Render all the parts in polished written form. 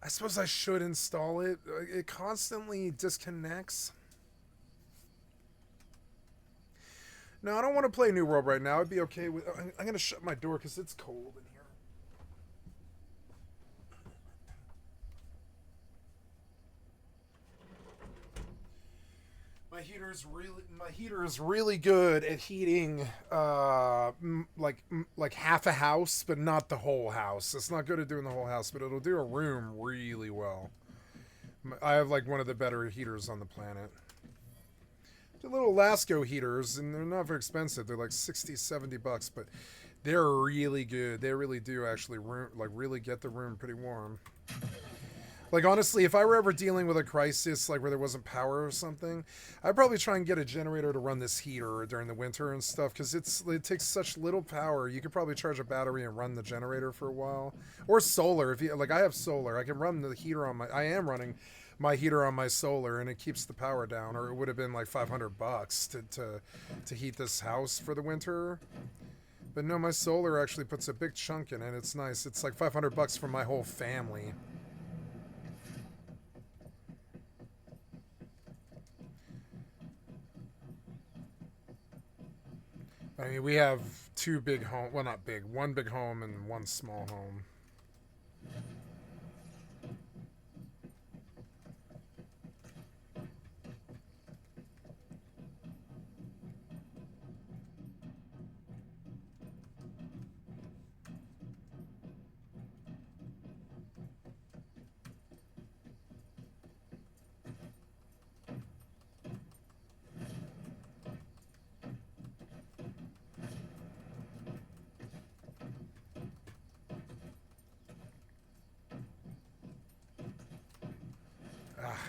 I suppose I should install it. It constantly disconnects. No, I don't want to play New World right now. I'd be okay with. I'm going to shut my door because it's cold in here. My heater is really good at heating like half a house, but not the whole house. It's not good at doing the whole house, but it'll do a room really well. I have like one of the better heaters on the planet. The little Lasco heaters, and they're not very expensive. They're like 60, $70, but they're really good. They really do actually really get the room pretty warm. Like, honestly, if I were ever dealing with a crisis, like where there wasn't power or something, I'd probably try and get a generator to run this heater during the winter and stuff, because it takes such little power. You could probably charge a battery and run the generator for a while. Or solar. If you like, I have solar. I can run the heater on my... I am running my heater on my solar, and it keeps the power down, or it would have been like $500 to heat this house for the winter. But no, my solar actually puts a big chunk in it. It's nice. It's like $500 for my whole family. I mean, we have two big home. Well, not big. One big home and one small home. Ah.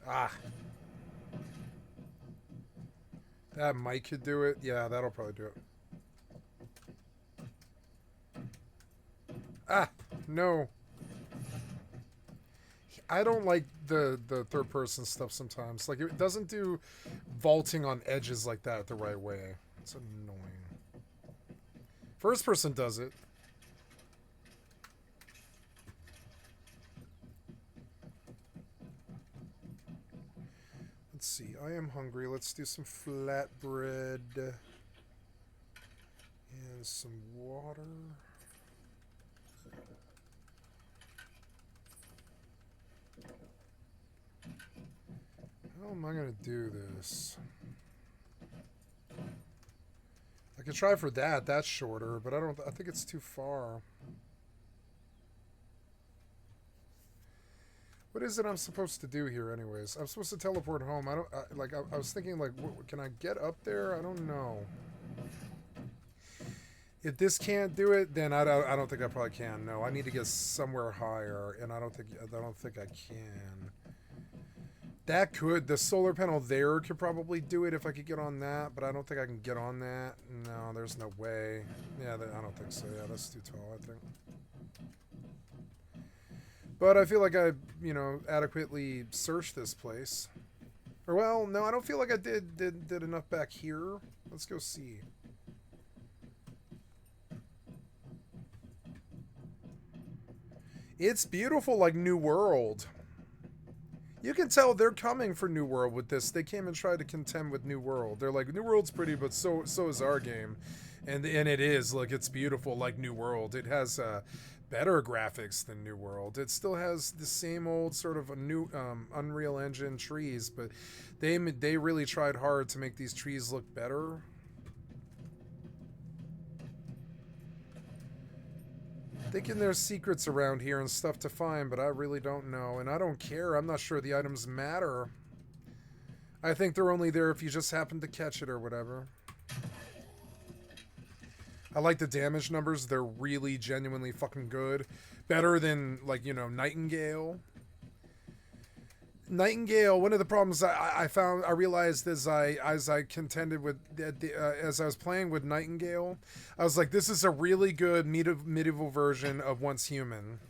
Ah. That mic could do it. Yeah, that'll probably do it. Ah. No. I don't like the third person stuff sometimes. Like, it doesn't do vaulting on edges like that the right way. It's annoying. First person does it. Let's see. I am hungry. Let's do some flatbread and some water. How am I gonna do this? I could try for that. That's shorter, but I think it's too far. What is it I'm supposed to do here, anyways? I'm supposed to teleport home. I was thinking, like, can I get up there? I don't know. If this can't do it, then I don't think I probably can. No, I need to get somewhere higher, and I don't think I can. The solar panel there could probably do it if I could get on that, but I don't think I can get on that. No, there's no way. Yeah, I don't think so. Yeah, that's too tall, I think. But I feel like I, adequately searched this place. Or, well, no, I don't feel like I did enough back here. Let's go see. It's beautiful, like New World. You can tell they're coming for New World with this. They came and tried to contend with New World. They're like, New World's pretty, but so is our game. And it is. Look, it's beautiful like New World. It has better graphics than New World. It still has the same old sort of a new Unreal Engine trees, but they really tried hard to make these trees look better. Thinking there's secrets around here and stuff to find, but I really don't know. And I don't care. I'm not sure the items matter. I think they're only there if you just happen to catch it or whatever. I like the damage numbers. They're really genuinely fucking good. Better than, like, Nightingale. Nightingale, one of the problems I realized as I contended with as I was playing with Nightingale, I was like, this is a really good medieval version of Once Human,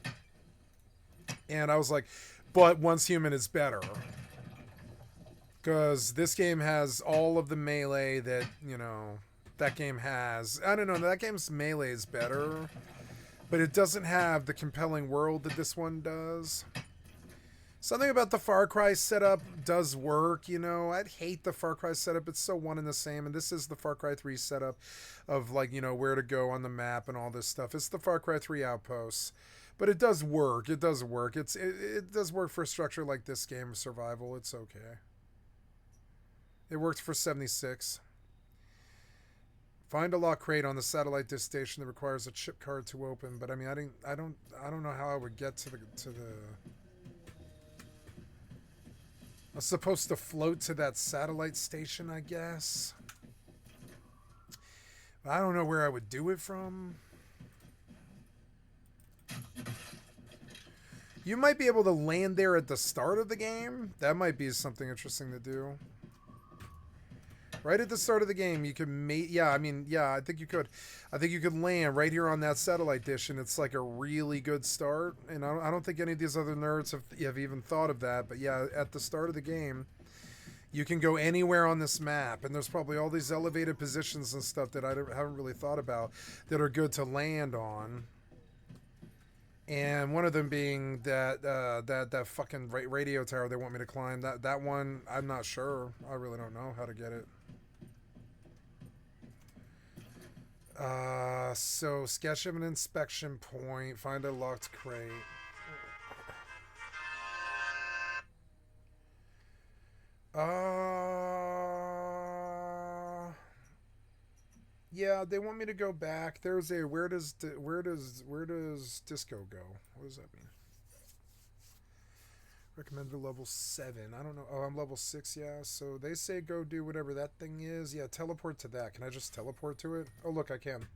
and I was like, but Once Human is better because this game has all of the melee that that game has. I don't know, that game's melee is better, but it doesn't have the compelling world that this one does. Something about the Far Cry setup does work, you know. I'd hate the Far Cry setup. It's so one and the same. And this is the Far Cry 3 setup of, like, you know, where to go on the map and all this stuff. It's the Far Cry 3 outposts. But it does work. It does work. It does work for a structure like this game of survival. It's okay. It worked for 76. Find a lock crate on the satellite dish station that requires a chip card to open. But I mean, I don't know how I would get to the. I was supposed to float to that satellite station, I guess. I don't know where I would do it from. You might be able to land there at the start of the game. That might be something interesting to do. Right at the start of the game, you can I think you could. I think you could land right here on that satellite dish, and it's like a really good start. And I don't think any of these other nerds have even thought of that. But yeah, at the start of the game, you can go anywhere on this map, and there's probably all these elevated positions and stuff that I haven't really thought about that are good to land on. And one of them being that fucking radio tower they want me to climb. That one, I'm not sure. I really don't know how to get it. So sketch of an inspection point. Find a locked crate. Yeah, they want me to go back. There's a where does disco go? What does that mean? Recommended level 7. I don't know. Oh, I'm level 6, yeah. So they say go do whatever that thing is. Yeah, teleport to that. Can I just teleport to it? Oh, look, I can.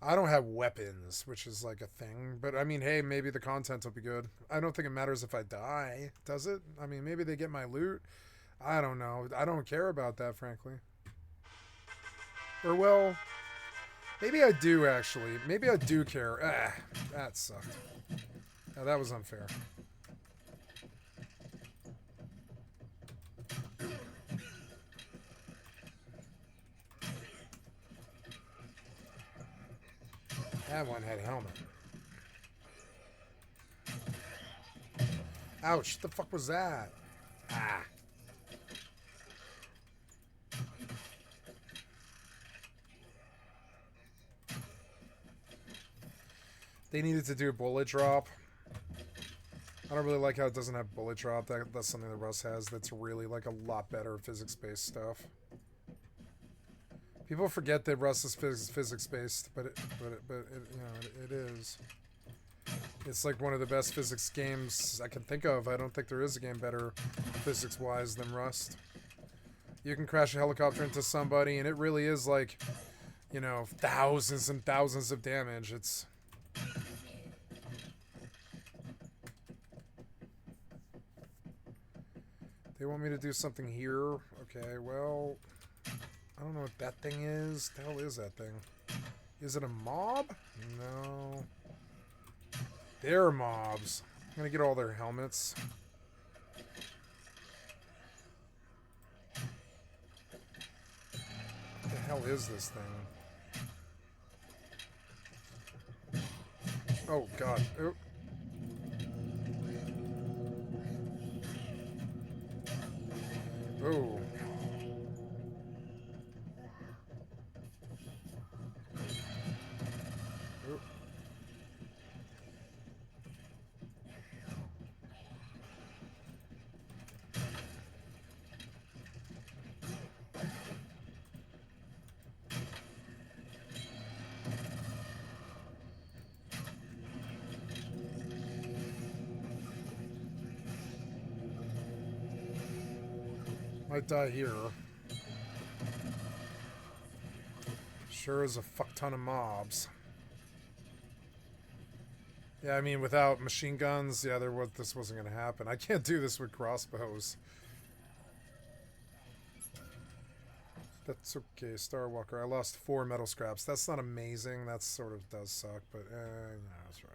I don't have weapons, which is like a thing. But, I mean, hey, maybe the content will be good. I don't think it matters if I die, does it? I mean, maybe they get my loot. I don't know. I don't care about that, frankly. Or, well, maybe I do, actually. Maybe I do care. That sucked. Now, that was unfair. That one had a helmet. Ouch, the fuck was that? Ah. They needed to do a bullet drop. I don't really like how it doesn't have bullet drop. That's something that Rust has that's really like a lot better physics-based stuff. People forget that Rust is physics-based, but it is. It's like one of the best physics games I can think of. I don't think there is a game better physics-wise than Rust. You can crash a helicopter into somebody, and it really is like, you know, thousands and thousands of damage. It's... They want me to do something here. Okay, well, I don't know what that thing is. The hell is that thing? Is it a mob? No. They're mobs. I'm gonna get all their helmets. What the hell is this thing? Oh, God. Oh. Oh. Oh. Might die here. Sure is a fuck ton of mobs. Yeah, I mean, without machine guns, yeah, this wasn't going to happen. I can't do this with crossbows. That's okay, Starwalker. I lost 4 metal scraps. That's not amazing. That sort of does suck, but, no, that's right.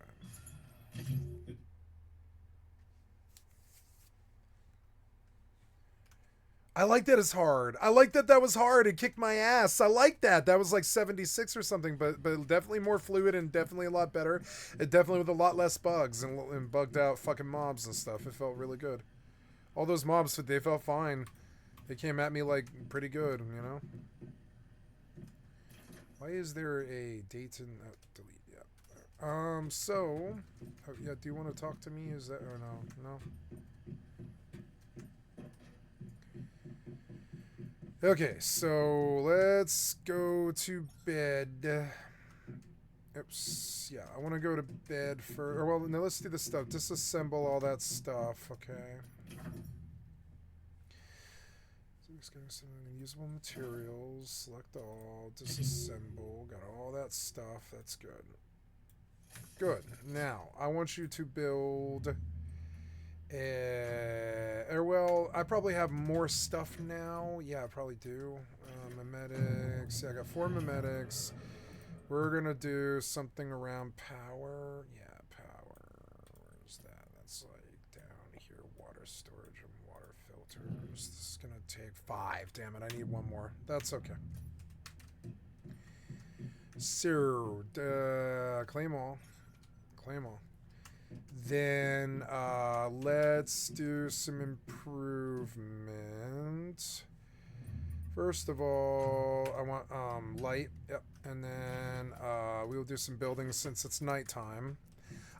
I like that it's hard. I like that that was hard. It kicked my ass. I like that. That was like 76 or something, but definitely more fluid and definitely a lot better. It definitely with a lot less bugs and bugged out fucking mobs and stuff. It felt really good. All those mobs, they felt fine. They came at me like pretty good, you know? Why is there a Dayton... Oh, delete, yeah. So... Oh, yeah, do you want to talk to me? Is that... Or no? No? Okay, so let's go to bed. Oops. Yeah, I want to go to bed for... Or, well, no, let's do this stuff. Disassemble all that stuff, okay? Usable materials. Select all. Disassemble. Got all that stuff. That's good. Good. Now, I want you to build... or well, I probably have more stuff now. Yeah, I probably do. Memetics. Yeah, I got 4 memetics. We're gonna do something around power. Yeah, power. Where's that? That's like down here. Water storage and water filters. This is gonna take 5. Damn it, I need 1 more. That's okay. So, claim all. Claim all. Then let's do some improvement. First of all, I want light. Yep. And then we'll do some buildings since it's nighttime.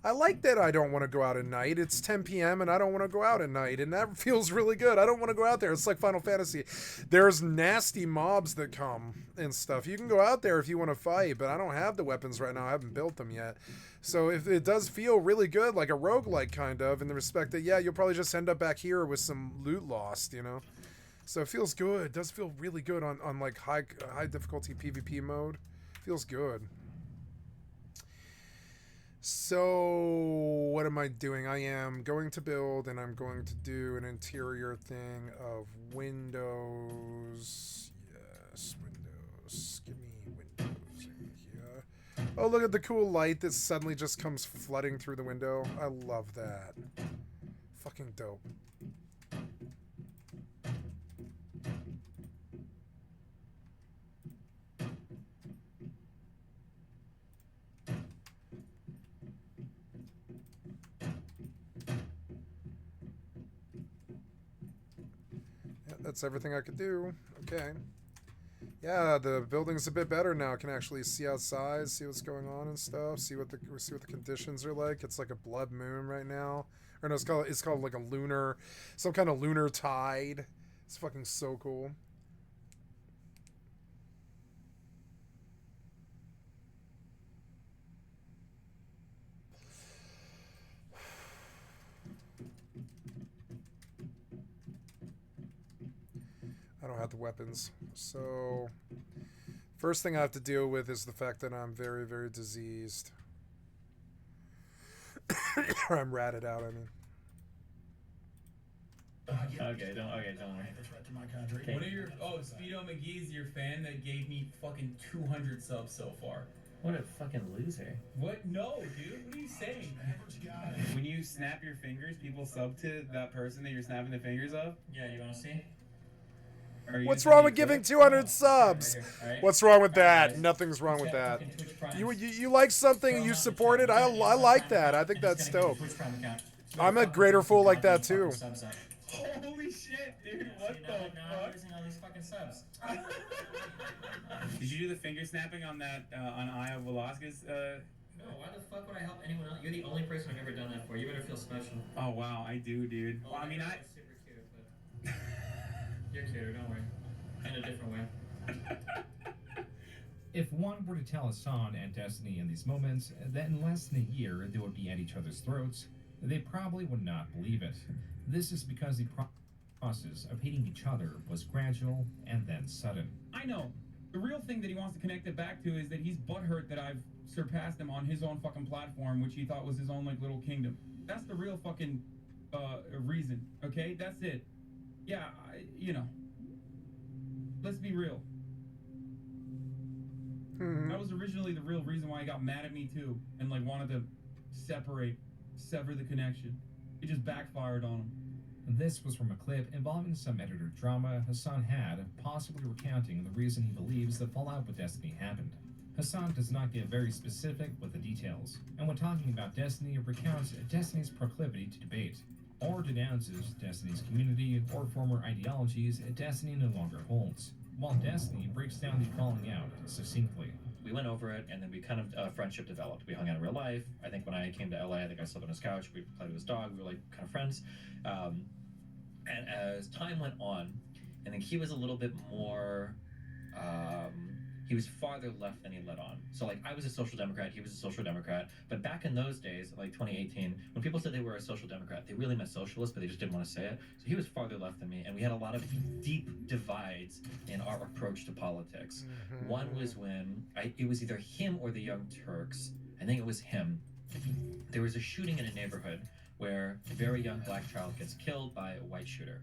I like that I don't want to go out at night. It's 10 p.m. and I don't want to go out at night. And that feels really good. I don't want to go out there. It's like Final Fantasy. There's nasty mobs that come and stuff. You can go out there if you want to fight, but I don't have the weapons right now. I haven't built them yet. So if it does feel really good, like a roguelike kind of, in the respect that, yeah, you'll probably just end up back here with some loot lost, you know? So it feels good. It does feel really good on like high difficulty PvP mode. Feels good. So what am I doing? I am going to build, and I'm going to do an interior thing of windows. Yes, windows. Give me windows in here. Oh, look at the cool light that suddenly just comes flooding through the window. I love that. Fucking dope. That's everything I could do. Okay. Yeah, the building's a bit better now. I can actually see outside, see what's going on and stuff, see what the conditions are like. It's like a blood moon right now. Or no, it's called like a lunar, some kind of lunar tide. It's fucking so cool. I don't have the weapons. So, first thing I have to deal with is the fact that I'm very, very diseased. Or I'm ratted out, I mean. Okay, don't worry. Okay. What are your... Oh, Speedo McGee's your fan that gave me fucking 200 subs so far. What a fucking loser. What? No, dude. What are you saying? When you snap your fingers, people sub to that person that you're snapping the fingers of? Yeah, you want to see? What's wrong with giving 200 subs? Right. What's wrong with that? Nothing's wrong with that. You like something and you support it? I like that. I think that's dope. I'm a greater fool like that too. Holy shit, dude! What the fuck? Now I'm losing all these fucking subs. Did you do the finger snapping on that on Aya Velasquez? No, why the fuck would I help anyone else? You're the only person I've ever done that for. You better feel special. Oh wow, I do, dude. Oh, Well, I mean, super cute, but you're cuter. Don't worry. In a different way. If one were to tell Hassan and Destiny in these moments that in less than a year they would be at each other's throats, they probably would not believe it. This is because the process of hating each other was gradual and then sudden. I know. The real thing that he wants to connect it back to is that he's butthurt that I've surpassed him on his own fucking platform, which he thought was his own like little kingdom. That's the real fucking reason. Okay, that's it. Yeah, you know. Let's be real. That was originally the real reason why he got mad at me too, and like wanted to sever the connection. It just backfired on him. This was from a clip involving some editor drama Hassan had, possibly recounting the reason he believes the fallout with Destiny happened. Hassan does not get very specific with the details, and when talking about Destiny, recounts Destiny's proclivity to debate, or denounces Destiny's community or former ideologies Destiny no longer holds, while Destiny breaks down the falling out succinctly. We went over it, and then we kind of friendship developed. We hung out in real life. I think when I came to LA, I think I slept on his couch. We played with his dog. We were like kind of friends. And as time went on, I think he was a little bit more. He was farther left than he let on. So like I was a social democrat, he was a social democrat. But back in those days, like 2018, when people said they were a social democrat, they really meant socialist, but they just didn't want to say it. So he was farther left than me, and we had a lot of deep divides in our approach to politics. One was when it was either him or the Young Turks. I think it was him. There was a shooting in a neighborhood where a very young black child gets killed by a white shooter.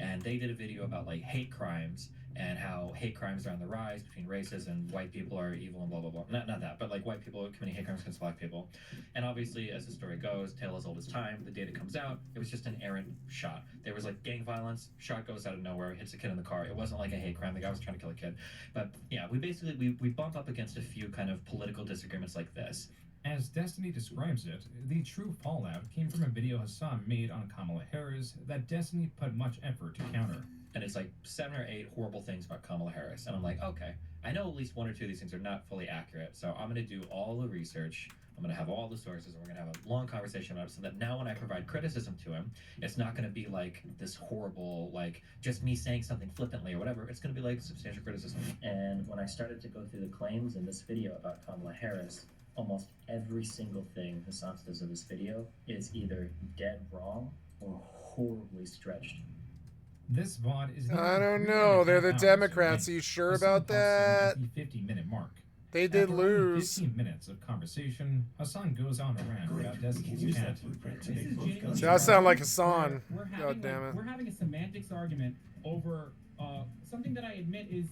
And they did a video about like hate crimes and how hate crimes are on the rise between races and white people are evil and blah, blah, blah. Not that, but like white people committing hate crimes against black people. And obviously, as the story goes, tale as old as time, the data comes out, it was just an errant shot. There was like gang violence, shot goes out of nowhere, hits a kid in the car. It wasn't like a hate crime, the guy was trying to kill a kid. But yeah, we bump up against a few kind of political disagreements like this. As Destiny describes it, the true fallout came from a video Hassan made on Kamala Harris that Destiny put much effort to counter. And it's like 7 or 8 horrible things about Kamala Harris. And I'm like, okay, I know at least 1 or 2 of these things are not fully accurate. So I'm going to do all the research. I'm going to have all the sources, and we're going to have a long conversation about it so that now when I provide criticism to him, it's not going to be like this horrible, like just me saying something flippantly or whatever. It's going to be like substantial criticism. And when I started to go through the claims in this video about Kamala Harris, almost every single thing Hassan says in this video is either dead wrong or horribly stretched. This VOD is. I don't know. They're the Democrats. Are you sure about that? The 50-minute mark. They did After only lose. 15 minutes of conversation, Hassan goes on a rant about Destiny's chat. See, I sound like Hassan. We're having, God damn it. We're having a semantics argument over something that I admit is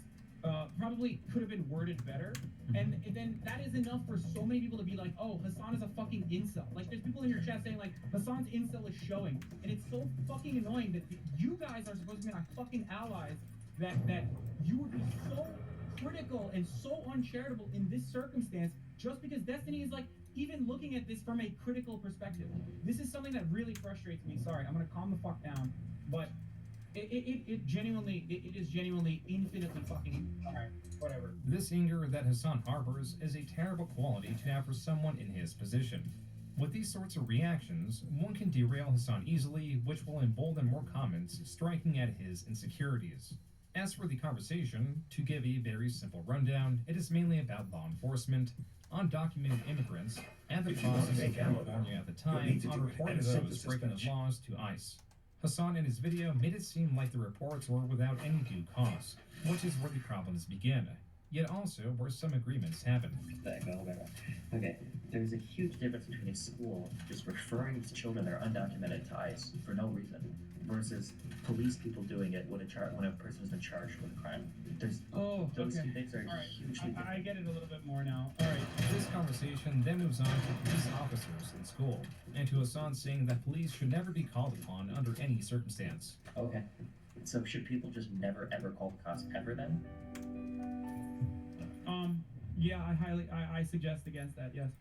probably could have been worded better. And then that is enough for so many people to be like, oh, Hassan is a fucking incel. Like, there's people in your chat saying, like, Hassan's incel is showing. And it's so fucking annoying that you guys are supposed to be my fucking allies, that you would be so critical and so uncharitable in this circumstance just because Destiny is, like, even looking at this from a critical perspective. This is something that really frustrates me. Sorry, I'm going to calm the fuck down. But it is genuinely infinitely fucking... Alright, whatever. This anger that Hassan harbors is a terrible quality to have for someone in his position. With these sorts of reactions, one can derail Hassan easily, which will embolden more comments striking at his insecurities. As for the conversation, to give a very simple rundown, it is mainly about law enforcement, undocumented immigrants, and the process in California at the time on reporting those breaking the laws to ICE. Hassan in his video made it seem like the reports were without any due cause, which is where the problems begin, yet also where some agreements happen. Okay, there's a huge difference between a school just referring its children that are undocumented to ICE for no reason versus police people doing it when a person has been charged with a crime. Those two things are hugely different. I get it a little bit more now. Alright. This conversation then moves on to police officers in school, and to Hassan saying that police should never be called upon under any circumstance. Okay. So should people just never ever call the cops ever then? Yeah, I suggest against that, yes.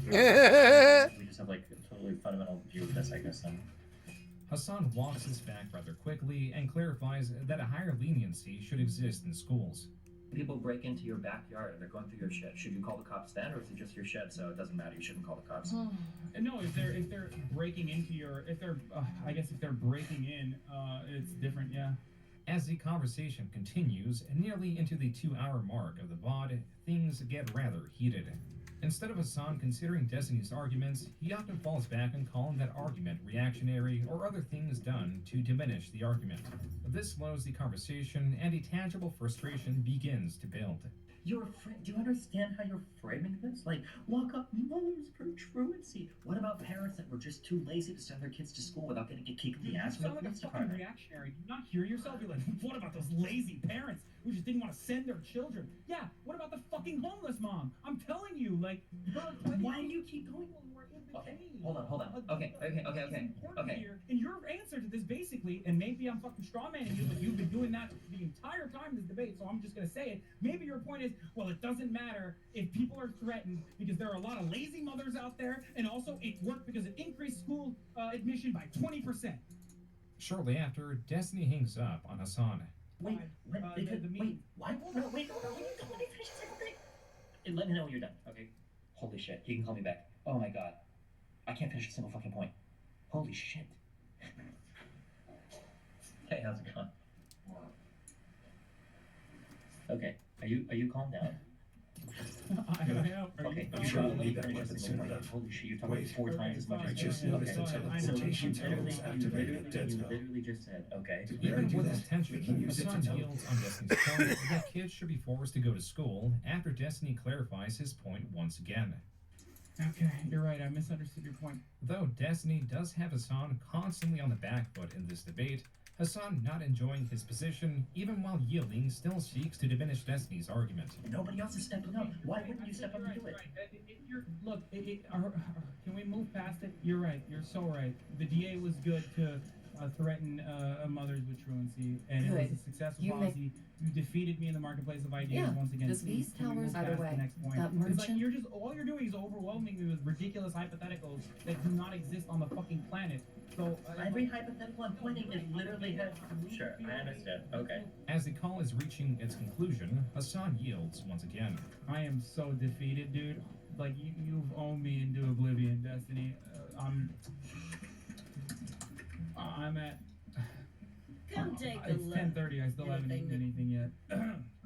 We just have like a totally fundamental view of this, I guess, then. Hassan walks this back rather quickly and clarifies that a higher leniency should exist in schools. People break into your backyard and they're going through your shed. Should you call the cops then, or is it just your shed, so it doesn't matter? You shouldn't call the cops. No, if they're breaking into your, if they're breaking in, it's different, yeah. As the conversation continues, nearly into the 2-hour mark of the VOD, things get rather heated. Instead of Hassan considering Destiny's arguments, he often falls back on calling that argument reactionary or other things done to diminish the argument. This slows the conversation and a tangible frustration begins to build. Do you understand how you're framing this? Like, lock up mothers for truancy. What about parents that were just too lazy to send their kids to school without getting a kick in the ass You from the sound like a police fucking department? reactionary. Do you not hear yourself? You're like, what about those lazy parents who just didn't want to send their children? Yeah, what about the fucking homeless mom? I'm telling you, like, Why do you keep going? Okay, hold on. Okay. Here, and your answer to this basically, and maybe I'm fucking strawmanning you, but you've been doing that the entire time in this debate, so I'm just gonna say it. Maybe your point is, well, it doesn't matter if people are threatened because there are a lot of lazy mothers out there, and also it worked because it increased school admission by 20%. Shortly after, Destiny hangs up on Hassan. Wait, why? No, wait, no, wait, don't let me finish the second thing. And let me know when you're done, okay? Holy shit, you can call me back. Oh my god. I can't finish a single fucking point. Holy shit. Hey, how's it going? Okay, are you calm down? I am. Okay, I'm sure we'll need that weapon soon enough. Holy shit, you're talking Wait, 4 times as much I as just you. noticed the teleportation tower was activated at You Deadsville. literally just said, okay. Even do with that. his tension, We can use it to Hassan tell- yields on Destiny's point that kids should be forced to go to school after Destiny clarifies his point once again. Okay, you're right. I misunderstood your point. Though Destiny does have Hassan constantly on the back foot in this debate, Hassan, not enjoying his position, even while yielding, still seeks to diminish Destiny's argument. Nobody else is stepping up. Why wouldn't you step up and do it? Look, can we move past it? You're right. You're so right. The DA was good to threaten mothers with truancy, and it was a successful policy. You defeated me in the marketplace of ideas once again. These Can we towers, move by the past way, the next point? that It's like merchant. all you're doing is overwhelming me with ridiculous hypotheticals that do not exist on the fucking planet. So Every hypothetical I'm pointing is literally has. Sure, I understand. Okay. As the call is reaching its conclusion, Hassan yields once again. I am so defeated, dude. Like you've owned me into oblivion, Destiny. I'm at. Come take a It's look. 10:30. I still haven't eaten anything yet.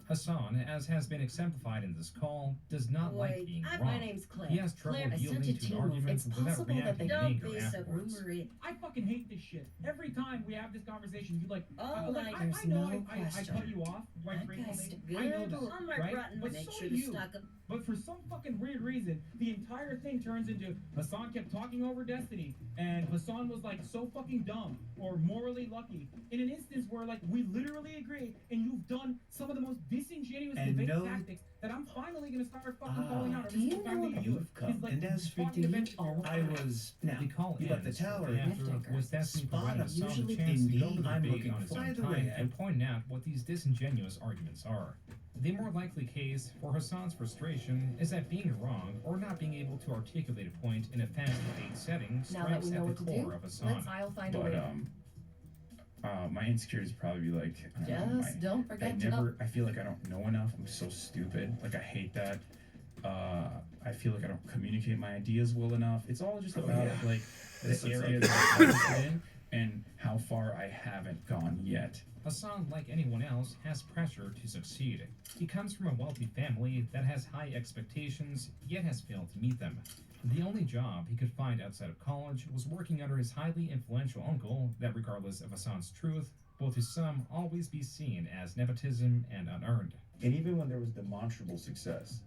Hassan, as has been exemplified in this call, does not like being My wrong. name's Claire. He has trouble Claire, I sent yielding it to to an you. argument It's without possible that reacting they in don't anger be so afterwards. rumory. I fucking hate this shit. Every time we have this conversation, you like. Oh, like, like, I there's know no I question. cut you off quite That guy's frequently. good. I know that, Oh, my right? rotten. But Make so sure do to you. stock 'em. But for some fucking weird reason, the entire thing turns into Hassan kept talking over Destiny, and Hassan was like so fucking dumb or morally lucky in an instance where like we literally agree, and you've done some of the most disingenuous And debate no- tactics that I'm finally gonna start fucking calling out Do every you single time know that you do it. you've come. It's like And as for talking you, about I was now. The call You left the ends tower. shortly after, with Destiny Spot providing on. Hassan the Usually, chance to go to indeed, the I'm debate looking on his for own the time way. and point out what these disingenuous arguments are. The more likely case for Hassan's frustration is that being wrong or not being able to articulate a point in a fast debate setting Now that strikes we know at what the to core do, of Hassan. I'll find a way. But my insecurities probably be like, I don't know, Just don't I forget to never, I feel like I don't know enough. I'm so stupid. Like I hate that. I feel like I don't communicate my ideas well enough. It's all just about like This the is area like- that I'm interested in and how far I haven't gone yet. Hassan, like anyone else, has pressure to succeed. He comes from a wealthy family that has high expectations, yet has failed to meet them. The only job he could find outside of college was working under his highly influential uncle that, regardless of Hassan's truth, will to some always be seen as nepotism and unearned. And even when there was demonstrable success,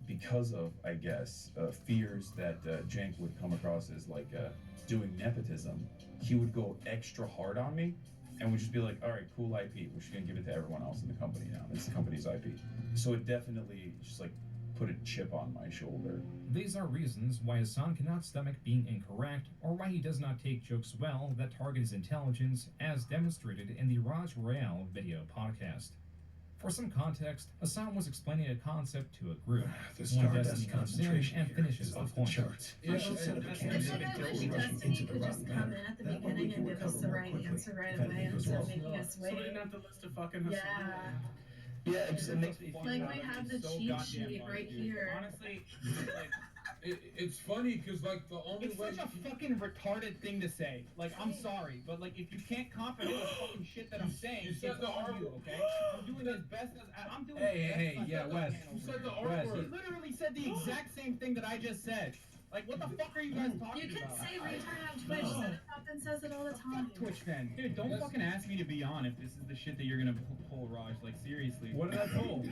because of, I guess, fears that Jank would come across as like doing nepotism, he would go extra hard on me and would just be like, all right, cool IP, we're just gonna give it to everyone else in the company now. It's the company's IP. So it definitely just like put a chip on my shoulder. These are reasons why Hassan cannot stomach being incorrect, or why he does not take jokes well that target his intelligence, as demonstrated in the Raj Royale video podcast. For some context, Hassan was explaining a concept to a group. The When Stardust Destiny comes in concentration and here finishes is the off the point. charts. Yeah, I should set up a it's campaign like I until wish we're rushing Destiny into the could rock just come manor. in at the That way we beginning can and give recover us the more right quickly. answer right If anything away goes instead wrong. of making us So we wait. didn't have to list a fucking Hassan. Yeah. Yeah, it just makes me feel Like we have the So cheat goddamn sheet hard, right dude. here. Honestly, like, It's funny because like the only it's way such a fucking retarded thing to say. Like, I'm sorry, but like, if you can't comprehend the fucking shit that I'm saying, You said it's the on R you, word. okay? I'm doing as best as I'm doing. Hey, as best hey, as yeah, I Wes. can you over said the here. R Wes, He word. literally said the exact same thing that I just said. Like, what the fuck are you guys talking You can about? say retard on Twitch. Zenithopin says it all the time. Twitch fan, dude, don't fucking ask me to be on if this is the shit that you're gonna pull, Raj. Like, seriously. What did I pull?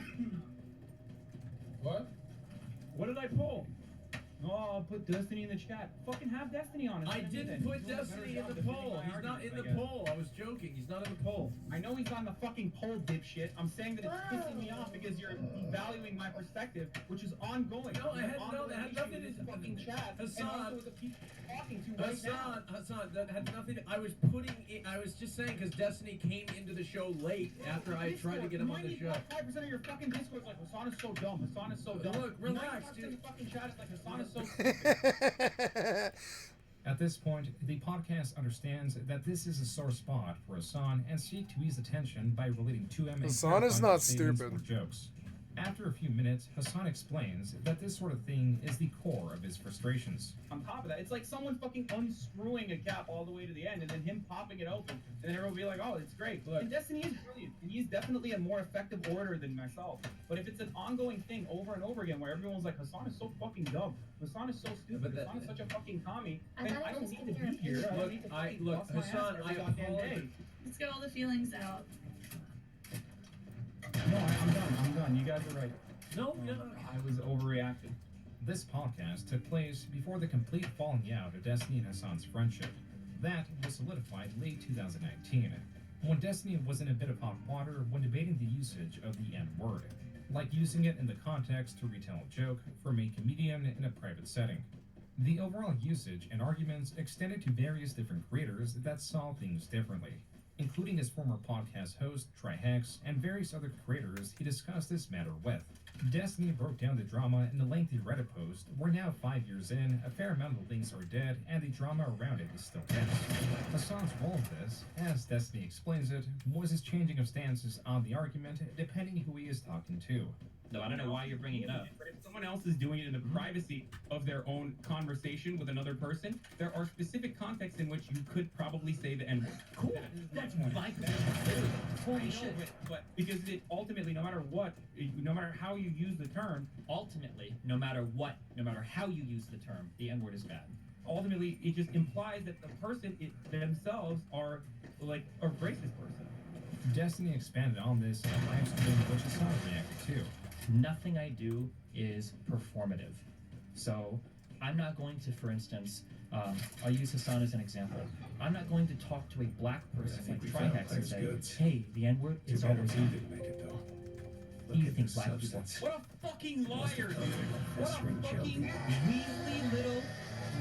put Destiny in the chat. Fucking have Destiny on it. I didn't put Destiny in the poll. He's not in the poll. I was joking. He's not in the poll. I know he's on the fucking poll, dipshit. I'm saying that it's pissing me off because you're devaluing my perspective, which is ongoing. No, that had nothing to fucking chat. Hassan, and also with the people talking to right now. Hassan, that had nothing. I was just saying because Destiny came into the show late after I tried to get him on the show. 5% of your fucking Discord's like Hassan is so dumb. Hassan is so dumb. Look, relax, dude. The fucking chat is like Hassan is so stupid. At this point, the podcast understands that this is a sore spot for Hassan and seek to ease the tension by relating to him Hassan is not stupid. or jokes. After a few minutes, Hassan explains that this sort of thing is the core of his frustrations. On top of that, it's like someone fucking unscrewing a cap all the way to the end and then him popping it open and then everyone will be like, oh, it's great. Look. And Destiny is brilliant and he's definitely a more effective orator than myself. But if it's an ongoing thing over and over again where everyone's like, Hassan is so fucking dumb, Hassan is so stupid, Hassan is such a fucking commie, and I don't need to be here. Look, Hassan, I apologize. Let's get all the feelings out. No, I'm done. You guys are right. No. I was overreacting. This podcast took place before the complete falling out of Destiny and Hassan's friendship. That was solidified late 2019, when Destiny was in a bit of hot water when debating the usage of the N-word, like using it in the context to retell a joke from a comedian in a private setting. The overall usage and arguments extended to various different creators that saw things differently, including his former podcast host, Trihex, and various other creators he discussed this matter with. Destiny broke down the drama in a lengthy Reddit post, where now 5 years in, a fair amount of the links are dead, and the drama around it is still tense. Hassan's role in this, as Destiny explains it, was his changing of stances on the argument, depending who he is talking to. No, I don't know why you're bringing it up. But if someone else is doing it in the privacy of their own conversation with another person, there are specific contexts in which you could probably say the N-word. Cool. That's my Holy shit. But because it ultimately, no matter what, no matter how you use the term, Ultimately, no matter how you use the term, the N-word is bad. ultimately it just implies that the person themselves are like a racist person. Destiny expanded on this in a live stream, which Hassan reacted to. Nothing I do is performative. So I'm not going to, for instance, I'll use Hassan as an example. I'm not going to talk to a black person like Trihex and say, hey, the N-word is always on. You think black people... What a fucking liar, dude! What a fucking weaselly little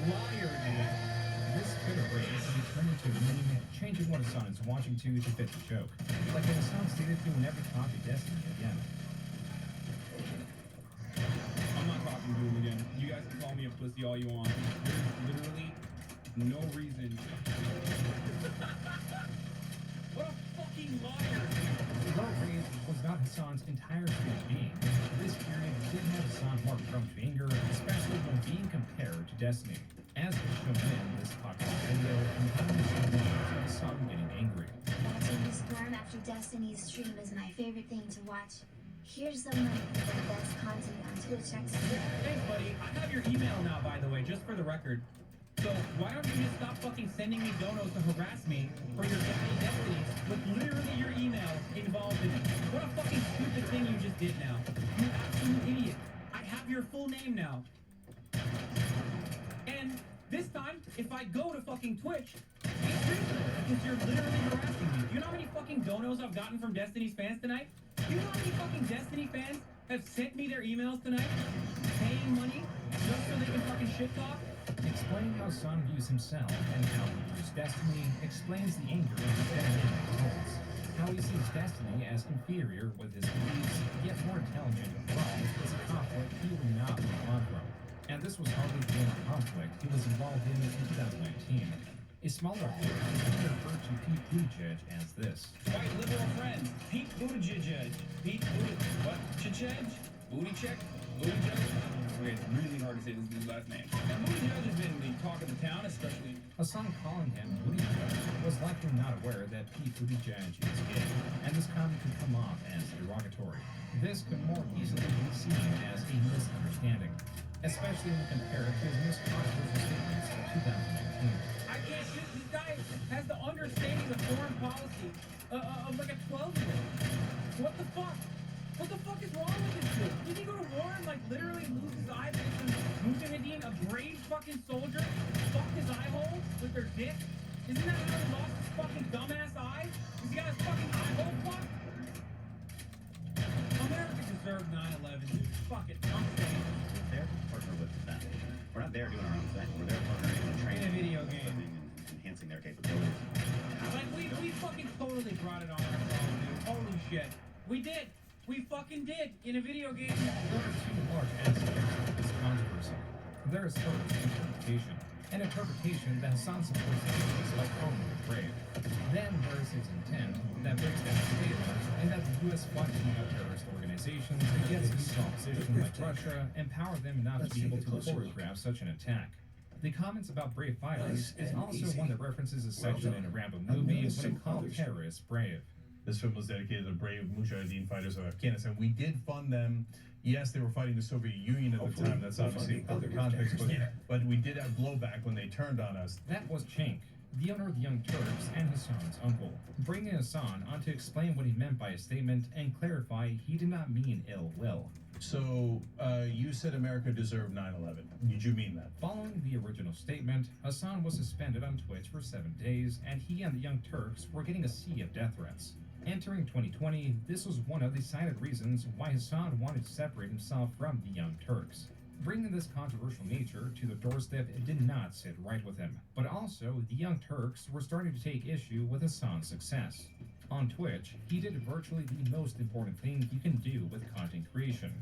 liar, dude! This could have raised and turned into a meme, changing what Hassan is watching to fit the joke. Like when Hassan stated he will never copy Destiny again. I'm not talking to him again. You guys can call me a pussy all you want. There's literally no reason. What a fucking liar! The outrage was not Hassan's entire state of being. This period did have Hassan more prone to anger, especially when being compared to Destiny. As was shown in this podcast video, and how Hassan getting angry. Watching the storm after Destiny's stream is my favorite thing to watch. Here's some link for the best content on Twitch. Thanks, buddy. I have your email now, by the way, just for the record. So why don't you just stop fucking sending me donos to harass me for your Destiny with literally your email involved in it? What a fucking stupid thing you just did now. You absolute idiot. I have your full name now. And this time, if I go to fucking Twitch, it's reasonable because you're literally harassing me. Do you know how many fucking donos I've gotten from Destiny's fans tonight? Do you know how many fucking Destiny fans have sent me their emails tonight? Paying money just so they can fucking shit talk? Explaining how Hassan views himself and how he views Destiny explains the anger Destiny holds. How he sees Destiny as inferior with his beliefs, yet more intelligent overall is a conflict he will not move on from. And this was hardly the only conflict he was involved in 2019. A smaller group referred to Pete Buttigieg as this. White liberal friend, Pete Buttigieg. Pete Buttigieg. What? Chicheg? Booty check? Buttigieg? Okay, it's really hard to say this dude's last name. Now, Buttigieg has been the talk of the town, especially... Hassan calling him Buttigieg was likely not aware that Pete Buttigieg is gay, and this comment could come off as derogatory. This could more easily be seen as a misunderstanding, especially when compared to his miscontroversial statements of 2019. I can't shoot. This guy has the understanding of foreign policy of like a 12-year-old. What the fuck? What the fuck is wrong with this dude? Did he go to war and like literally lose his eye because Mujahideen abrade fucking soldiers fucked his eye hole with their dick? Isn't that how he lost his fucking dumbass eye? Because he got his fucking eye hole fucked? America deserved 9/11, dude. Fuck it. I'm saying. We're there to partner with them. We're not there doing our own thing. We're there partnering and training. In a video game. And enhancing their capabilities. Like, we fucking totally brought it on ourselves, dude. Holy shit. We did. We fucking did. In a video game. There are two large aspects of this controversy. There is first interpretation. An interpretation that Hassan supports entities like Homo and Brave. Then there is his intent that breaks down statements and that the U.S. funds terrorist organizations against the opposition like Russia empower them not to be able to choreograph such an attack. The comments about brave fighters is also one that references a section in a Rambo movie when it called terrorists brave. This film was dedicated to the brave Mujahideen fighters of Afghanistan. We did fund them. Yes, they were fighting the Soviet Union at the time. That's obviously other context, but we did have blowback when they turned on us. That was Cenk, the owner of the Young Turks and Hassan's uncle, bringing Hassan on to explain what he meant by his statement and clarify he did not mean ill will. So, you said America deserved 9/11. Did you mean that? Following the original statement, Hassan was suspended on Twitch for 7 days, and he and the Young Turks were getting a sea of death threats. Entering 2020, this was one of the cited reasons why Hassan wanted to separate himself from the Young Turks. Bringing this controversial nature to the doorstep did not sit right with him, but also the Young Turks were starting to take issue with Hassan's success. On Twitch, he did virtually the most important thing you can do with content creation,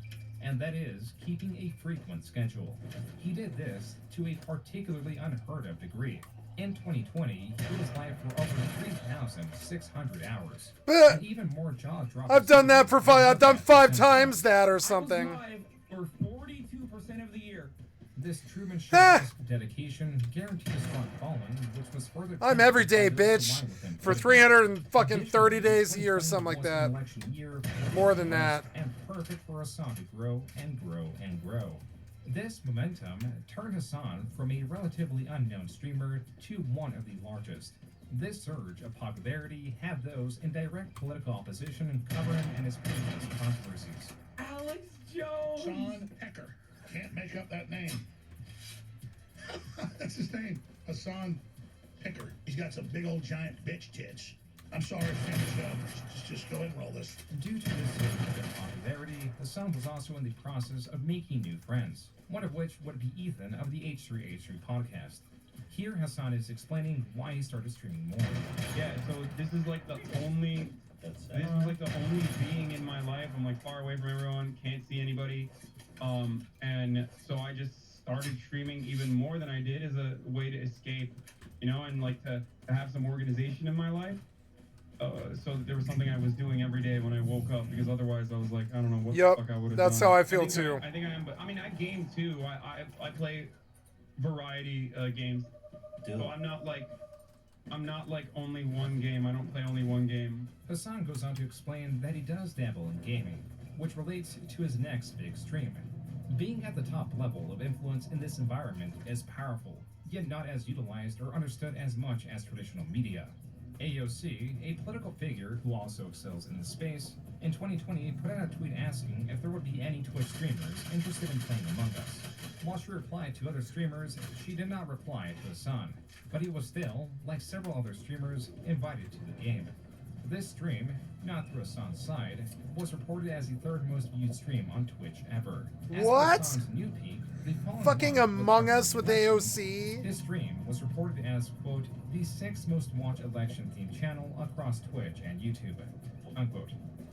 and that is keeping a frequent schedule. He did this to a particularly unheard of degree. In 2020, he was live for over 3,600 hours. And even more jaw-dropping. I've done that for I've done 5 times that or something. I was live for 42% of the year. This Truman Show's dedication guaranteed a strong following, which was further. I'm every day, bitch, for 330 days a year or something like that. More than that. And perfect for Hassan to grow and grow and grow. This momentum turned Hassan from a relatively unknown streamer to one of the largest. This surge of popularity had those in direct political opposition cover him and his previous controversies. Alex Jones! Sean Pecker. Can't make up that name. That's his name. Hassan Picker. He's got some big old giant bitch tits. I'm sorry, finish. Just go ahead and roll this. Due to this surge of popularity, Hassan was also in the process of making new friends, one of which would be Ethan of the H3H3 podcast. Here, Hassan is explaining why he started streaming more. Yeah, so this is like the only being in my life. I'm like far away from everyone, can't see anybody. And so I just started streaming even more than I did as a way to escape, you know, and like to have some organization in my life. So that there was something I was doing every day when I woke up, because otherwise I was like, I don't know what the fuck I would have done. That's how I feel too. I think I am, but I mean, I game too. I play variety games. So I'm not like only one game. I don't play only one game. Hassan goes on to explain that he does dabble in gaming, which relates to his next big stream. Being at the top level of influence in this environment is powerful, yet not as utilized or understood as much as traditional media. AOC, a political figure who also excels in the space, in 2020 put out a tweet asking if there would be any Twitch streamers interested in playing Among Us. While she replied to other streamers, she did not reply to Hassan, but he was still, like several other streamers, invited to the game. This stream, not through Hassan's side, was reported as the 3rd most viewed stream on Twitch ever. What? As Hassan's new peak, the following Fucking Among Us with AOC? His stream was reported as, quote, the 6th most watched election-themed channel across Twitch and YouTube, unquote.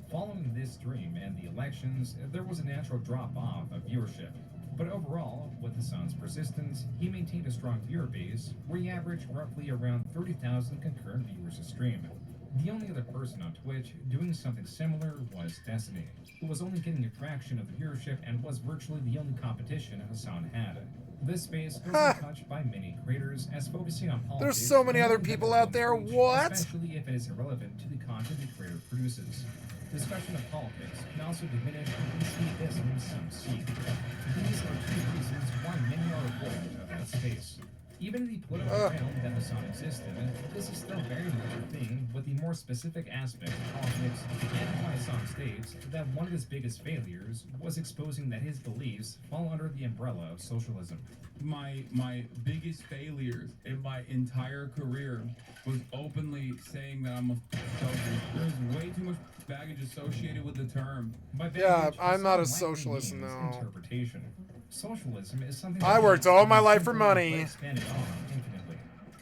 Following this stream and the elections, there was a natural drop-off of viewership. But overall, with Hassan's persistence, he maintained a strong viewer base, where he averaged roughly around 30,000 concurrent viewers a stream. The only other person on Twitch doing something similar was Destiny, who was only getting a fraction of the viewership and was virtually the only competition Hassan had. This space goes untouched by many creators, as focusing on politics. There's so many other people out there. What? Especially if it is irrelevant to the content the creator produces. Discussion of politics can also diminish escapism some seek. These are 2 reasons why many are avoidant of that space. Even in the political realm that Hassan existed, this is still very much a thing, with the more specific aspect of politics, and why Hassan states that one of his biggest failures was exposing that his beliefs fall under the umbrella of socialism. My biggest failures in my entire career was openly saying that I'm a socialist. There's way too much baggage associated with the term. Yeah, I'm not a socialist, no. Interpretation. Socialism is something I worked all my life for money. Expanded on infinitely.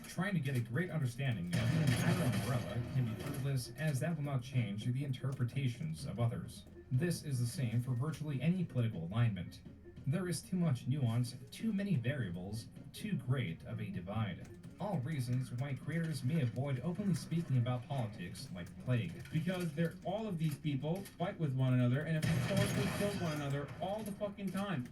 Trying to get a great understanding of the entire umbrella can be fruitless, as that will not change the interpretations of others. This is the same for virtually any political alignment. There is too much nuance, too many variables, too great of a divide. All reasons why creators may avoid openly speaking about politics like plague. Because all of these people fight with one another and have historically killed one another all the fucking time.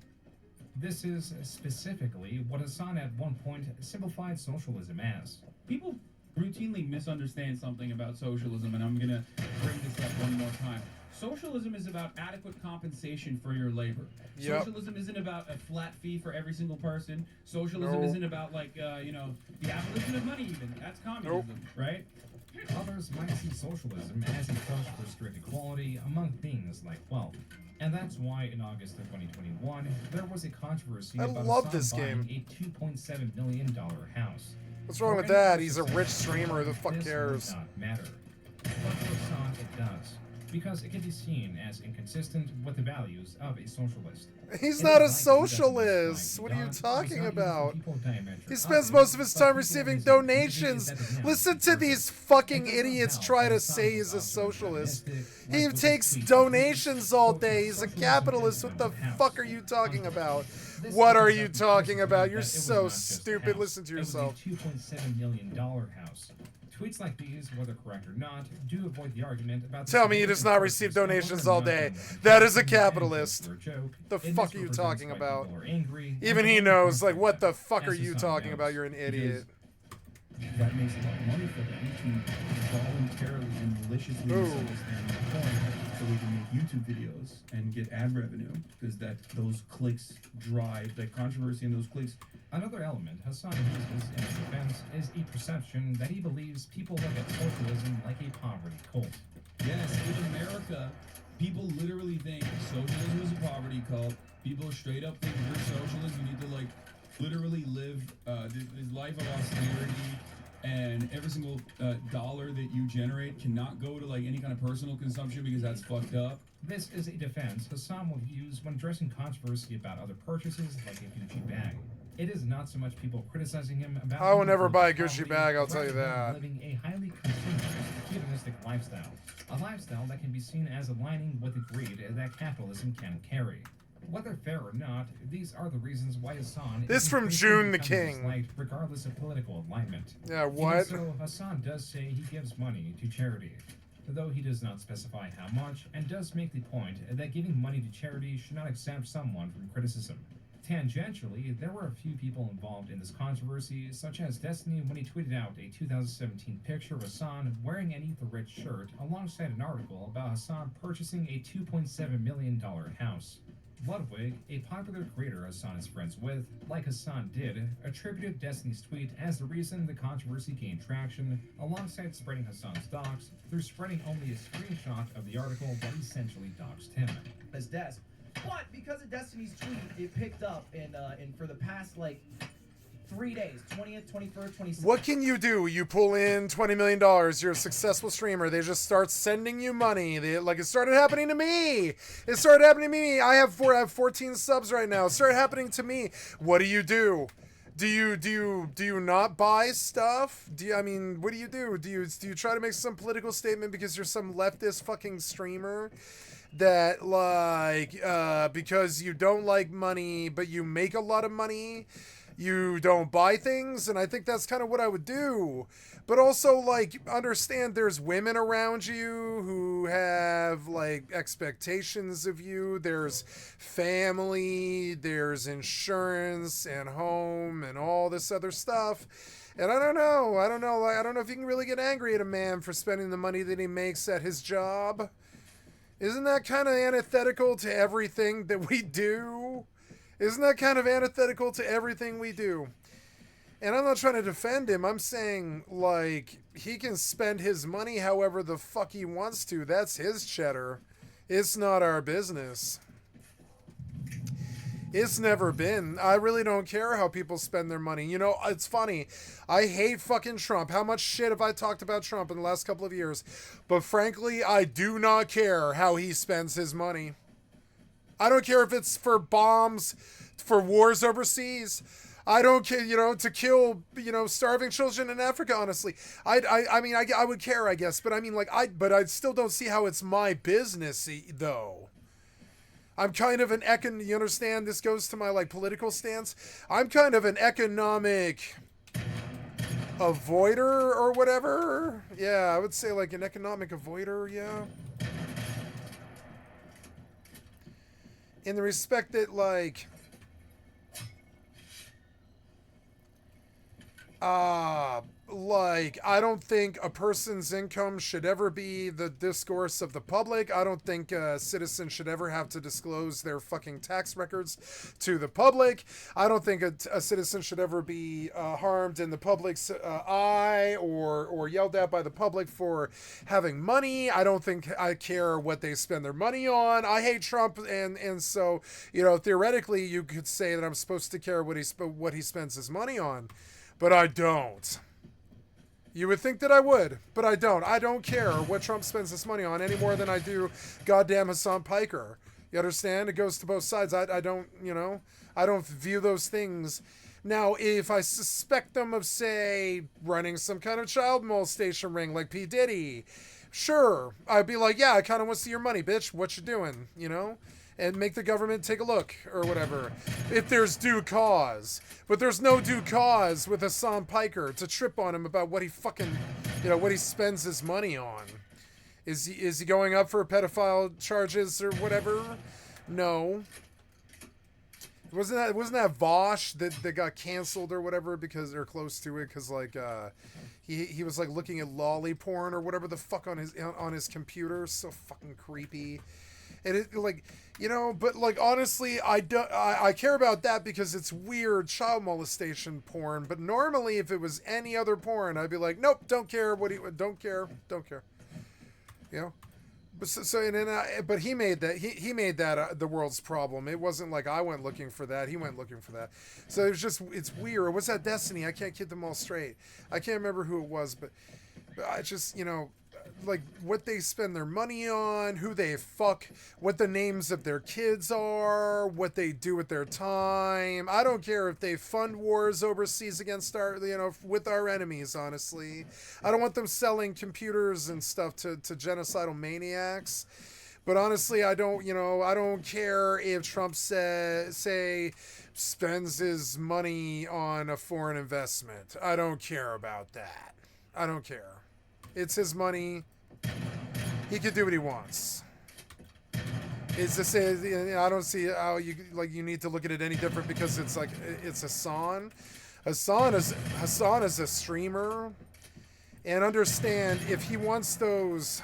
This is specifically what Hassan at one point simplified socialism as. People routinely misunderstand something about socialism, and I'm gonna bring this up one more time. Socialism is about adequate compensation for your labor. Yep. Socialism isn't about a flat fee for every single person. Socialism isn't about the abolition of money even. That's communism, right? Others might see socialism as a push for strict equality among things like wealth. And that's why in August of 2021, there was a controversy about love this Hassan game. buying a $2.7 million house. What's wrong with that? He's a rich streamer. Who the fuck This cares? does not matter. But for Hassan, it does. Because it can be seen as inconsistent with the values of a socialist. He's not a socialist. What are you talking about? He spends most of his time receiving donations. Listen to these fucking idiots try to say he's a socialist. He takes donations all day. He's a capitalist. What the fuck are you talking about? What are you talking about? You're so stupid. Listen to yourself. It was a $2.7 million house. Tweets like these, whether correct or not, do avoid the argument about... Tell me he does not receive donations all day. That is a capitalist. The fuck are you talking about? Even he knows, like, what the fuck are you talking about? You're an idiot. That makes a lot of money for them to voluntarily and maliciously misunderstand the point, so we can make YouTube videos and get ad revenue, because those clicks drive the controversy, and those clicks. Another element Hassan uses in his defense is a perception that he believes people look at socialism like a poverty cult. Yes, in America, people literally think socialism is a poverty cult. People straight up think you're socialist, you need to literally live this life of austerity, and every single dollar that you generate cannot go to any kind of personal consumption because that's fucked up. This is a defense Hassan will use when addressing controversy about other purchases like a Gucci bag. It is not so much people criticizing him about... I will never buy a Gucci bag, I'll tell you that. ...living a highly consumerist, hedonistic lifestyle. A lifestyle that can be seen as aligning with the greed that capitalism can carry. Whether fair or not, these are the reasons why Hassan... This from June the King. Regardless of political alignment. Yeah, what? Even so, Hassan does say he gives money to charity, though he does not specify how much, and does make the point that giving money to charity should not exempt someone from criticism. Tangentially, there were a few people involved in this controversy, such as Destiny when he tweeted out a 2017 picture of Hassan wearing an Ether Rich shirt alongside an article about Hassan purchasing a $2.7 million house. Ludwig, a popular creator Hassan is friends with, like Hassan did, attributed Destiny's tweet as the reason the controversy gained traction, alongside spreading Hassan's docs through spreading only a screenshot of the article that essentially doxed him. His desk. But because of Destiny's tweet, it picked up in for the past 3 days, 20th, 21st, 26th. What can you do? You pull in $20 million. You're a successful streamer. They just start sending you money. It started happening to me. It started happening to me. I have 14 subs right now. It started happening to me. What do you do? Do you not buy stuff? What do you do? Do you try to make some political statement because you're some leftist fucking streamer? That because you don't like money, but you make a lot of money, you don't buy things, and I think that's kind of what I would do. But also, understand there's women around you who have, expectations of you. There's family, there's insurance and home and all this other stuff. And I don't know if you can really get angry at a man for spending the money that he makes at his job. Isn't that kind of antithetical to everything that we do? Isn't that kind of antithetical to everything we do? And I'm not trying to defend him. I'm saying, like, he can spend his money however the fuck he wants to. That's his cheddar. It's not our business. It's never been. I really don't care how people spend their money. You know, it's funny. I hate fucking Trump. How much shit have I talked about Trump in the last couple of years? But frankly, I do not care how he spends his money. I don't care if it's for bombs, for wars overseas. I don't care, you know, to kill, you know, starving children in Africa, honestly. I mean, I would care, I guess. But I mean, like, but I still don't see how it's my business, though. I'm kind of an you understand? This goes to my, like, political stance. I'm kind of an economic avoider or whatever. Yeah, I would say, like, an economic avoider, yeah. In the respect that, like, I don't think a person's income should ever be the discourse of the public. I don't think a citizen should ever have to disclose their fucking tax records to the public. I don't think a citizen should ever be harmed in the public's eye or yelled at by the public for having money. I don't think I care what they spend their money on. I hate Trump, and so, you know, theoretically you could say that I'm supposed to care what he spends his money on, but I don't. You would think that I would, but I don't. I don't care what Trump spends his money on any more than I do goddamn Hassan Piker. You understand? It goes to both sides. I don't, you know, I don't view those things. Now, if I suspect them of, say, running some kind of child molestation ring like P. Diddy, sure, I'd be like, yeah, I kind of want to see your money, bitch. What you doing, you know? And make the government take a look or whatever, if there's due cause. But there's no due cause with Hassan Piker to trip on him about what he fucking, you know, what he spends his money on. Is he going up for pedophile charges or whatever? No. Wasn't that Vosh that got canceled or whatever because they're close to it because, like, he was like looking at lolly porn or whatever the fuck on his computer. So fucking creepy. And it, like, you know, but, like, honestly, I care about that because it's weird child molestation porn. But normally, if it was any other porn, I'd be like, nope, don't care. Don't care. You know. But he made that he made that the world's problem. It wasn't like I went looking for that. He went looking for that. So it's weird. What's that Destiny? I can't get them all straight. I can't remember who it was, but I just, you know, like what they spend their money on, who they fuck, what the names of their kids are, what they do with their time. I don't care if they fund wars overseas against our, you know, with our enemies, honestly. I don't want them selling computers and stuff to genocidal maniacs. But honestly, I don't care if Trump say spends his money on a foreign investment. I don't care about that. I don't care. It's his money. He can do what he wants. It's to say, I don't see how you need to look at it any different because it's like it's Hassan. Hassan is a streamer, and understand if he wants those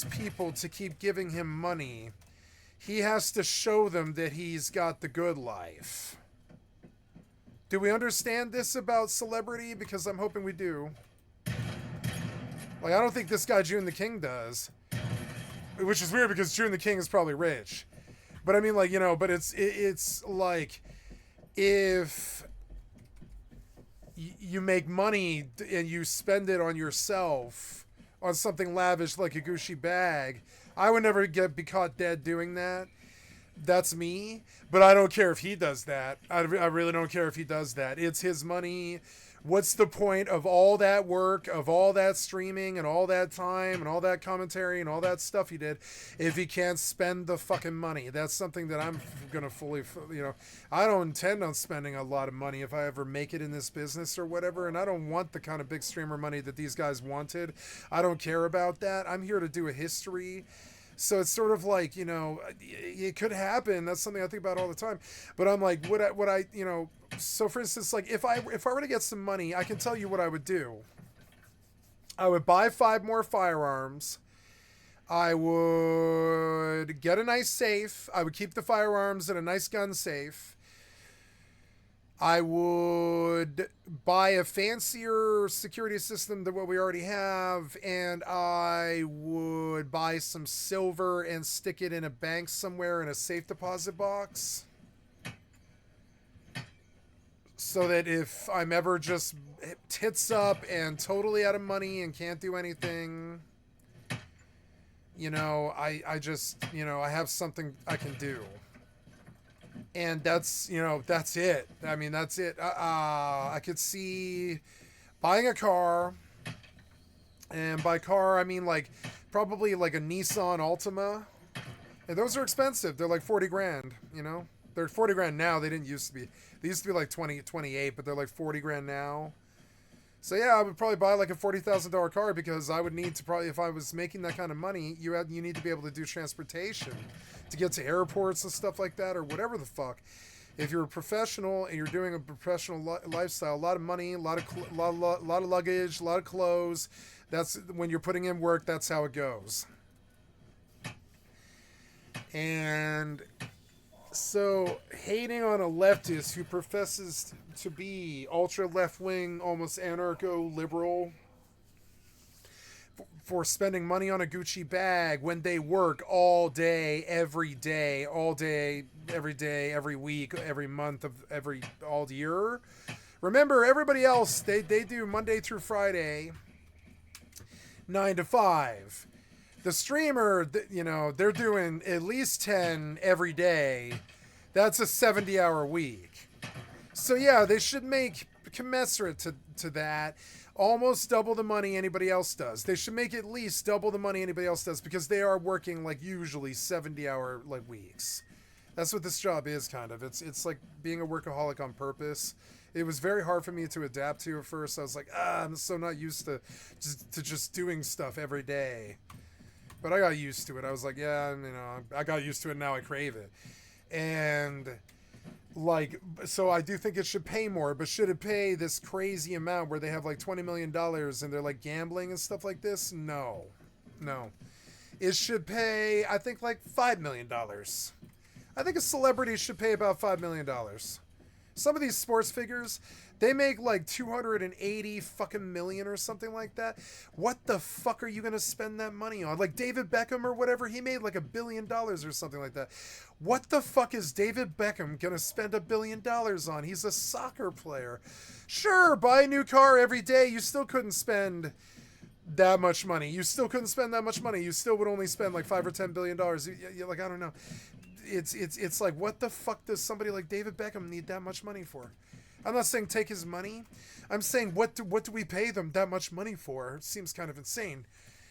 people to keep giving him money, he has to show them that he's got the good life. Do we understand this about celebrity? Because I'm hoping we do. Like, I don't think this guy June the King does. Which is weird because June the King is probably rich. But I mean, like, you know, but it's like if you make money and you spend it on yourself on something lavish like a Gucci bag, I would never be caught dead doing that. That's me, but I don't care if he does that. I really don't care if he does that. It's his money. What's the point of all that work, of all that streaming and all that time and all that commentary and all that stuff he did if he can't spend the fucking money? That's something that I'm going to fully, you know, I don't intend on spending a lot of money if I ever make it in this business or whatever, and I don't want the kind of big streamer money that these guys wanted. I don't care about that. I'm here to do a history. So it's sort of like, you know, it could happen. That's something I think about all the time. But I'm like, would I, you know, so for instance, like if I were to get some money, I can tell you what I would do. I would buy 5 more firearms. I would get a nice safe. I would keep the firearms in a nice gun safe. I would buy a fancier security system than what we already have, and I would buy some silver and stick it in a bank somewhere in a safe deposit box. So that if I'm ever just tits up and totally out of money and can't do anything, you know, I just, you know, I have something I can do. And that's, you know, that's it. I mean, that's it. I could see buying a car. And by car, I mean, like, probably like a Nissan Altima. And those are expensive. They're like 40 grand, you know? They're 40 grand now. They didn't used to be. They used to be like 28, but they're like 40 grand now. So yeah, I would probably buy like a $40,000 car because I would need to probably, if I was making that kind of money, you need to be able to do transportation to get to airports and stuff like that, or whatever the fuck. If you're a professional and you're doing a professional lifestyle, a lot of money, a lot of luggage, a lot of clothes. That's when you're putting in work. That's how it goes. And so, hating on a leftist who professes to be ultra left-wing, almost anarcho-liberal, for spending money on a Gucci bag when they work all day, every day, every week, every month of all year. Remember, everybody else, they do Monday through Friday, 9 to 5. The streamer, you know, they're doing at least 10 every day. That's a 70-hour week. So yeah, they should make commensurate to that almost double the money anybody else does. They should make at least double the money anybody else does because they are working like usually 70-hour like weeks. That's what this job is, kind of. It's like being a workaholic on purpose. It was very hard for me to adapt to at first. I was like, I'm so not used to just doing stuff every day. But I got used to it. I was like, yeah, you know, I got used to it. Now I crave it. And like, so I do think it should pay more, but should it pay this crazy amount where they have like $20 million and they're like gambling and stuff like this? No. It should pay, I think, like $5 million. I think a celebrity should pay about $5 million. Some of these sports figures, they make like 280 fucking million or something like that. What the fuck are you going to spend that money on? Like David Beckham or whatever, he made like $1 billion or something like that. What the fuck is David Beckham going to spend $1 billion on? He's a soccer player. Sure, buy a new car every day. You still couldn't spend that much money. You still couldn't spend that much money. You still would only spend like $5 or $10 billion. Like, I don't know. It's like, what the fuck does somebody like David Beckham need that much money for? I'm not saying take his money. I'm saying what do we pay them that much money for? It seems kind of insane.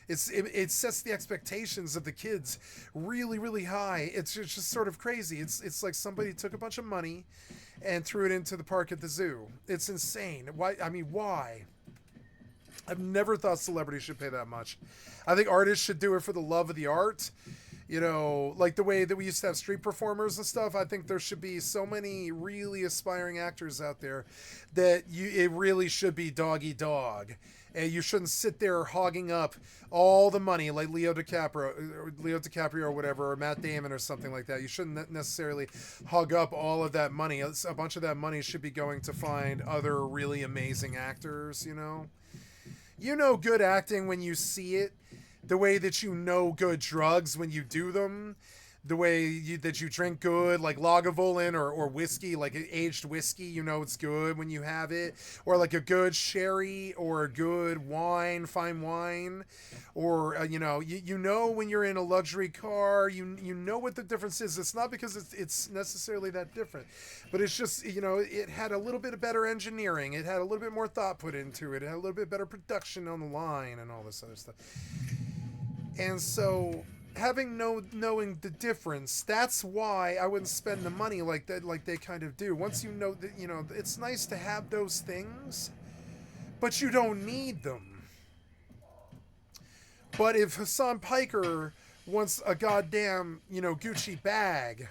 It sets the expectations of the kids really, really high. It's just sort of crazy. It's like somebody took a bunch of money and threw it into the park at the zoo. It's insane. Why? I mean, why? I've never thought celebrities should pay that much. I think artists should do it for the love of the art. You know, like the way that we used to have street performers and stuff. I think there should be so many really aspiring actors out there that it really should be dog eat dog. And you shouldn't sit there hogging up all the money like Leo DiCaprio or whatever, or Matt Damon or something like that. You shouldn't necessarily hog up all of that money. A bunch of that money should be going to find other really amazing actors, you know? You know good acting when you see it. The way that you know good drugs when you do them, the way that you drink good, like Lagavulin or whiskey, like aged whiskey, you know it's good when you have it, or like a good sherry or a good wine, fine wine, or you know when you're in a luxury car, you know what the difference is. It's not because it's necessarily that different, but it's just, you know, it had a little bit of better engineering, it had a little bit more thought put into it, it had a little bit better production on the line and all this other stuff. And so, knowing the difference, that's why I wouldn't spend the money like that, like they kind of do. Once you know that, you know, it's nice to have those things, but you don't need them. But if Hassan Piker wants a goddamn, you know, Gucci bag,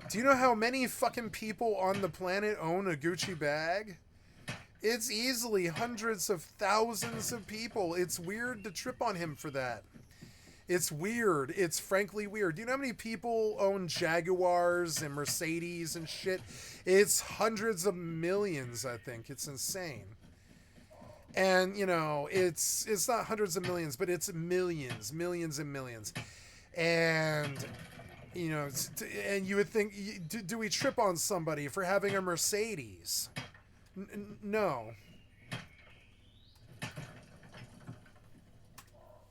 do you know how many fucking people on the planet own a Gucci bag? It's easily hundreds of thousands of people. It's weird to trip on him for that. It's weird. It's frankly weird. Do you know how many people own Jaguars and Mercedes and shit? It's hundreds of millions, I think. It's insane. And, you know, it's not hundreds of millions, but it's millions and millions. And, you know, and you would think, do we trip on somebody for having a Mercedes? No.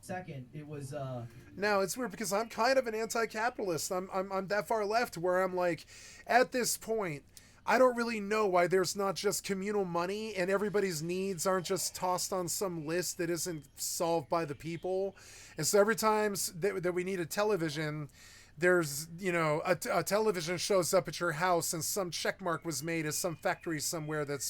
Second, it was Now it's weird because I'm kind of an anti-capitalist. I'm that far left where I'm like, at this point, I don't really know why there's not just communal money and everybody's needs aren't just tossed on some list that isn't solved by the people. And so every time that we need a television, there's, you know, a television shows up at your house and some check mark was made as some factory somewhere that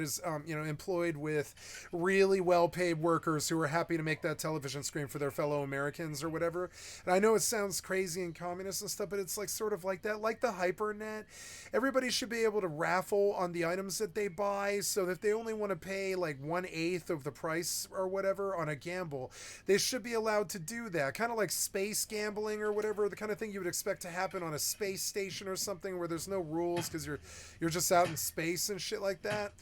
is employed with really well paid workers who are happy to make that television screen for their fellow Americans or whatever. And I know it sounds crazy and communist and stuff, but it's like sort of like that, like the hypernet. Everybody should be able to raffle on the items that they buy, so that if they only want to pay like 1/8 of the price or whatever on a gamble, they should be allowed to do that. Kind of like space gambling or whatever, the kind of thing you would expect to happen on a space station or something where there's no rules because you're just out in space and shit like that.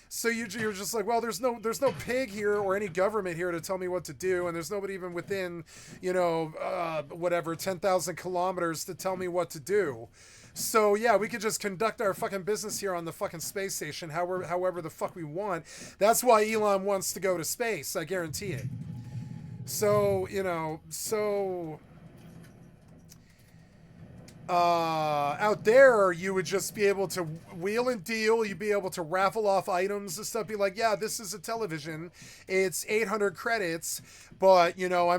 So you're just like, well, there's no pig here or any government here to tell me what to do, and there's nobody even within, you know, 10,000 kilometers to tell me what to do. So yeah, we could just conduct our fucking business here on the fucking space station however the fuck we want. That's why Elon wants to go to space, I guarantee it. So, you know, out there, you would just be able to wheel and deal. You'd be able to raffle off items and stuff. Be like, yeah, this is a television. It's 800 credits, but you know,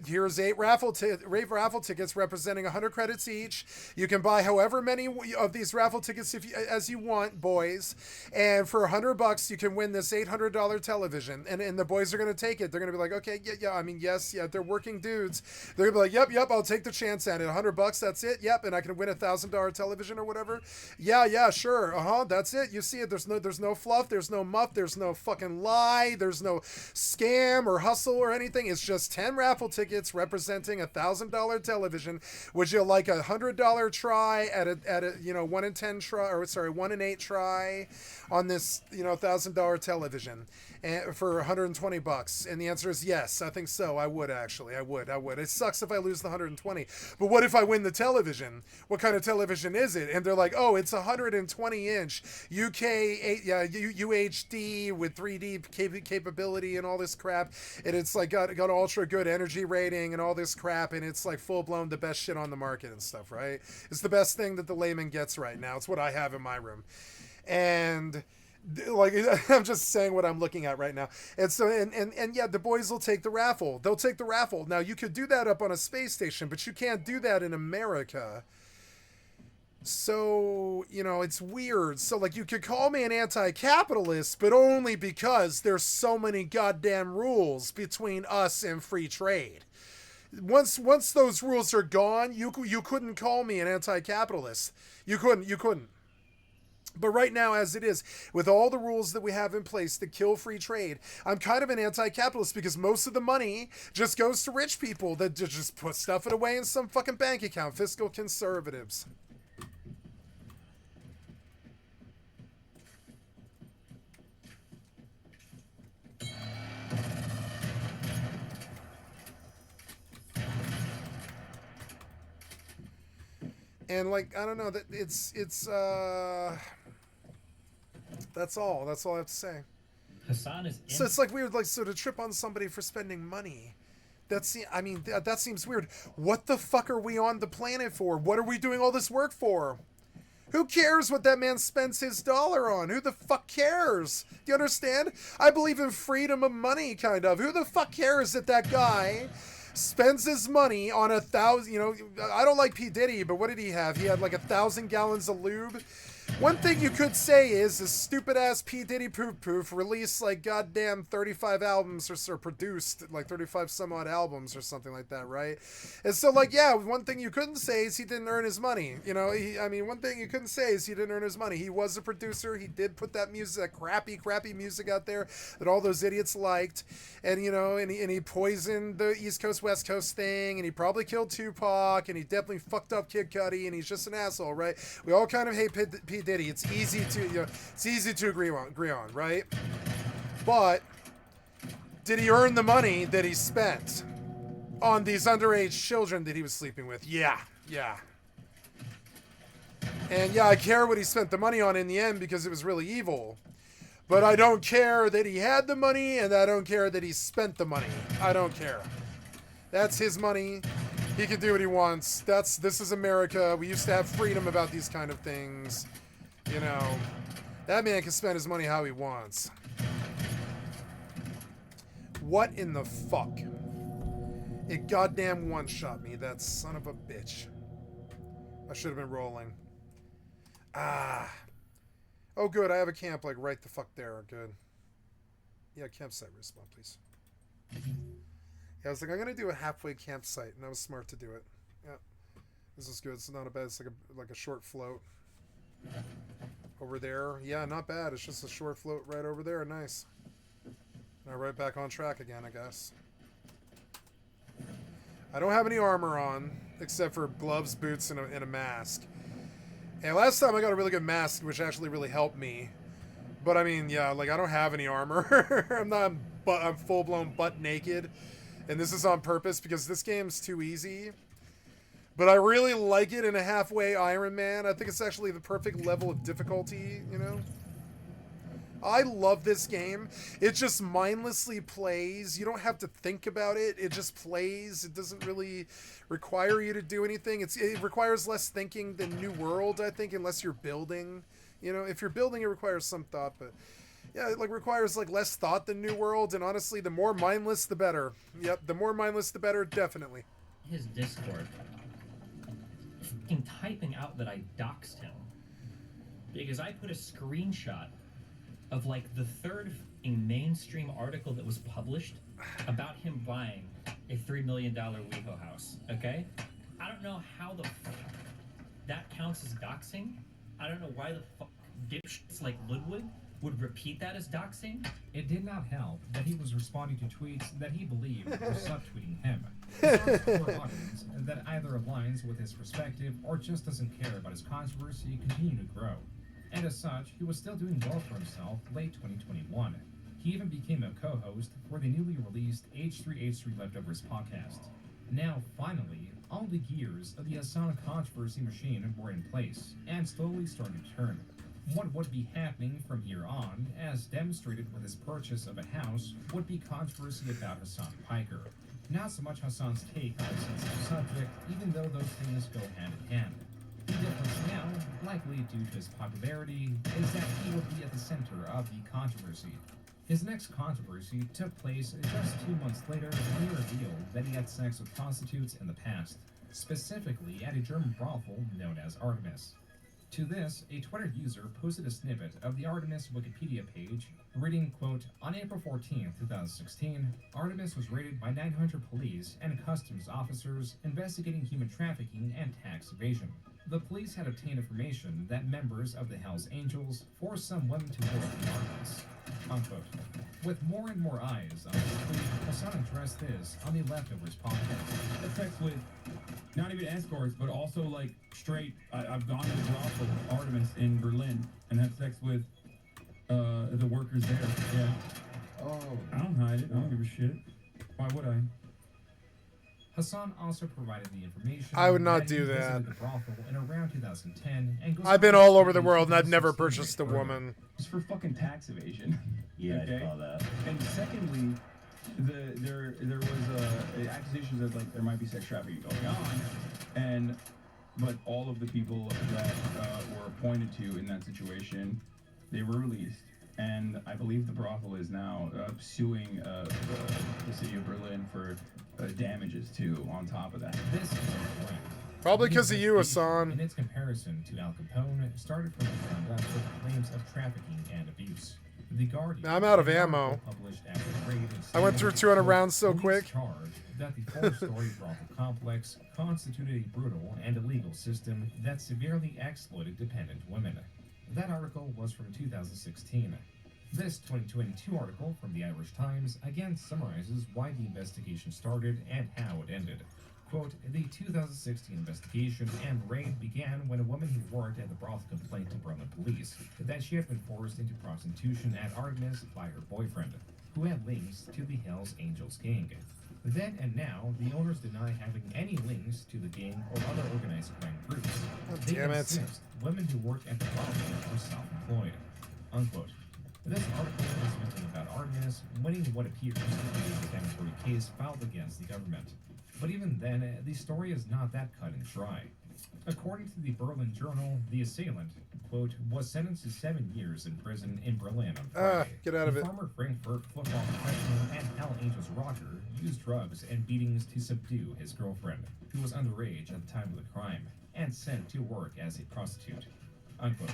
here's 8 raffle tickets representing 100 credits each. You can buy however many of these raffle tickets as you want, boys. And for $100, you can win this $800 television. And the boys are gonna take it. They're gonna be like, okay, yeah. I mean, yes, yeah. They're working dudes. They're gonna be like, yep. I'll take the chance at it. $100. That's it. Yep. And I can win $1,000 television or whatever. Yeah, sure. That's it. You see it. There's no fluff. There's no muff. There's no fucking lie. There's no scam or hustle or anything. It's just 10 raffle tickets representing $1,000 television. Would you like $100 try at a 1 in 10 try, or sorry, 1 in 8 try on this, you know, $1,000 television and for $120? And the answer is yes. I think so. I would actually. I would. It sucks if I lose the 120. But what if I win the television? What kind of television is it? And they're like, oh, it's 120-inch UHD with 3D capability and all this crap. And it's like got ultra good energy rating and all this crap. And it's like full blown the best shit on the market and stuff, right? It's the best thing that the layman gets right now. It's what I have in my room. And like, I'm just saying what I'm looking at right now. And so, and yeah, the boys will take the raffle. They'll take the raffle. Now, you could do that up on a space station, but you can't do that in America. So, you know, it's weird. So, like, you could call me an anti-capitalist, but only because there's so many goddamn rules between us and free trade. Once those rules are gone, you couldn't call me an anti-capitalist. You couldn't. But right now, as it is, with all the rules that we have in place that kill free trade, I'm kind of an anti-capitalist because most of the money just goes to rich people that just put stuff away in some fucking bank account. Fiscal conservatives. And like, I don't know, that it's that's all I have to say. Hassan is so it's like weird, like, so to trip on somebody for spending money, that seems weird. What the fuck are we on the planet for? What are we doing all this work for? Who cares what that man spends his dollar on? Who the fuck cares? Do you understand? I believe in freedom of money, kind of. Who the fuck cares that guy spends his money on 1,000, you know, I don't like P. Diddy, but what did he have? He had like 1,000 gallons of lube. One thing you could say is this stupid ass P. Diddy Poof Poof released like goddamn 35 albums or produced like 35 some odd albums or something like that, right? And so like, yeah, one thing you couldn't say is he didn't earn his money. You know, one thing you couldn't say is he didn't earn his money. He was a producer. He did put that music, that crappy music out there that all those idiots liked. And, you know, and he poisoned the East Coast, West Coast thing. And he probably killed Tupac. And he definitely fucked up Kid Cudi. And he's just an asshole, right? We all kind of hate P. Diddy. It's easy to agree on, right? But did he earn the money that he spent on these underage children that he was sleeping with? Yeah. And yeah, I care what he spent the money on in the end because it was really evil. But I don't care that he had the money, and I don't care that he spent the money. I don't care. That's his money. He can do what he wants. This is America. We used to have freedom about these kind of things. You know, that man can spend his money how he wants. What in the fuck? It goddamn one-shot me, that son of a bitch. I should have been rolling. Ah. Oh, good. I have a camp, like, right the fuck there. Good. Yeah, campsite respawn, please. Yeah, I was like, I'm going to do a halfway campsite, and that was smart to do it. Yeah. This is good. It's not a bad. It's like a short float. Over there. Yeah, not bad. It's just a short float right over there. Nice. Now right back on track again, I guess. I don't have any armor on, except for gloves, boots, and a mask. And last time I got a really good mask, which actually really helped me. But I mean, yeah, like I don't have any armor. I'm full-blown butt naked. And this is on purpose because this game's too easy. But I really like it in a halfway Iron Man. I think it's actually the perfect level of difficulty, you know? I love this game. It just mindlessly plays. You don't have to think about it. It just plays. It doesn't really require you to do anything. It requires less thinking than New World, I think, unless you're building. You know, if you're building, it requires some thought, but yeah, it like requires like less thought than New World, and honestly, the more mindless, the better. Yep, the more mindless, the better, definitely. His Discord. Fucking typing out that I doxed him. Because I put a screenshot of like the third mainstream article that was published about him buying a $3 million WeHo house, okay? I don't know how the fuck that counts as doxing. I don't know why the fuck dipshits like Ludwig would repeat that as doxing. It did not help that he was responding to tweets that he believed were subtweeting him. For audience that either aligns with his perspective or just doesn't care about his controversy continue to grow. And as such, he was still doing well for himself late 2021. He even became a co-host for the newly released H3H3 Leftovers podcast. Now, finally, all the gears of the Hassan controversy machine were in place, and slowly starting to turn. What would be happening from here on, as demonstrated with his purchase of a house, would be controversy about Hassan Piker. Not so much Hassan's take on the sensitive subject, even though those things go hand in hand. The difference now, likely due to his popularity, is that he will be at the center of the controversy. His next controversy took place just 2 months later when he revealed that he had sex with prostitutes in the past, specifically at a German brothel known as Artemis. To this, a Twitter user posted a snippet of the Artemis Wikipedia page, reading, quote, "On April 14, 2016, Artemis was raided by 900 police and customs officers investigating human trafficking and tax evasion. The police had obtained information that members of the Hells Angels forced some women to work in Artemis," unquote. With more and more eyes on this tweet, Hassan addressed this on the Leftovers podcast. That's sex with not even escorts, but also like straight. I've gone to the brothel Artemis in Berlin and had sex with the workers there. Yeah. Oh. I don't hide it. I don't give a shit. Why would I? Hassan also provided the information. I would not do that. The brothel in around 2010, and I've been all over the world and I've never purchased a woman. It's for fucking tax evasion. Yeah, okay? I saw that. And secondly, there was accusations that like there might be sex trafficking going on, but all of the people that were pointed to in that situation, they were released. And I believe the brothel is now suing the city of Berlin for damages too, on top of that. This is incorrect. Probably because of you, investigation, Hassan. In its comparison to Al Capone, started from the ground up with claims of trafficking and abuse. The Guardian. Now I'm out of ammo. Published after the raid, I went through 200 rounds so police quick. Charged that the four-story brothel complex constituted a brutal and illegal system that severely exploited dependent women. That article was from 2016. This 2022 article from the Irish Times again summarizes why the investigation started and how it ended. Quote, the 2016 investigation and raid began when a woman who worked at the brothel complained to Berlin police that she had been forced into prostitution at Artemis by her boyfriend, who had links to the Hells Angels gang. Then and now, the owners deny having any links to the gang or other organized crime groups. Oh, They damn it. insist women who work at the brothel are self-employed. Unquote. This article is written about Artemis winning what appears to be a defamatory case filed against the government. But even then, the story is not that cut and dry. According to the Berlin Journal, the assailant, quote, was sentenced to 7 years in prison in Berlin on Friday. Get out of the it. Former Frankfurt football professional and Hell Angels rocker used drugs and beatings to subdue his girlfriend, who was underage at the time of the crime, and sent to work as a prostitute. Unquote.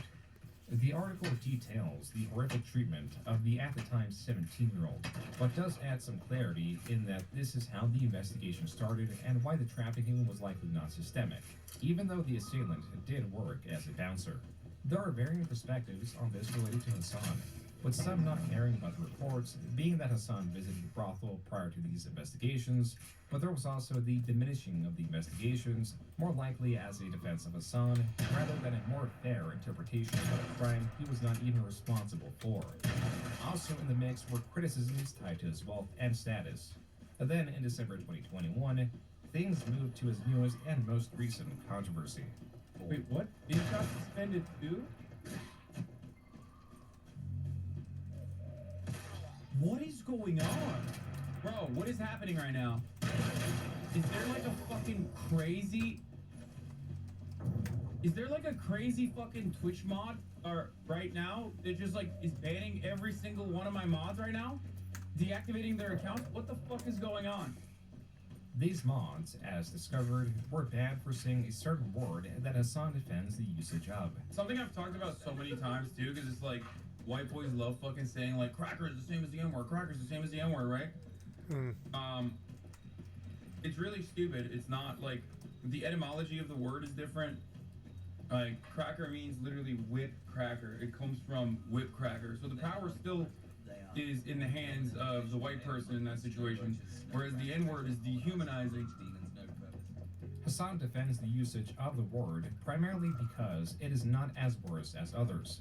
The article details the horrific treatment of the at the time 17-year-old, but does add some clarity in that this is how the investigation started and why the trafficking was likely not systemic, even though the assailant did work as a bouncer. There are varying perspectives on this related to Hassan, with some not caring about the reports, being that Hassan visited the brothel prior to these investigations, but there was also the diminishing of the investigations, more likely as a defense of Hassan, rather than a more fair interpretation of a crime he was not even responsible for. Also in the mix were criticisms tied to his wealth and status. And then in December 2021, things moved to his newest and most recent controversy. Wait, what? He got suspended too? What is going on? Bro, what is happening right now? Is there like a fucking crazy... Is there like a crazy fucking Twitch mod right now that just like is banning every single one of my mods right now? Deactivating their accounts? What the fuck is going on? These mods, as discovered, were banned for saying a certain word that Hassan defends the usage of. Something I've talked about so many times too, because it's like white boys love fucking saying like cracker is the same as the N-word, cracker is the same as the N-word, right? It's really stupid. It's not like the etymology of the word is different. Like cracker means literally whip cracker. It comes from whip cracker. So the power still is in the hands of the white person in that situation, whereas the N-word is dehumanizing. Hassan defends the usage of the word primarily because it is not as worse as others,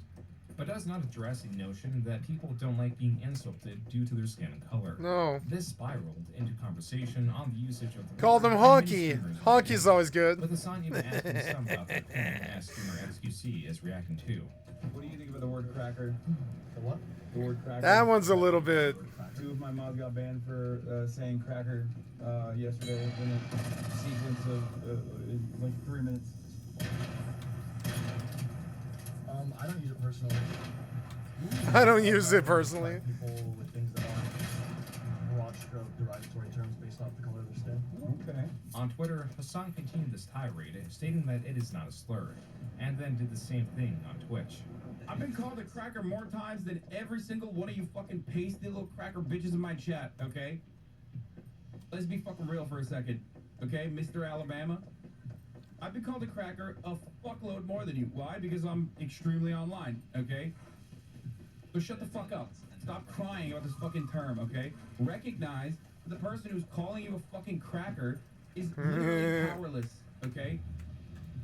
but does not address the notion that people don't like being insulted due to their skin color. No. This spiraled into conversation on the usage of the Call word them by many honky. streamers Honky's always good. With Hassan even asking some about their opinion, as streamer XQC is reacting to. What do you think about the word cracker? The what? The word cracker. That one's a little bit... 2 of my mods got banned for saying cracker yesterday in a sequence of like 3 minutes. I don't use it personally. I don't use it personally. People with things that are broad stroke derogatory terms based off the color of their skin. Okay. On Twitter, Hassan continued this tirade, stating that it is not a slur, and then did the same thing on Twitch. I've been called a cracker more times than every single one of you fucking pasty little cracker bitches in my chat, okay? Let's be fucking real for a second, okay, Mr. Alabama? I've been called a cracker a fuckload more than you. Why? Because I'm extremely online, okay? So shut the fuck up. Stop crying about this fucking term, okay? Recognize the person who's calling you a fucking cracker is literally powerless, okay?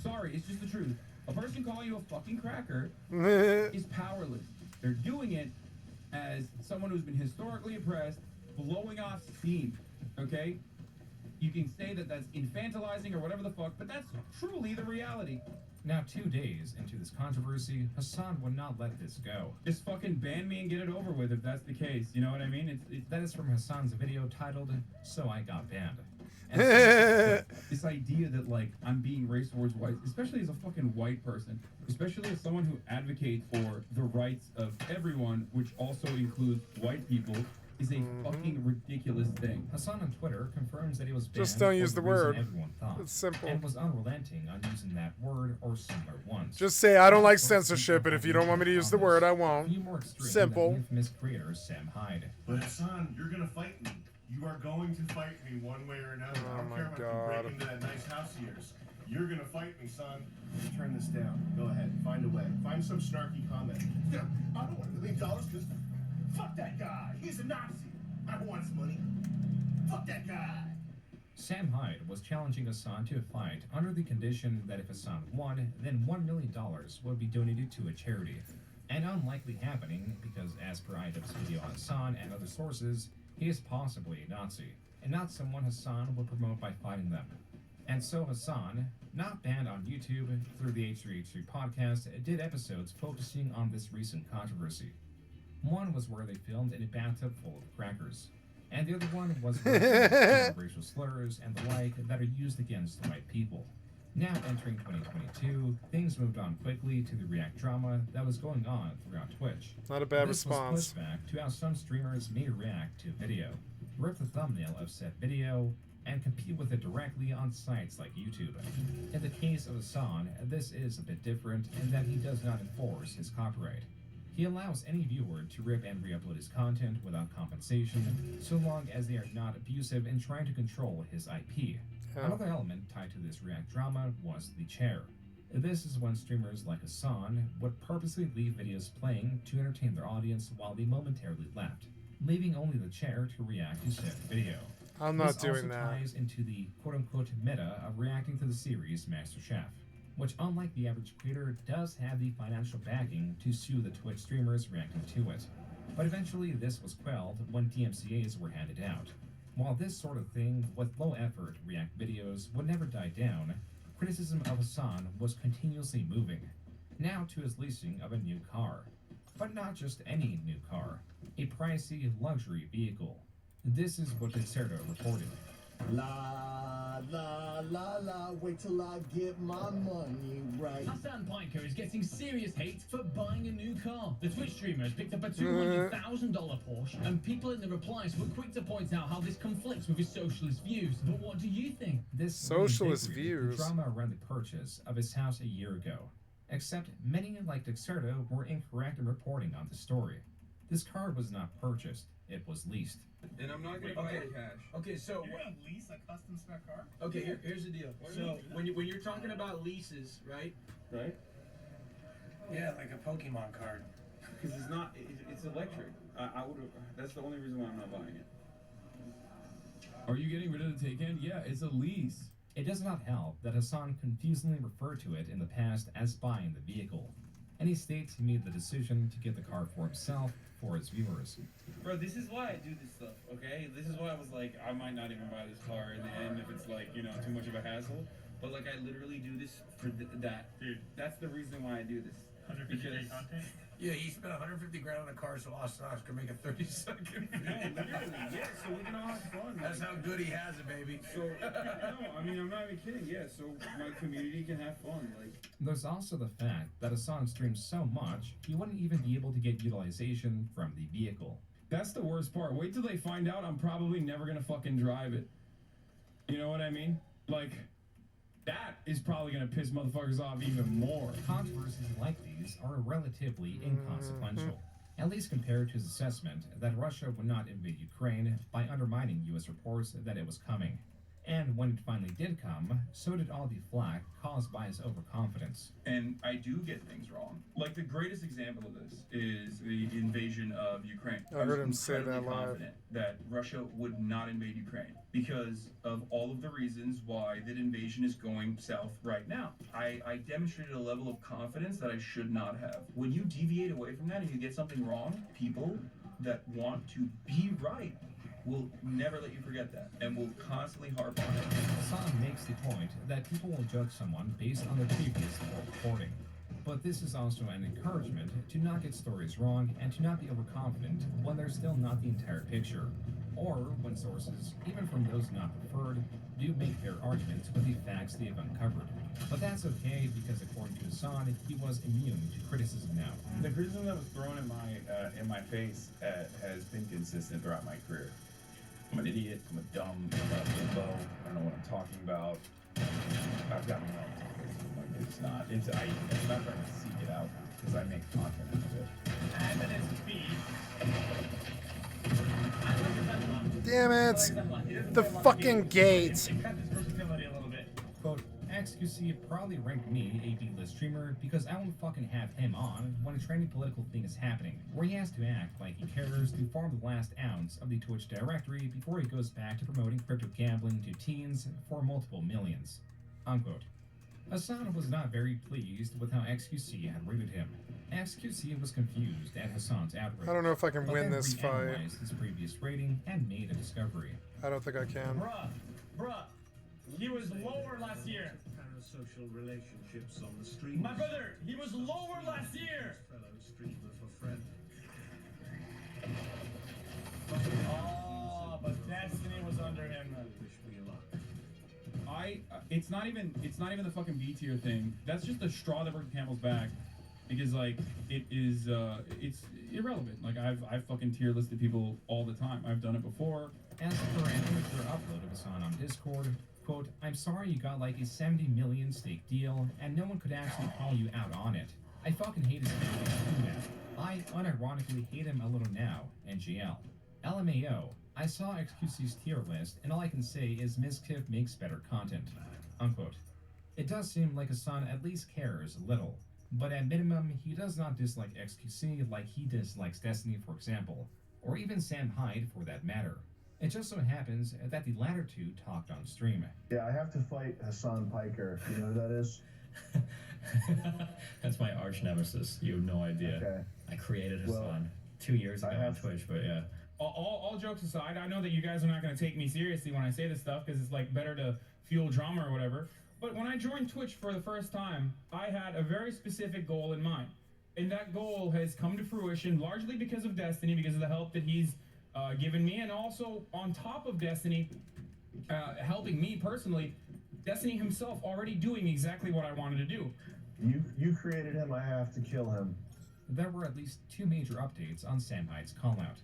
Sorry, it's just the truth. A person calling you a fucking cracker is powerless. They're doing it as someone who's been historically oppressed, blowing off steam, okay? You can say that that's infantilizing or whatever the fuck, but that's truly the reality. Now, 2 days into this controversy, Hassan would not let this go. Just fucking ban me and get it over with if that's the case, you know what I mean? That is from Hassan's video titled, So I Got Banned. And this idea that, like, I'm being racist towards whites, especially as a fucking white person, especially as someone who advocates for the rights of everyone, which also includes white people, is a fucking ridiculous thing. Hassan on Twitter confirms that he was banned Just don't for use the reason word. everyone thought, It's simple. and was unrelenting on using that word or similar ones. Just say, I don't like censorship, and if you don't want me to use the word, I won't. Few more extreme Simple. than infamous creator Sam Hyde. But Hassan, you're gonna fight me. You are going to fight me one way or another. Oh I don't my care if I God. can break into that nice house of yours. You're gonna fight me, son. Turn this down. Go ahead. Find a way. Find some snarky comment. Yeah, I don't want $1 million because fuck that guy. He's a Nazi. I want his money. Fuck that guy. Sam Hyde was challenging Hassan to a fight under the condition that if Hassan won, then $1 million would be donated to a charity. An unlikely happening because, as per IDW's video on Hassan and other sources, he is possibly a Nazi, and not someone Hassan would promote by fighting them. And so Hassan, not banned on YouTube through the H3H3 podcast, did episodes focusing on this recent controversy. One was where they filmed in a bathtub full of crackers, and the other one was where racial slurs and the like that are used against white people. Now entering 2022, things moved on quickly to the React drama that was going on throughout Twitch. Not a bad this response. was pushback to how some streamers may react to video, rip the thumbnail of said video, and compete with it directly on sites like YouTube. In the case of Hassan, this is a bit different in that he does not enforce his copyright. He allows any viewer to rip and re-upload his content without compensation, so long as they are not abusive in trying to control his IP. Another element tied to this React drama was the chair. This is when streamers like Hassan would purposely leave videos playing to entertain their audience while they momentarily left, leaving only the chair to react to said video. I'm not this doing also that. ties into the quote-unquote meta of reacting to the series MasterChef, which, unlike the average creator, does have the financial backing to sue the Twitch streamers reacting to it. But eventually this was quelled when DMCAs were handed out. While this sort of thing with low-effort React videos would never die down, criticism of Hassan was continuously moving, now to his leasing of a new car. But not just any new car, a pricey luxury vehicle. This is what Concerto reported. La la la la, wait till I get my money right. Hassan Piker is getting serious hate for buying a new car. The Twitch streamer has picked up a $200,000 Porsche, and people in the replies were quick to point out how this conflicts with his socialist views. But what do you think? This Socialist reinvigorated views. the drama around the purchase of his house a year ago. Except many, like Dexerto, were incorrect in reporting on the story. This car was not purchased, it was leased. And I'm not gonna buy it cash. Okay, so You're gonna lease a custom spec car? okay, here's the deal. So when you're talking about leases, right? Right. Yeah, like a Pokemon card. Because it's not. It's electric. I would. That's the only reason why I'm not buying it. Are you getting rid of the take-in? Yeah, it's a lease. It does not help that Hassan confusingly referred to it in the past as buying the vehicle, and he states he made the decision to get the car for himself for his viewers. Bro, this is why I do this stuff, okay? This is why I was like, I might not even buy this car in the end if it's like, you know, too much of a hassle. But like, I literally do this for that. Dude, that's the reason why I do this. 150 content? Yeah, he spent $150,000 on a car so Austin Ox can make a 30-second No, literally, yeah, so we can all have fun. That's how good he has it, baby. So, no, I mean, I'm not even kidding, yeah, so my community can have fun, like. There's also the fact that Hassan streams so much, he wouldn't even be able to get utilization from the vehicle. That's the worst part. Wait till they find out I'm probably never gonna fucking drive it. You know what I mean? Like, that is probably gonna piss motherfuckers off even more. Controversies like these are relatively inconsequential, at least compared to his assessment that Russia would not invade Ukraine by undermining US reports that it was coming. And when it finally did come, so did all the flack caused by his overconfidence. And I do get things wrong. Like, the greatest example of this is the invasion of Ukraine. I heard him was say that incredibly live. confident that Russia would not invade Ukraine because of all of the reasons why that invasion is going south right now. I demonstrated a level of confidence that I should not have. When you deviate away from that and you get something wrong, people that want to be right will never let you forget that and will constantly harp on it. Hassan makes the point that people will judge someone based on their previous reporting. But this is also an encouragement to not get stories wrong and to not be overconfident when there's still not the entire picture, or when sources, even from those not preferred, do make fair arguments with the facts they have uncovered. But that's okay because according to Hassan, he was immune to criticism now. The criticism that was thrown in my face has been consistent throughout my career. I'm an idiot. I'm a dumb bimbo. I don't know what I'm talking about. I've got no like it's not. I'm not trying to seek it out because I make content out of it. Damn it! The fucking gate. Quote, XQC probably ranked me a B-list streamer because I won't fucking have him on when a trendy political thing is happening, where he has to act like he cares to farm the last ounce of the Twitch directory before he goes back to promoting crypto gambling to teens for multiple millions. Unquote. Hassan was not very pleased with how XQC had rated him. XQC was confused at Hassan's outrage. I don't know if I can win this fight. Reanalyzed his previous rating and made a discovery. I don't think I can. Bruh, he was lower last year. Parasocial relationships on the stream. My brother, he was lower last year. Fellow streamer for friend. Oh, but Destiny was under him. Wish me luck. It's not even the fucking B tier thing. That's just the straw that broke the camel's back. Because like it's irrelevant. Like I've fucking tier listed people all the time. I've done it before. As for an amateur upload of Hassan on Discord, quote, I'm sorry you got like a 70 million stake deal and no one could actually call you out on it. I fucking hate his video. I unironically hate him a little now, NGL. LMAO, I saw XQC's tier list and all I can say is Miskiff makes better content. Unquote. It does seem like Hassan at least cares a little, but at minimum he does not dislike XQC like he dislikes Destiny, for example, or even Sam Hyde for that matter. It just so happens that the latter two talked on stream. Yeah, I have to fight Hassan Piker. You know who that is? That's my arch nemesis. You have no idea. Okay. I created Hassan 2 years ago on Twitch, but yeah. All jokes aside, I know that you guys are not going to take me seriously when I say this stuff because it's like better to fuel drama or whatever. But when I joined Twitch for the first time, I had a very specific goal in mind. And that goal has come to fruition largely because of Destiny, because of the help that he's given me, and also on top of Destiny helping me personally, Destiny himself already doing exactly what I wanted to do. You created him, I have to kill him. There were at least two major updates on Sam Hyde's callout.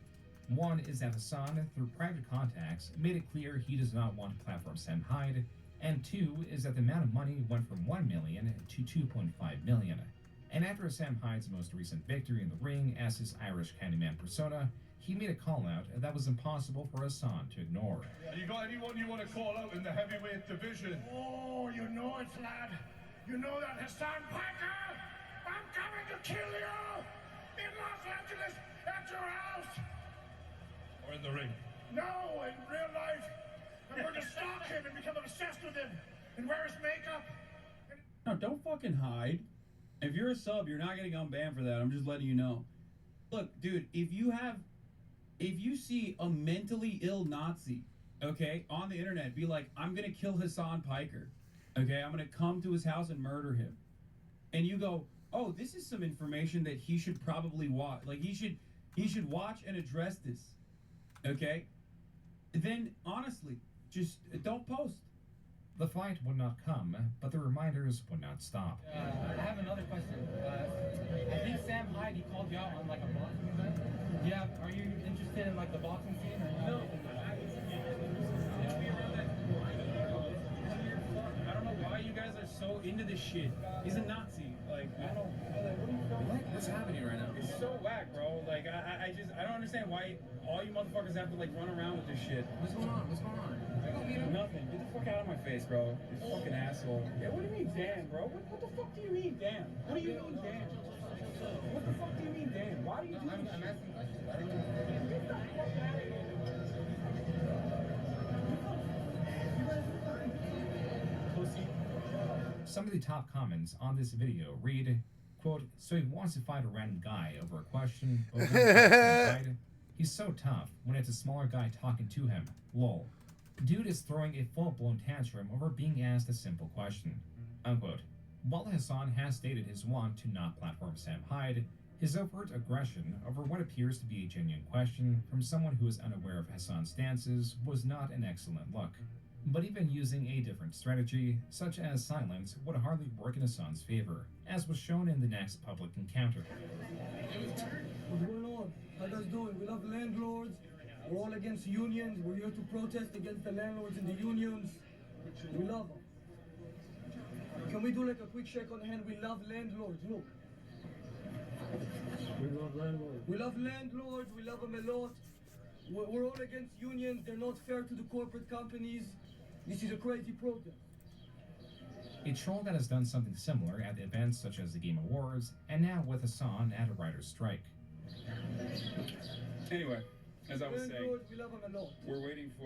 One is that Hassan, through private contacts, made it clear he does not want to platform Sam Hyde, and two is that the amount of money went from 1 million to 2.5 million. And after Sam Hyde's most recent victory in the ring as his Irish Candyman persona, he made a call-out that was impossible for Hassan to ignore. You got anyone you want to call out in the heavyweight division? Oh, you know it, lad. You know that Hassan Piker? I'm coming to kill you! In Los Angeles, at your house! Or in the ring? No, in real life. I'm going to stalk him and become obsessed with him and wear his makeup. No, don't fucking hide. If you're a sub, you're not getting unbanned for that. I'm just letting you know. Look, dude, if you see a mentally ill Nazi, okay, on the internet, be like, I'm gonna kill Hassan Piker, okay, I'm gonna come to his house and murder him, and you go, oh, this is some information that he should probably watch, like he should watch and address this, okay, then honestly, just don't post. The fight would not come, but the reminders would not stop. I have another question. I think Sam Hyde, he called you out on like a boxing event. Yeah, are you interested in like the boxing scene? Or no. I don't know why you guys are so into this shit. He's a Nazi. Like, I don't know. What's happening right now? It's so whack, bro. Like, I don't understand why all you motherfuckers have to like run around with this shit. What's going on? What's going on? Nothing. Get the fuck out of my face, bro. You fucking asshole. Yeah, what do you mean, damn, bro? What the fuck do you mean, damn? What do you mean, damn? What the fuck do you mean, damn? Why do you do this shit? I'm asking questions. Get the fuck out of here. Pussy. Some of the top comments on this video read, quote, so he wants to fight a random guy over a question. He's so tough when it's a smaller guy talking to him. Lol. Dude is throwing a full-blown tantrum over being asked a simple question. Unquote. While Hassan has stated his want to not platform Sam Hyde, his overt aggression over what appears to be a genuine question from someone who is unaware of Hassan's stances was not an excellent look. But even using a different strategy, such as silence, would hardly work in Hassan's favor, as was shown in the next public encounter. What's going on? How you guys doing? We love landlords. We're all against unions. We're here to protest against the landlords and the unions. We love them. Can we do like a quick shake on the hand? We love landlords. Look. We love landlords. We love landlords. We love them a lot. We're all against unions. They're not fair to the corporate companies. This is a crazy protest. A troll that has done something similar at events such as the Game Awards, and now with Hassan at a writer's strike. Anyway, as I was saying, Landlords, we love them a lot. we're waiting for.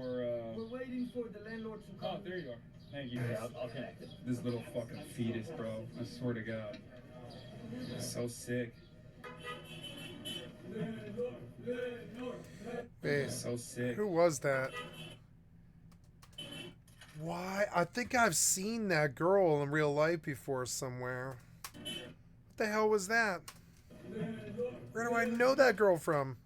We're waiting for the landlords to come. Oh, there you are. Thank you. Yeah, I'll connect it. This little fucking fetus, bro. I swear to God. So sick. Wait, So sick. who was that? Why? I think I've seen that girl in real life before somewhere. What the hell was that? Where do I know that girl from?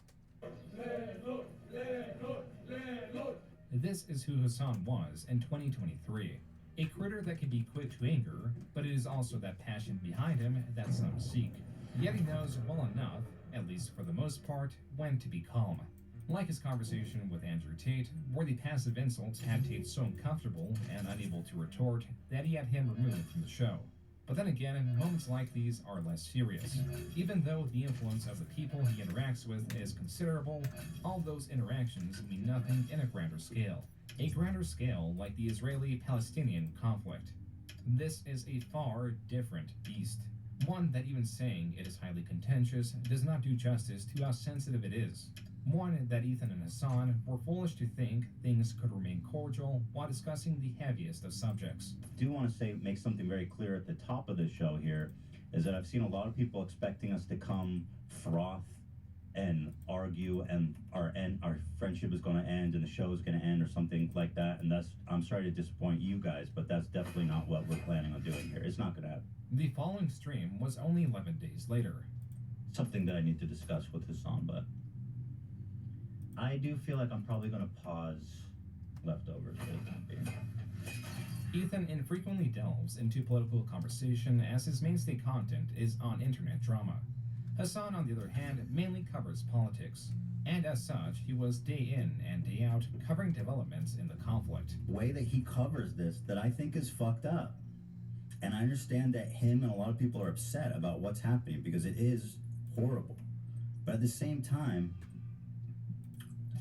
This is who Hassan was in 2023. A critter that can be quick to anger, but it is also that passion behind him that some seek. Yet he knows well enough, at least for the most part, when to be calm. Like his conversation with Andrew Tate, where the passive insults had Tate so uncomfortable and unable to retort that he had him removed from the show. But then again, moments like these are less serious. Even though the influence of the people he interacts with is considerable, all those interactions mean nothing in a grander scale. A grander scale like the Israeli-Palestinian conflict. This is a far different beast. One that even saying it is highly contentious does not do justice to how sensitive it is. One that Ethan and Hassan were foolish to think things could remain cordial while discussing the heaviest of subjects. I do want to make something very clear at the top of the show here, is that I've seen a lot of people expecting us to come froth and argue and our friendship is going to end and the show is going to end or something like that, and I'm sorry to disappoint you guys, but that's definitely not what we're planning on doing here. It's not going to happen. The following stream was only 11 days later. Something that I need to discuss with Hassan, but I do feel like I'm probably going to pause leftovers for the time being. Ethan infrequently delves into political conversation as his mainstay content is on internet drama. Hassan, on the other hand, mainly covers politics, and as such, he was day in and day out covering developments in the conflict. The way that he covers this that I think is fucked up. And I understand that him and a lot of people are upset about what's happening because it is horrible. But at the same time,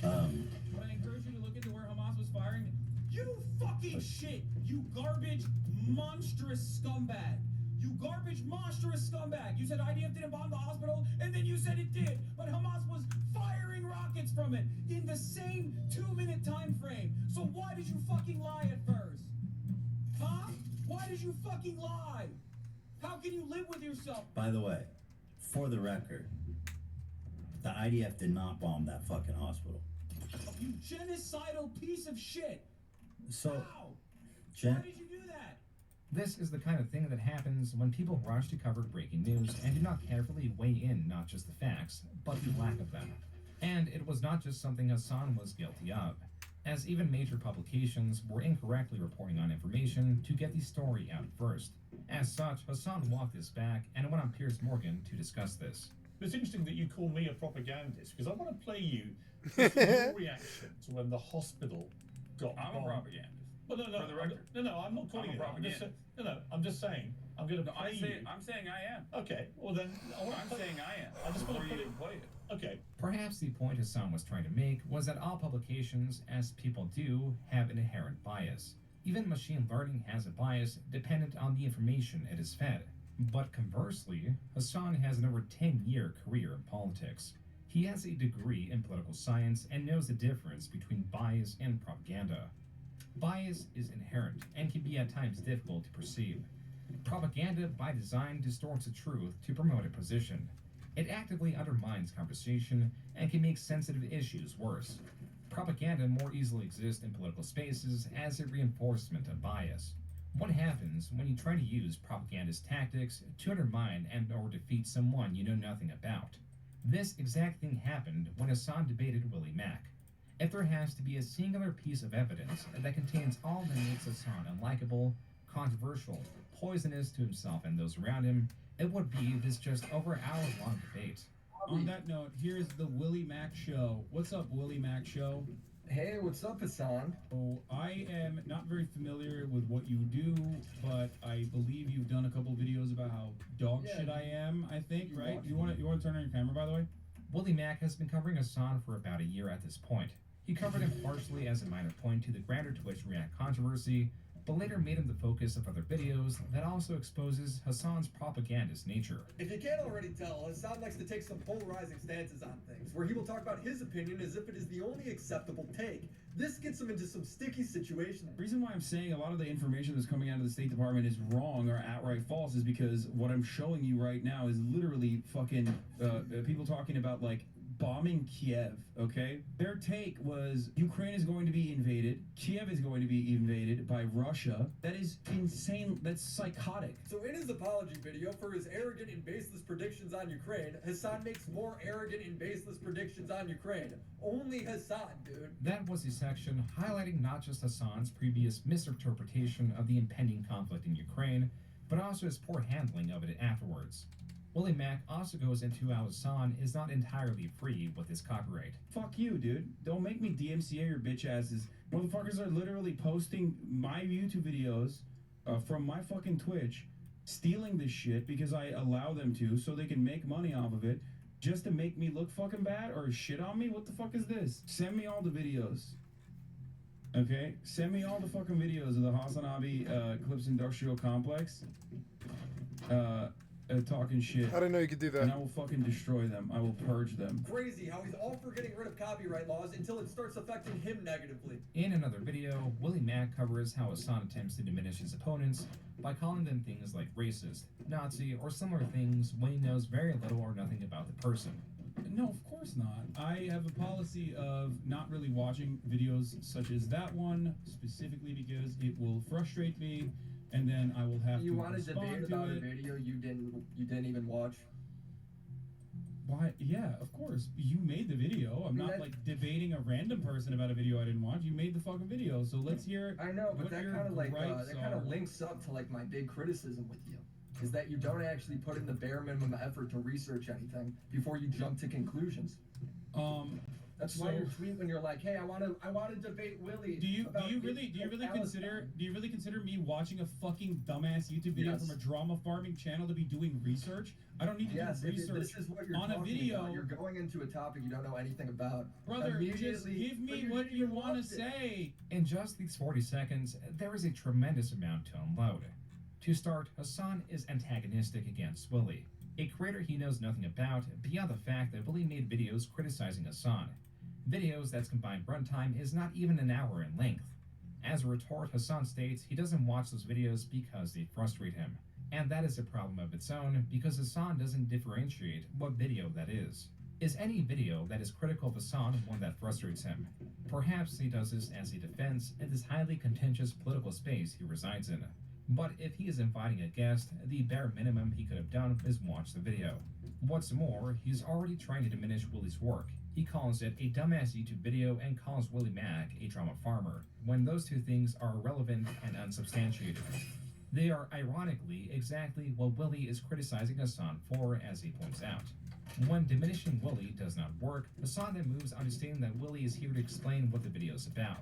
But I encourage you to look into where Hamas was firing. You fucking shit! You garbage, monstrous scumbag! You garbage, monstrous scumbag! You said IDF didn't bomb the hospital, and then you said it did! But Hamas was firing rockets from it in the same 2-minute time frame! So why did you fucking lie at first? Huh? Why did you fucking lie? How can you live with yourself? by the way, for the record, the IDF did not bomb that fucking hospital. You genocidal piece of shit! So, How? Jen, Why did you do that? This is the kind of thing that happens when people rush to cover breaking news and do not carefully weigh in not just the facts, but the lack of them. And it was not just something Hassan was guilty of, as even major publications were incorrectly reporting on information to get the story out first. As such, Hassan walked this back and went on Piers Morgan to discuss this. It's interesting that you call me a propagandist because I want to play you your reaction to when the hospital got I'm bombed. a propagandist. Well, no, For the record. I'm not calling I'm a you that. I'm just, propagandist. I'm just saying. I'm going to play you. I'm saying I am. Okay, well then, I'm saying I am. I just want Before to you put it. even play it. Okay. Perhaps the point Hassan was trying to make was that all publications, as people do, have an inherent bias. Even machine learning has a bias dependent on the information it is fed. But conversely, Hassan has an over 10-year career in politics. He has a degree in political science and knows the difference between bias and propaganda. Bias is inherent and can be at times difficult to perceive. Propaganda, by design, distorts the truth to promote a position. It actively undermines conversation and can make sensitive issues worse. Propaganda more easily exists in political spaces as a reinforcement of bias. What happens when you try to use propagandist tactics to undermine and or defeat someone you know nothing about? This exact thing happened when Hassan debated Willie Mack. If there has to be a singular piece of evidence that contains all that makes Hassan unlikable, controversial, poisonous to himself and those around him, it would be this just over hour-long debate. On that note, here's the Willie Mac Show. What's up, Willie Mac Show? Hey, what's up, Hassan? Oh, I am not very familiar with what you do, but I believe you've done a couple videos about how dog shit I am, I think, right? You want to turn on your camera, by the way? Willie Mac has been covering Hassan for about a year at this point. He covered him partially as a minor point to the grander Twitch React controversy, but later made him the focus of other videos that also exposes Hassan's propagandist nature. If you can't already tell, Hassan likes to take some polarizing stances on things, where he will talk about his opinion as if it is the only acceptable take. This gets him into some sticky situations. The reason why I'm saying a lot of the information that's coming out of the State Department is wrong or outright false is because what I'm showing you right now is literally fucking people talking about, like, bombing Kiev, okay? Their take was Ukraine is going to be invaded, Kiev is going to be invaded by Russia. That is insane. That's psychotic. So in his apology video for his arrogant and baseless predictions on Ukraine, Hassan makes more arrogant and baseless predictions on Ukraine. Only Hassan, dude. That was a section highlighting not just Hassan's previous misinterpretation of the impending conflict in Ukraine, but also his poor handling of it afterwards. Willie Mac also goes into how Hassan is not entirely free with his copyright. Fuck you, dude. Don't make me DMCA your bitch asses. Motherfuckers are literally posting my YouTube videos from my fucking Twitch, stealing this shit because I allow them to so they can make money off of it, just to make me look fucking bad or shit on me? What the fuck is this? Send me all the videos. Okay? Send me all the fucking videos of the Hasanabi Clips Industrial Complex. Talking shit. I didn't know you could do that. And I will fucking destroy them. I will purge them. Crazy how he's all for getting rid of copyright laws until it starts affecting him negatively. In another video, Willie Mac covers how Hassan attempts to diminish his opponents by calling them things like racist, Nazi, or similar things when he knows very little or nothing about the person. No, of course not. I have a policy of not really watching videos such as that one, specifically because it will frustrate me, and then I will have You to wanted to debate about a video you didn't even watch? Why? Yeah, of course. You made the video. I'm not like debating a random person about a video I didn't watch. You made the fucking video, so let's hear. I know, but what that your kind of like gripes that kind are. of links up to like my big criticism with you, is that you don't actually put in the bare minimum effort to research anything before you jump to conclusions. That's why you tweet when you're like, "Hey, I want to debate Willie." Do you really consider me watching a fucking dumbass YouTube video from a drama farming channel to be doing research? I don't need to do research this is what you're on a talking video. about. You're going into a topic you don't know anything about. Brother, just give me what you want to say. In just these 40 seconds, there is a tremendous amount to unload. To start, Hassan is antagonistic against Willie, a creator he knows nothing about beyond the fact that Willie made videos criticizing Hassan. Videos that's combined runtime is not even an hour in length. As a retort, Hassan states he doesn't watch those videos because they frustrate him. And that is a problem of its own because Hassan doesn't differentiate what video that is. Is any video that is critical of Hassan one that frustrates him? Perhaps he does this as a defense in this highly contentious political space he resides in. But if he is inviting a guest, the bare minimum he could have done is watch the video. What's more, he's already trying to diminish Willie's work. He calls it a dumbass YouTube video and calls Willie Mac a drama farmer, when those two things are irrelevant and unsubstantiated. They are, ironically, exactly what Willie is criticizing Hassan for, as he points out. When diminishing Willie does not work, Hassan then moves on to stating that Willie is here to explain what the video is about,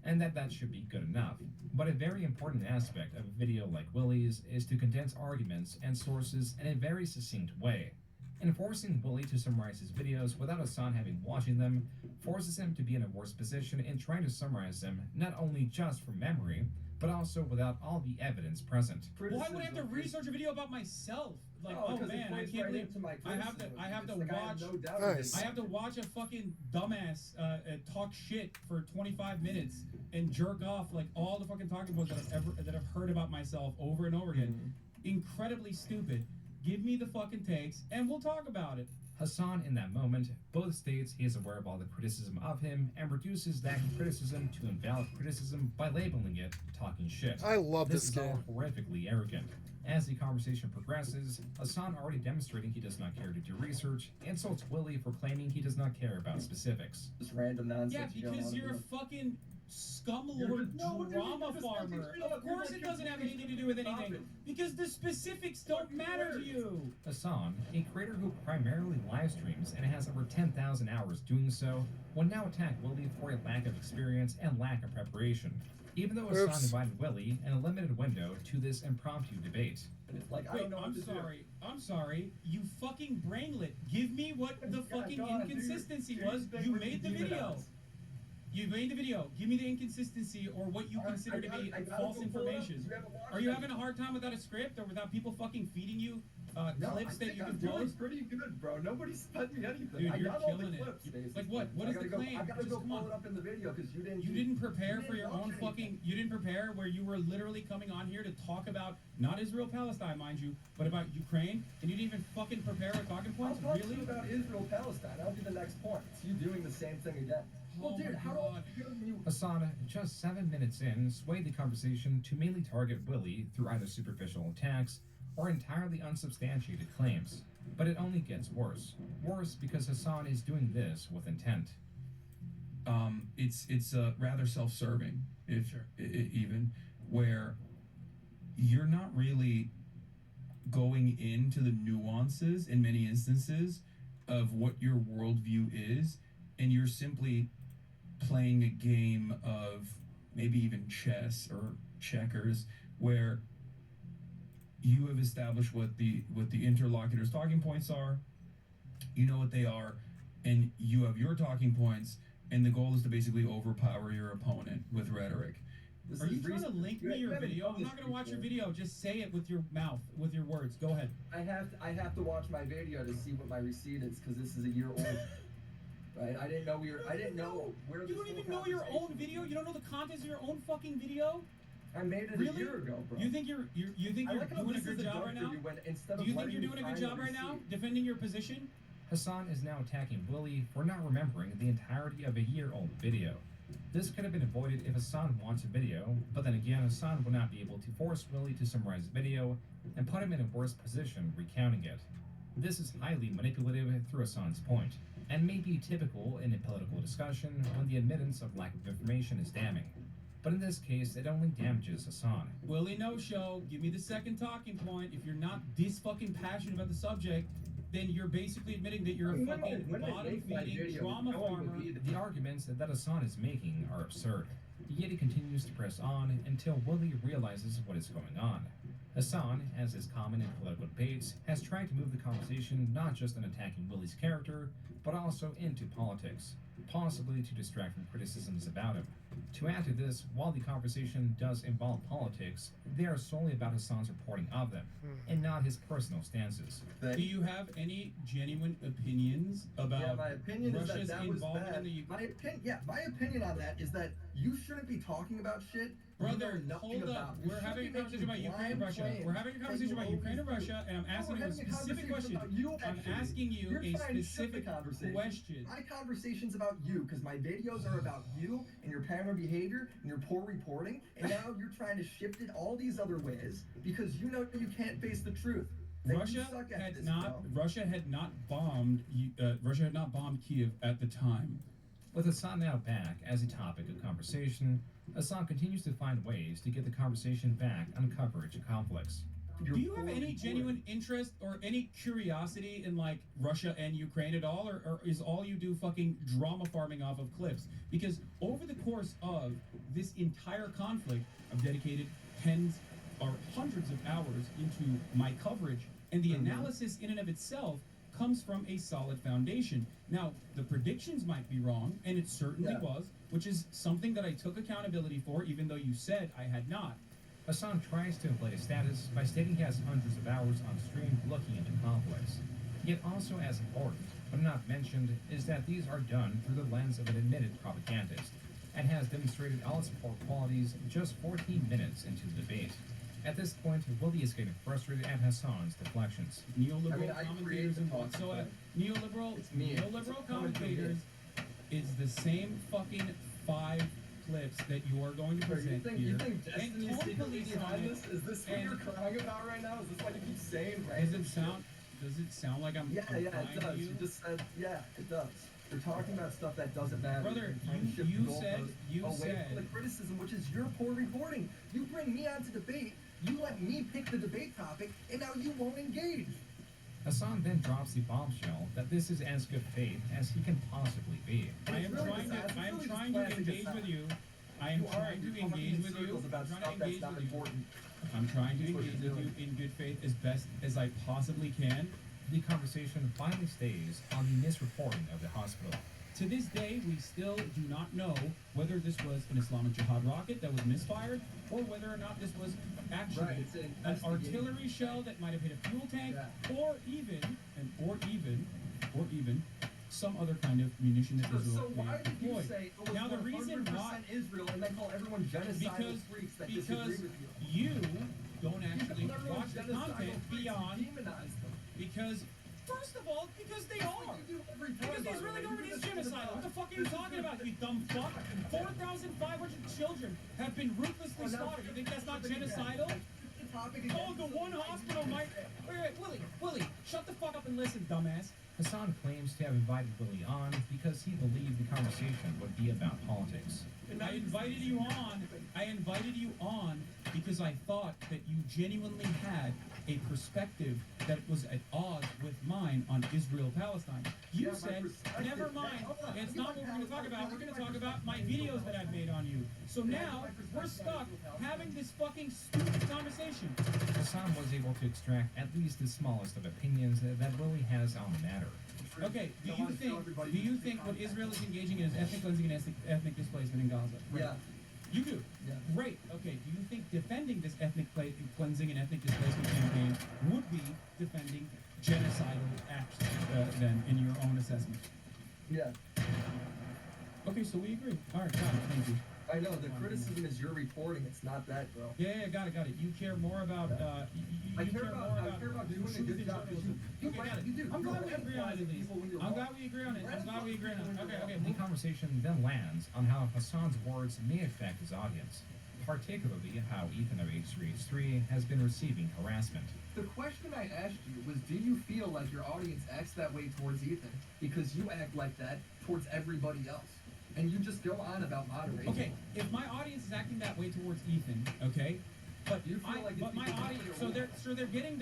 and that should be good enough. But a very important aspect of a video like Willie's is to condense arguments and sources in a very succinct way. And forcing Willie to summarize his videos without Hassan having watching them forces him to be in a worse position in trying to summarize them not only just from memory, but also without all the evidence present. Why would I have to research a video about myself? Like, oh man, I can't believe I have to watch a fucking dumbass talk shit for 25 minutes and jerk off like all the fucking talking points that I've heard about myself over and over again. Incredibly stupid. Give me the fucking takes and we'll talk about it. Hassan, in that moment, both states he is aware of all the criticism of him and reduces that criticism to invalid criticism by labeling it talking shit. I love this is all horrifically arrogant. As the conversation progresses, Hassan, already demonstrating he does not care to do research, insults Willie for claiming he does not care about specifics. Just random nonsense. Yeah, you don't because wanna you're a do. fucking scumlord drama farmer. Of course it doesn't have anything to do with anything. Because the specifics don't matter to you. Hassan, a creator who primarily live streams and has over 10,000 hours doing so, will now attack Willie for a lack of experience and lack of preparation. Even though Hassan invited Willie in a limited window to this impromptu debate. Like, I Wait, don't know what to do. I'm sorry. You fucking brainlet. Give me what the fucking inconsistency was. You made the video. You made the video. Give me the inconsistency or what you consider to be false information. Are you having a hard time without a script or without people fucking feeding you clips that you can post? Pretty good, bro. Nobody's sent me anything. Dude, I you're got all the killing it. clips, basically. Like what? What is the claim? I gotta go pull it up in the video because you didn't. You didn't prepare for your own fucking. You didn't prepare where you were literally coming on here to talk about not Israel Palestine, mind you, but about Ukraine, and you didn't even fucking prepare with talking points. I'll talk Really? to you about Israel Palestine. That'll be the next point. It's you doing the same thing again. Well, dude, how do you? Hassan, just 7 minutes in, swayed the conversation to mainly target Willie through either superficial attacks or entirely unsubstantiated claims. But it only gets worse. Worse because Hassan is doing this with intent. It's rather self-serving, if even, where you're not really going into the nuances in many instances of what your worldview is, and you're simply playing a game of maybe even chess or checkers, where you have established what the interlocutor's talking points are, you know what they are, and you have your talking points, and the goal is to basically overpower your opponent with rhetoric. Are you trying to link me your video? I'm not gonna watch your video. Just say it with your mouth, with your words. Go ahead. I have to watch my video to see what my receipt is because this is a year old. Right? I didn't know where. You don't even know your own video. You don't know the contents of your own fucking video. I made it really? a year ago, bro. You think you're doing a good job right now? Do you think you're doing a good job right now, defending your position? Hassan is now attacking Willie for not remembering the entirety of a year-old video. This could have been avoided if Hassan wants a video, but then again, Hassan will not be able to force Willie to summarize the video and put him in a worse position recounting it. This is highly manipulative through Hassan's point, and may be typical in a political discussion when the admittance of lack of information is damning. But in this case, it only damages Hassan. Willie no-show, give me the second talking point. If you're not this fucking passionate about the subject, then you're basically admitting that you're a fucking bottom-feeding drama farmer. The arguments that Hassan is making are absurd, yet he continues to press on until Willie realizes what is going on. Hassan, as is common in political debates, has tried to move the conversation not just on attacking Willie's character, but also into politics, possibly to distract from criticisms about him. To add to this, while the conversation does involve politics, they are solely about Hassan's reporting of them, and not his personal stances. Do you have any genuine opinions about my opinion Russia's is that was involvement bad. in the Ukraine? My opinion on that is that you shouldn't be talking about shit. Brother, hold up. We're having a conversation about Ukraine and Russia. We're having a conversation about Ukraine and Russia, and I'm asking you a specific question. I'm asking you a specific question. My conversation's about you, because my videos are about you and your pattern of behavior and your poor reporting, and now you're trying to shift it all these other ways because you know you can't face the truth. Russia had not bombed Kiev at the time. With Hassan now back as a topic of conversation, Hassan continues to find ways to get the conversation back on coverage of conflicts. Do you have any genuine interest or any curiosity in like Russia and Ukraine at all, or is all you do fucking drama farming off of clips? Because over the course of this entire conflict, I've dedicated tens or hundreds of hours into my coverage, and the analysis in and of itself comes from a solid foundation. Now, the predictions might be wrong, and it certainly was, which is something that I took accountability for, even though you said I had not. Hassan tries to inflate his status by stating he has hundreds of hours on stream looking into conflicts. Yet also as important, but not mentioned, is that these are done through the lens of an admitted propagandist, and has demonstrated all its poor qualities just 14 minutes into the debate. At this point, Willie is getting frustrated at Hassan's deflections. Neoliberal commentators and whatsoever. Neoliberal commentators is the same fucking 5 clips that you are going to present You here. think Destiny's and secretly police behind on this? it, Is this what and- you're crying about right now? Is this why you keep saying Does random it sound? Does it sound like I'm? Yeah, I'm yeah, crying it to does. you? You just said, yeah, it does. You're talking about stuff that doesn't matter. Brother, You're trying to shift you the said- goalposts you away said- from the criticism, which is your poor reporting. You bring me on to debate, you let me pick the debate topic, and now you won't engage. Hassan then drops the bombshell that this is as good faith as he can possibly be. I am trying to engage with you. I am trying to engage with you. About I'm stuff trying to that's engage not with you. important. I'm trying to That's what engage you're with you doing. in good faith as best as I possibly can. The conversation finally stays on the misreporting of the hospital. To this day, we still do not know whether this was an Islamic Jihad rocket that was misfired, or whether or not this was actually Right, it's an an investigation. artillery shell that might have hit a fuel tank, or even some other kind of munition that So Israel may why have did you deployed. say it was Now the 100% reason why, Israel and then call everyone genocidal freaks that disagree because with you? you don't actually call everyone watch the genocidal content freaks, you beyond. demonize them. Because, first of all, because they are. Because the Israeli government is genocidal. What the fuck are you talking about, you dumb fuck? 4,500 children have been ruthlessly slaughtered. You think that's not genocidal? Oh, the one hospital might. Wait, Willie, shut the fuck up and listen, dumbass. Hassan claims to have invited Willie on because he believed the conversation would be about politics. I invited you on because I thought that you genuinely had a perspective that was at odds with mine on Israel-Palestine. You said, never mind, it's not what we're going to talk about. We're going to talk about my videos that I've made on you. So now, we're stuck having this fucking stupid conversation. Hassan was able to extract at least the smallest of opinions that Willie has on the matter. Okay, do you think what Israel is engaging in is ethnic cleansing and ethnic displacement in Gaza? Right. Yeah. You do? Yeah. Great. Okay, do you think defending this ethnic cleansing and ethnic displacement campaign would be defending genocidal acts then, in your own assessment? Yeah. Okay, so we agree. All right, got it. Thank you. I know, the criticism is your reporting, it's not that, bro. Yeah, got it. You care more about, I care about doing a good job. Okay, got it. I'm glad we agree on it at least. I'm glad we agree on it. Okay. The conversation then lands on how Hassan's words may affect his audience, particularly how Ethan of H3H3 has been receiving harassment. The question I asked you was, do you feel like your audience acts that way towards Ethan? Because you act like that towards everybody else. And you just go on about moderation. Okay, if my audience is acting that way towards Ethan, okay, but you feel like but my audience, so they're getting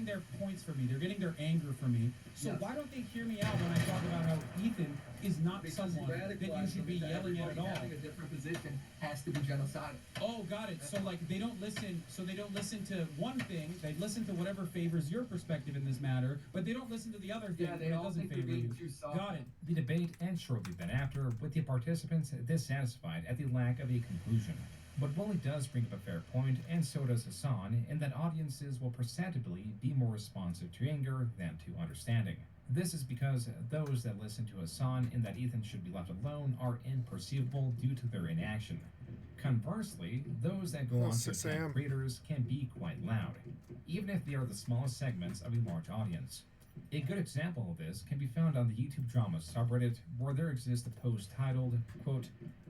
their points for me. They're getting their anger from me. So Yes. why don't they hear me out when I talk about how Ethan is not Because someone that you should be yelling at all? Having a different position has to be genocidal. Oh, got it. So like they don't listen. So they don't listen to one thing. They listen to whatever favors your perspective in this matter, but they don't listen to the other thing Yeah, they when it all doesn't think they're favor being you. too soft. Got it. The debate ends shortly then after, with the participants dissatisfied at the lack of a conclusion. But Willie does bring up a fair point, and so does Hassan, in that audiences will perceptibly be more responsive to anger than to understanding. This is because those that listen to Hassan in that Ethan should be left alone are imperceivable due to their inaction. Conversely, those that go on to 6 a.m. attack readers can be quite loud, even if they are the smallest segments of a large audience. A good example of this can be found on the YouTube drama subreddit, where there exists a post titled, quote,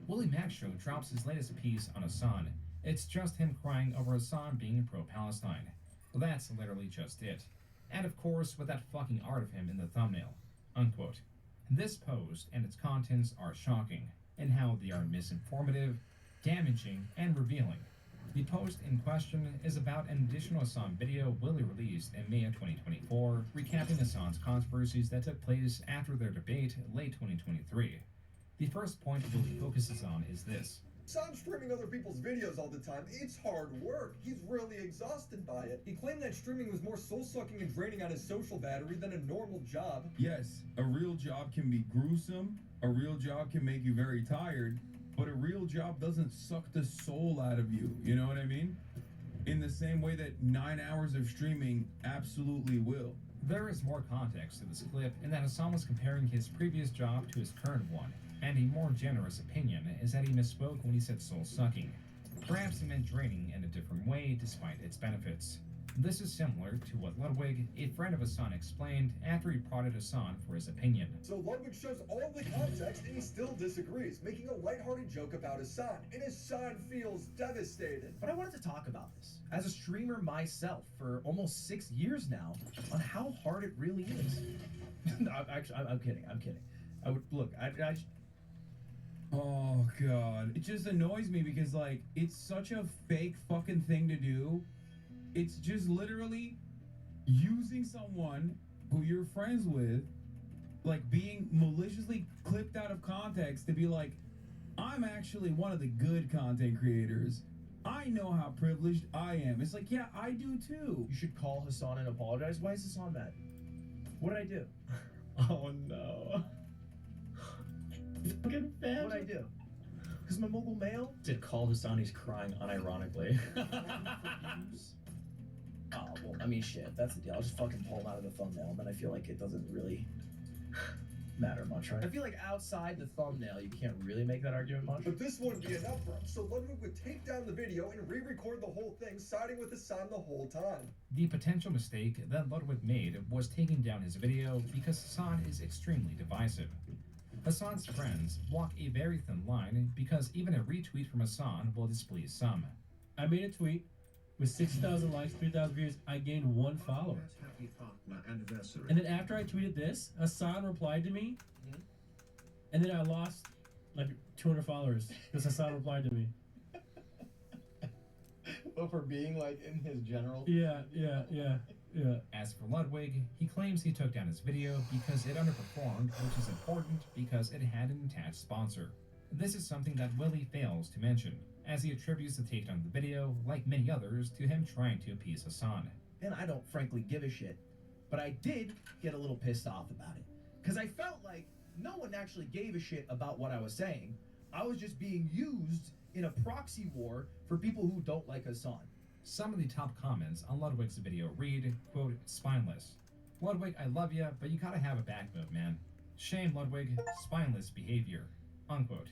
Willie Mack Show drops his latest piece on Hassan. It's just him crying over Hassan being pro-Palestine. Well, that's literally just it. And of course, with that fucking art of him in the thumbnail. Unquote. This post and its contents are shocking, in how they are misinformative, damaging, and revealing. The post in question is about an additional Hassan video Willie released in May of 2024, recapping Hassan's controversies that took place after their debate late 2023. The first point Willie focuses on is this. Hassan's streaming other people's videos all the time. It's hard work. He's really exhausted by it. He claimed that streaming was more soul-sucking and draining on his social battery than a normal job. Yes, a real job can be gruesome, a real job can make you very tired, but a real job doesn't suck the soul out of you, you know what I mean? In the same way that 9 hours of streaming absolutely will. There is more context to this clip in that Hassan was comparing his previous job to his current one, and a more generous opinion is that he misspoke when he said soul-sucking. Perhaps he meant draining in a different way despite its benefits. This is similar to what Ludwig, a friend of Hassan, explained after he prodded Hassan for his opinion. So Ludwig shows all the context and he still disagrees, making a lighthearted joke about Hassan, and Hassan feels devastated. But I wanted to talk about this, as a streamer myself for almost 6 years now, on how hard it really is. No, I'm kidding. I would look. Oh god, it just annoys me because like it's such a fake fucking thing to do. It's just literally using someone who you're friends with, like being maliciously clipped out of context to be like, I'm actually one of the good content creators. I know how privileged I am. It's like, yeah, I do too. You should call Hassan and apologize. Why is Hassan mad? What did I do? Oh no. Fucking bad. What did I do? Because I'm a mobile male? Did call Hassan, he's crying unironically. Oh, well, I mean, shit, that's the deal. I'll just fucking pull him out of the thumbnail, and then I feel like it doesn't really matter much, right? I feel like outside the thumbnail, you can't really make that argument much. But this wouldn't be enough for him, so Ludwig would take down the video and re-record the whole thing, siding with Hassan the whole time. The potential mistake that Ludwig made was taking down his video because Hassan is extremely divisive. Hassan's friends walk a very thin line because even a retweet from Hassan will displease some. I made a tweet with 6,000 likes, 3,000 views. I gained 1 follower. Happy partner anniversary. And then after I tweeted this, Hassan replied to me, and then I lost like 200 followers because Hassan replied to me. But for being like in his general. Yeah. As for Ludwig, he claims he took down his video because it underperformed, which is important because it had an attached sponsor. This is something that Willie fails to mention, as he attributes the takedown of the video, like many others, to him trying to appease Hassan. And I don't frankly give a shit, but I did get a little pissed off about it. Because I felt like no one actually gave a shit about what I was saying. I was just being used in a proxy war for people who don't like Hassan. Some of the top comments on Ludwig's video read, quote, spineless. Ludwig, I love ya, but you gotta have a back move, man. Shame, Ludwig, spineless behavior, unquote.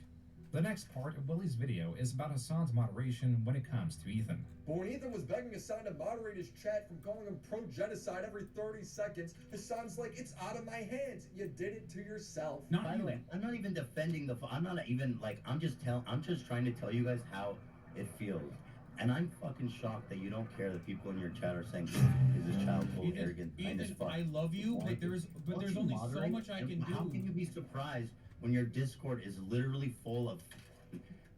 The next part of Willie's video is about Hassan's moderation when it comes to Ethan. But when Ethan was begging Hassan to moderate his chat from calling him pro-genocide every 30 seconds, Hassan's like, it's out of my hands. You did it to yourself. By the way, I'm not even defending I'm not even like, I'm just trying to tell you guys how it feels. And I'm fucking shocked that you don't care that people in your chat are saying, is this child full of arrogant as fuck. I love you, but there's only so much I can do. How can you be surprised when your Discord is literally full of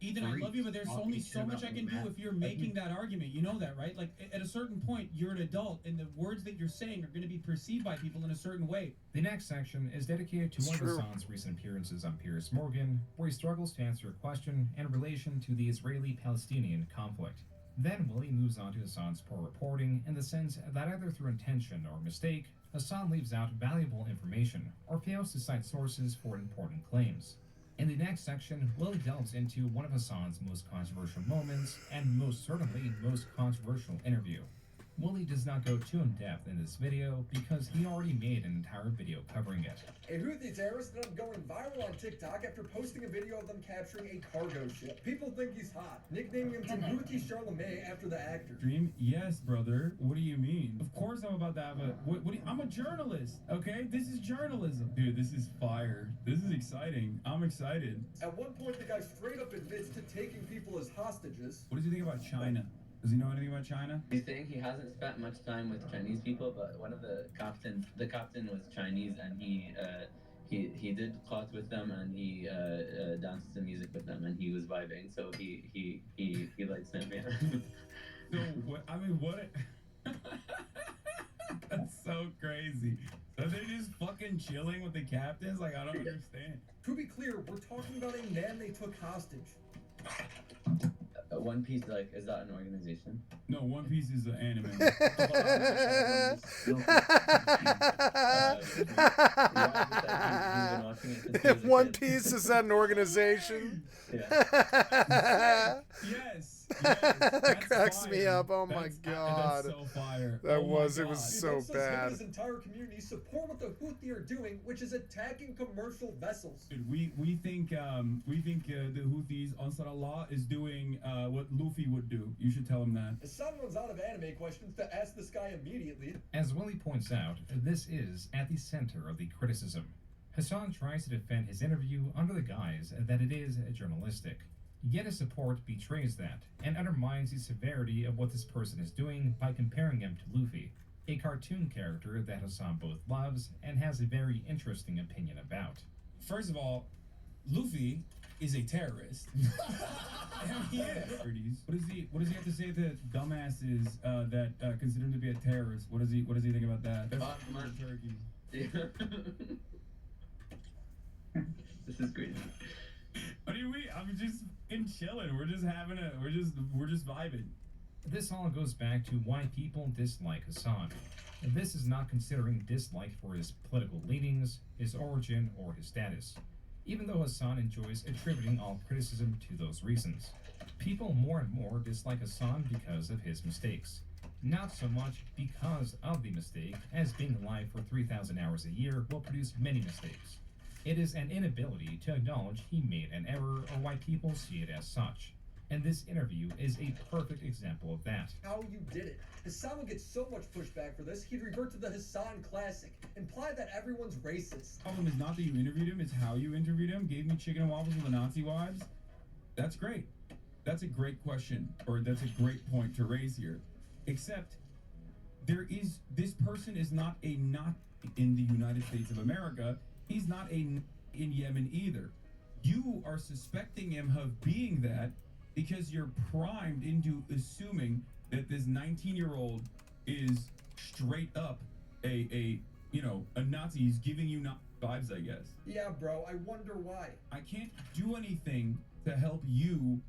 Ethan, I love you, but there's only so much I can do if you're making that argument. You know that, right? Like, at a certain point, you're an adult, and the words that you're saying are going to be perceived by people in a certain way. The next section is dedicated to one of Hassan's recent appearances on Piers Morgan, where he struggles to answer a question in relation to the Israeli-Palestinian conflict. Then Willie moves on to Hassan's poor reporting in the sense that either through intention or mistake, Hassan leaves out valuable information or fails to cite sources for important claims. In the next section, Willie delves into one of Hassan's most controversial moments and most certainly most controversial interview. Willie does not go too in-depth in this video because he already made an entire video covering it. A Houthi terrorist ended up going viral on TikTok after posting a video of them capturing a cargo ship. People think he's hot, nicknaming him Houthi Charlemagne after the actor. Dream? Yes, brother. What do you mean? Of course I'm about to have I'm a journalist, okay? This is journalism. Dude, this is fire. This is exciting. I'm excited. At one point, the guy straight up admits to taking people as hostages. What does he think about China? Does he know anything about China? He's saying he hasn't spent much time with Chinese people, but one of the captain was Chinese, and he did clout with them, and he danced to music with them, and he was vibing, so he likes them. Yeah. So what? That's so crazy. So they're just fucking chilling with the captains? Like, I don't understand. To be clear, we're talking about a man they took hostage. One Piece, like, is that an organization? No, One Piece is an anime. If One Piece is that an organization? Yes. That cracks me up. Oh my That's god. so fire. That Oh my was, it was God. so He says him and bad. his entire community support what the Houthi are doing, which is attacking commercial vessels. Dude, we think the Houthis, Ansar Allah, is doing what Luffy would do. You should tell him that. Hassan runs out of anime questions to ask this guy immediately. As Willie points out, this is at the center of the criticism. Hassan tries to defend his interview under the guise that it is journalistic. Yet his support betrays that, and undermines the severity of what this person is doing by comparing him to Luffy, a cartoon character that Hassan both loves and has a very interesting opinion about. First of all, Luffy is a terrorist. He is. What does he have to say to dumbasses that consider him to be a terrorist? What does he think about that? Turkeys. This is great. What do you mean? I'm just chilling. We're just vibing. This all goes back to why people dislike Hassan. This is not considering dislike for his political leanings, his origin, or his status, even though Hassan enjoys attributing all criticism to those reasons. People more and more dislike Hassan because of his mistakes. Not so much because of the mistake, as being alive for 3,000 hours a year will produce many mistakes. It is an inability to acknowledge he made an error or why people see it as such. And this interview is a perfect example of that. How you did it. Hassan will get so much pushback for this, he'd revert to the Hassan classic, imply that everyone's racist. The problem is not that you interviewed him, it's how you interviewed him. Gave me chicken and waffles with the Nazi wives. That's great. That's a great question, or that's a great point to raise here. Except, this person is not a Nazi in the United States of America. He's not in Yemen either. You are suspecting him of being that because you're primed into assuming that this 19-year-old is straight up a Nazi. He's giving you Nazi vibes, I guess. Yeah, bro, I wonder why. I can't do anything to help you.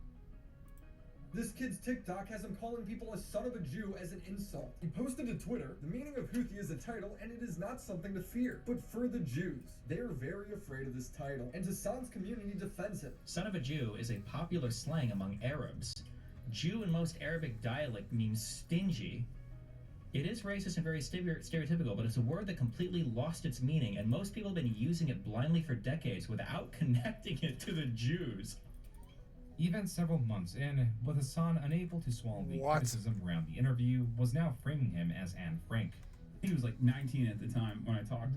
This kid's TikTok has him calling people a son of a Jew as an insult. He posted to Twitter, the meaning of Houthi is a title and it is not something to fear. But for the Jews, they are very afraid of this title, and Hassan's community defends him. Son of a Jew is a popular slang among Arabs. Jew in most Arabic dialect means stingy. It is racist and very stereotypical, but it's a word that completely lost its meaning, and most people have been using it blindly for decades without connecting it to the Jews. Even several months in, with Hassan unable to swallow the criticism around the interview, was now framing him as Anne Frank. He was like 19 at the time when I talked.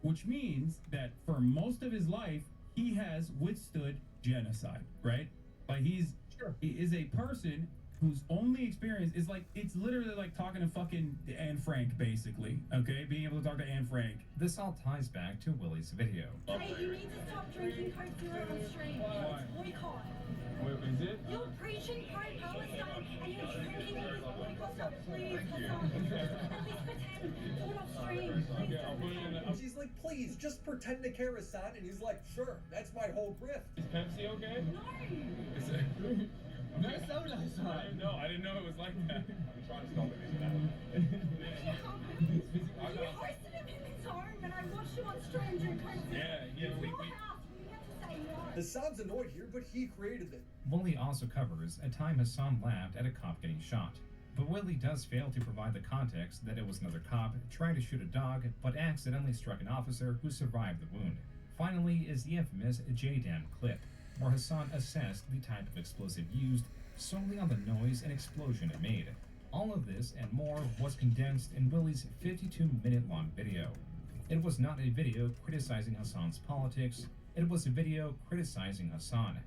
Which means that for most of his life, he has withstood genocide, right? Like he is a person whose only experience is like, it's literally like talking to fucking Anne Frank, basically, okay? Being able to talk to Anne Frank. This all ties back to Willie's video. Hey, you need to stop drinking Coke Zero on stream. Why? Boycott. Wait, is it? You're preaching pro-Palestine and you're drinking this boycott stuff. Please, Hassan. At least pretend. Do it off stream. Okay, I'll put it in the... She's like, please, just pretend to care, Hassan, and he's like, sure, that's my whole grift. Is Pepsi okay? No. Is it... No soda, Hassan. No, I didn't know it was like that. I'm trying to stop it. You hosted him in his home and I watched him on stream drink Coke Zero. Yeah, we... Hassan's annoyed here, but he created it. Willie also covers a time Hassan laughed at a cop getting shot. But Willie does fail to provide the context that it was another cop trying to shoot a dog, but accidentally struck an officer who survived the wound. Finally is the infamous J-Dam clip, where Hassan assessed the type of explosive used solely on the noise and explosion it made. All of this and more was condensed in Willie's 52-minute-long video. It was not a video criticizing Hassan's politics, it was a video criticizing Hassan.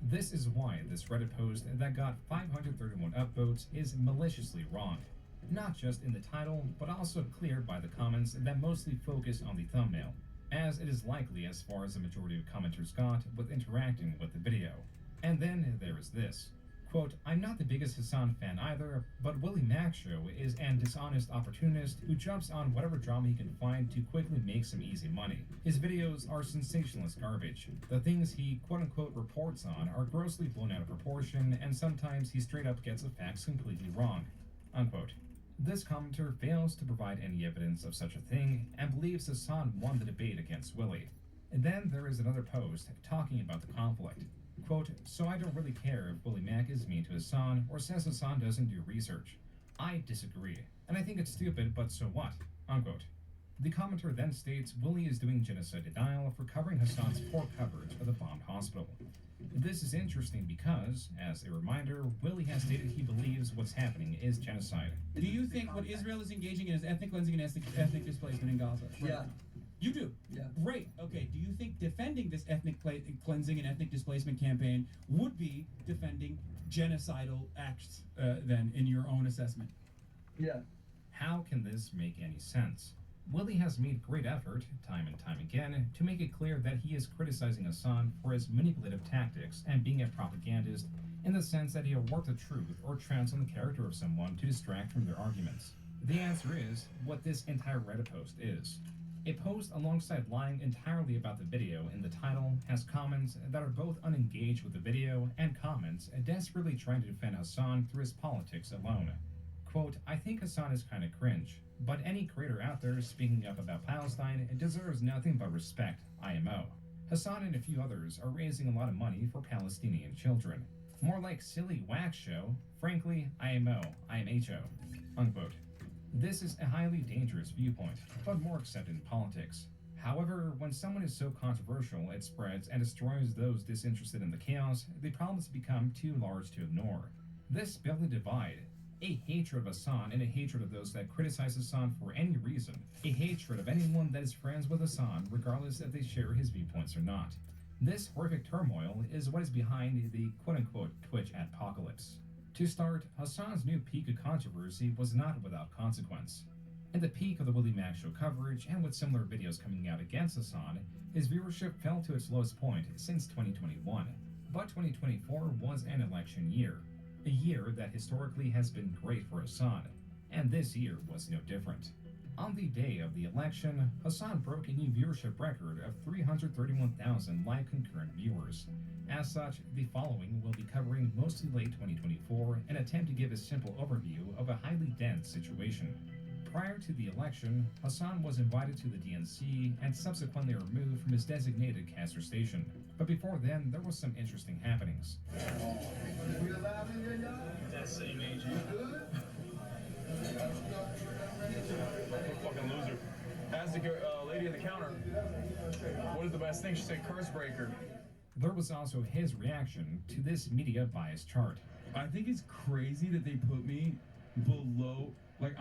This is why this Reddit post that got 531 upvotes is maliciously wrong. Not just in the title, but also clear by the comments that mostly focus on the thumbnail, as it is likely as far as the majority of commenters got with interacting with the video. And then there is this. Quote, I'm not the biggest Hassan fan either, but Willie Macshow is an dishonest opportunist who jumps on whatever drama he can find to quickly make some easy money. His videos are sensationalist garbage. The things he quote-unquote reports on are grossly blown out of proportion, and sometimes he straight up gets the facts completely wrong. Unquote. This commenter fails to provide any evidence of such a thing and believes Hassan won the debate against Willie. And then there is another post talking about the conflict. Quote, so I don't really care if Willie Mack is mean to Hassan or says Hassan doesn't do research. I disagree, and I think it's stupid, but so what? Unquote. The commenter then states Willie is doing genocide denial for covering Hassan's poor coverage of the bombed hospital. This is interesting because, as a reminder, Willie has stated he believes what's happening is genocide. Do you think what Israel is engaging in is ethnic cleansing and ethnic displacement in Gaza? Right? Yeah. You do? Yeah. Great. Okay. Do you think defending this ethnic cleansing and ethnic displacement campaign would be defending genocidal acts then, in your own assessment? Yeah. How can this make any sense? Willie has made great effort, time and time again, to make it clear that he is criticizing Hassan for his manipulative tactics and being a propagandist in the sense that he'll warp the truth or trounce on the character of someone to distract from their arguments. The answer is what this entire Reddit post is. A post alongside lying entirely about the video in the title has comments that are both unengaged with the video and comments desperately trying to defend Hassan through his politics alone. Quote, I think Hassan is kinda cringe, but any creator out there speaking up about Palestine deserves nothing but respect, IMO. Hassan and a few others are raising a lot of money for Palestinian children. More like silly wax show, frankly, IMO, IMHO, unquote. This is a highly dangerous viewpoint, but more accepted in politics. However, when someone is so controversial, it spreads and destroys those disinterested in the chaos, the problems become too large to ignore. This builds a divide, a hatred of Hassan and a hatred of those that criticize Hassan for any reason, a hatred of anyone that is friends with Hassan regardless if they share his viewpoints or not. This horrific turmoil is what is behind the quote-unquote Twitch apocalypse. To start, Hassan's new peak of controversy was not without consequence. In the peak of the Willie Mack Show coverage, and with similar videos coming out against Hassan, his viewership fell to its lowest point since 2021. But 2024 was an election year, a year that historically has been great for Hassan, and this year was no different. On the day of the election, Hassan broke a new viewership record of 331,000 live concurrent viewers. As such, the following will be covering mostly late 2024 and attempt to give a simple overview of a highly dense situation. Prior to the election, Hassan was invited to the DNC and subsequently removed from his designated caster station. But before then, there was some interesting happenings. Fucking loser. Asked the lady at the counter, what is the best thing? She said curse breaker. There was also his reaction to this media bias chart. I think it's crazy that they put me below, like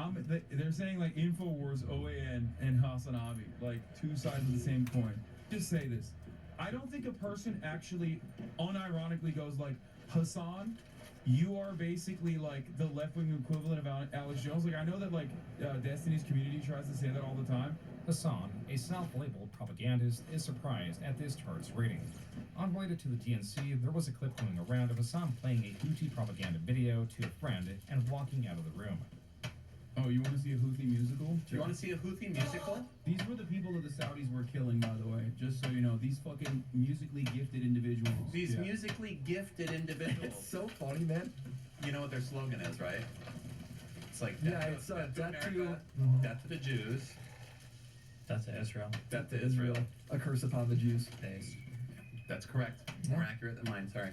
they're saying like InfoWars, OAN, and Hassanabi, like two sides of the same coin. Just say this. I don't think a person actually unironically goes like, Hassan, you are basically like the left-wing equivalent of Alex Jones. Like I know that like Destiny's community tries to say that all the time. Hassan, a self-labeled propagandist, is surprised at this chart's rating. Unrelated to the DNC, there was a clip going around of Hassan playing a Houthi propaganda video to a friend and walking out of the room. Oh, you want to see a Houthi musical? Do you want to see a Houthi musical? These were the people that the Saudis were killing, by the way. Just so you know, these fucking musically gifted individuals. These musically gifted individuals. It's so funny, man. You know what their slogan is, right? It's like death to America, death to the Jews. Death to Israel. Death to Israel. A curse upon the Jews. That's correct. More accurate than mine, sorry.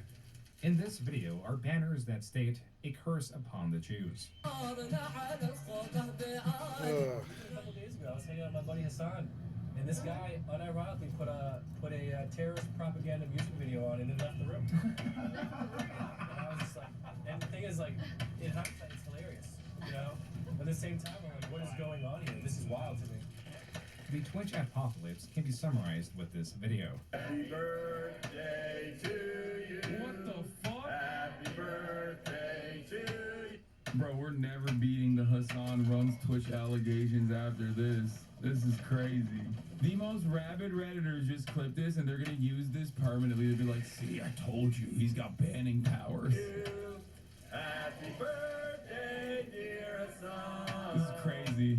In this video are banners that state, a curse upon the Jews. A couple days ago, I was hanging out with my buddy Hassan, and this guy unironically put a terrorist propaganda music video on and then left the room. And I was just like, and the thing is, like, in hindsight, it's hilarious, you know? But at the same time, I'm like, what is going on here? This is wild to me. The Twitch apocalypse can be summarized with this video. Happy birthday to you. What the fuck? Happy birthday to you. Bro, we're never beating the Hassan Runs Twitch allegations after this. This is crazy. The most rabid Redditors just clipped this and they're gonna use this permanently to be like, see, I told you, he's got banning powers. Happy birthday, dear Hassan. This is crazy.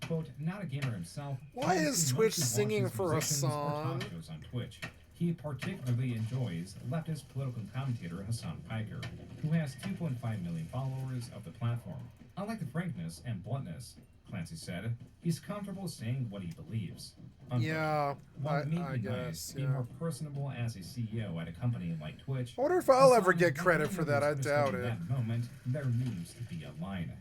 Quote, not a gamer himself. Why is Twitch mostly singing watches for musicians or Hassan? talk shows on Twitch. He particularly enjoys leftist political commentator Hassan Piker, who has 2.5 million followers of the platform. Unlike the frankness and bluntness, Clancy said, he's comfortable saying what he believes. unquote. Yeah, While it may I be guess, nice to be yeah. more personable as a CEO at a company like Twitch, I wonder if I'll ever Hassan get credit might for be that. I understood doubt in it. that moment, there needs to be a line.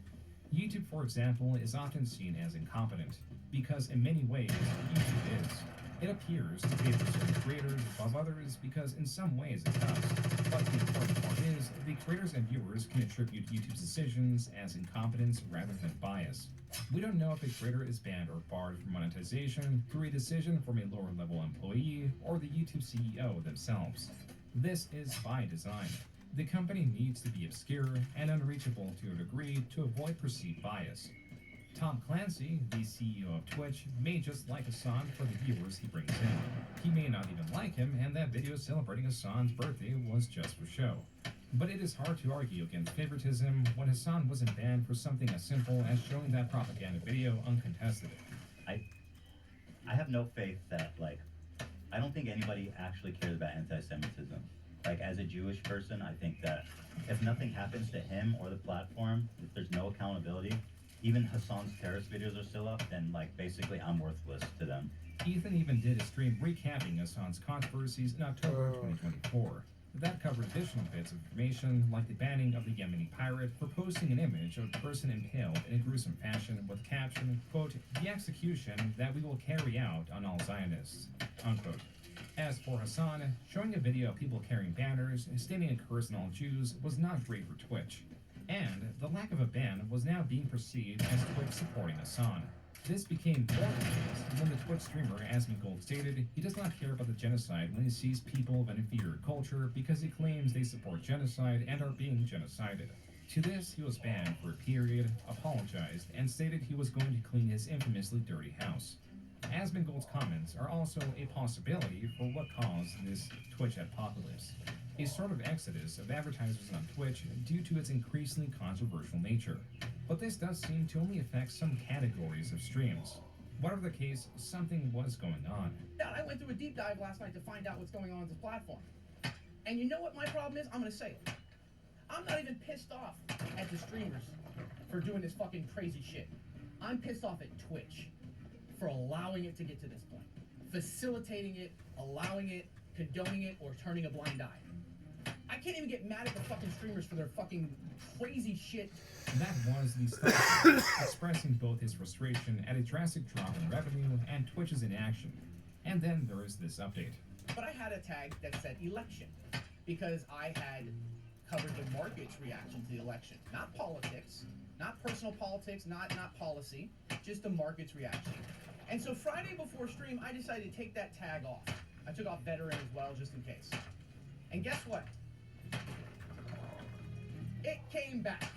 YouTube, for example, is often seen as incompetent, because in many ways, YouTube is. It appears to favor certain creators above others because in some ways it does. But the important part is, the creators and viewers can attribute YouTube's decisions as incompetence rather than bias. We don't know if a creator is banned or barred from monetization through a decision from a lower-level employee or the YouTube CEO themselves. This is by design. The company needs to be obscure and unreachable to a degree to avoid perceived bias. Tom Clancy, the CEO of Twitch, may just like Hassan for the viewers he brings in. He may not even like him, and that video celebrating Hassan's birthday was just for show. But it is hard to argue against favoritism when Hassan wasn't banned for something as simple as showing that propaganda video uncontested. I have no faith that, like, I don't think anybody actually cares about anti-Semitism. Like, as a Jewish person, I think that if nothing happens to him or the platform, if there's no accountability, even Hassan's terrorist videos are still up, then, like, basically I'm worthless to them. Ethan even did a stream recapping Hassan's controversies in October 2024. That covered additional bits of information, like the banning of the Yemeni pirate for posting an image of a person impaled in a gruesome fashion with the caption, quote, "the execution that we will carry out on all Zionists," unquote. As for Hassan, showing a video of people carrying banners and stating a curse on all Jews was not great for Twitch. And the lack of a ban was now being perceived as Twitch supporting Hassan. This became more obvious when the Twitch streamer Asmongold stated he does not care about the genocide when he sees people of an inferior culture because he claims they support genocide and are being genocided. To this, he was banned for a period, apologized, and stated he was going to clean his infamously dirty house. Asmongold's comments are also a possibility for what caused this Twitch apocalypse. A sort of exodus of advertisers on Twitch due to its increasingly controversial nature. But this does seem to only affect some categories of streams. Whatever the case, something was going on. I went through a deep dive last night to find out what's going on with this platform. And you know what my problem is? I'm gonna say it. I'm not even pissed off at the streamers for doing this fucking crazy shit. I'm pissed off at Twitch for allowing it to get to this point. Facilitating it, allowing it, condoning it, or turning a blind eye. I can't even get mad at the fucking streamers for their fucking crazy shit. That was the start, expressing both his frustration at a drastic drop in revenue and Twitch's inaction. And then there is this update. But I had a tag that said election because I had covered the market's reaction to the election. Not politics, not personal politics, not policy, just the market's reaction. And so Friday before stream, I decided to take that tag off. I took off veteran as well, just in case. And guess what? It came back.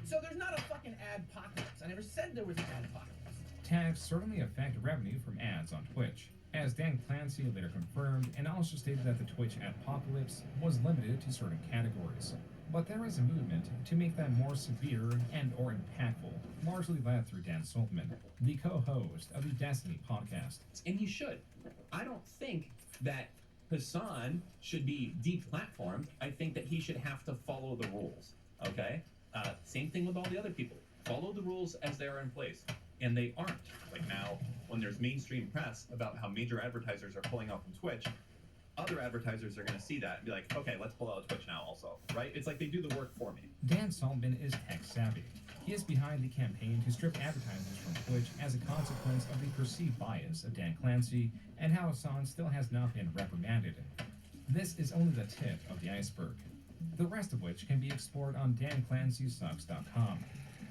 So there's not a fucking ad-pocalypse. I never said there was an ad-pocalypse. Tags certainly affect revenue from ads on Twitch, as Dan Clancy later confirmed and also stated that the Twitch apocalypse was limited to certain categories. But there is a movement to make that more severe and or impactful, largely led through Dan Saltman, the co-host of the Destiny podcast. And he should. I don't think that Hassan should be deplatformed. I think that he should have to follow the rules, okay? Same thing with all the other people. Follow the rules as they are in place. And they aren't. Like now, when there's mainstream press about how major advertisers are pulling out from Twitch, other advertisers are going to see that and be like, okay, let's pull out of Twitch now also, right? It's like they do the work for me. Dan Saltman is tech savvy. He is behind the campaign to strip advertisers from Twitch as a consequence of the perceived bias of Dan Clancy and how Hassan still has not been reprimanded. This is only the tip of the iceberg, the rest of which can be explored on danclancysucks.com.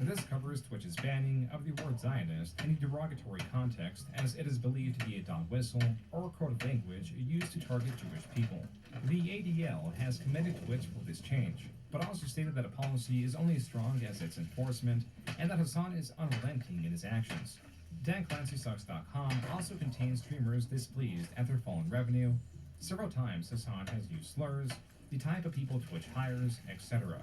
This covers Twitch's banning of the word Zionist in a derogatory context, as it is believed to be a dog whistle or code of language used to target Jewish people. The ADL has commended Twitch for this change, but also stated that a policy is only as strong as its enforcement, and that Hassan is unrelenting in his actions. DanClancySucks.com also contains streamers displeased at their fallen revenue. Several times Hassan has used slurs, the type of people Twitch hires, etc.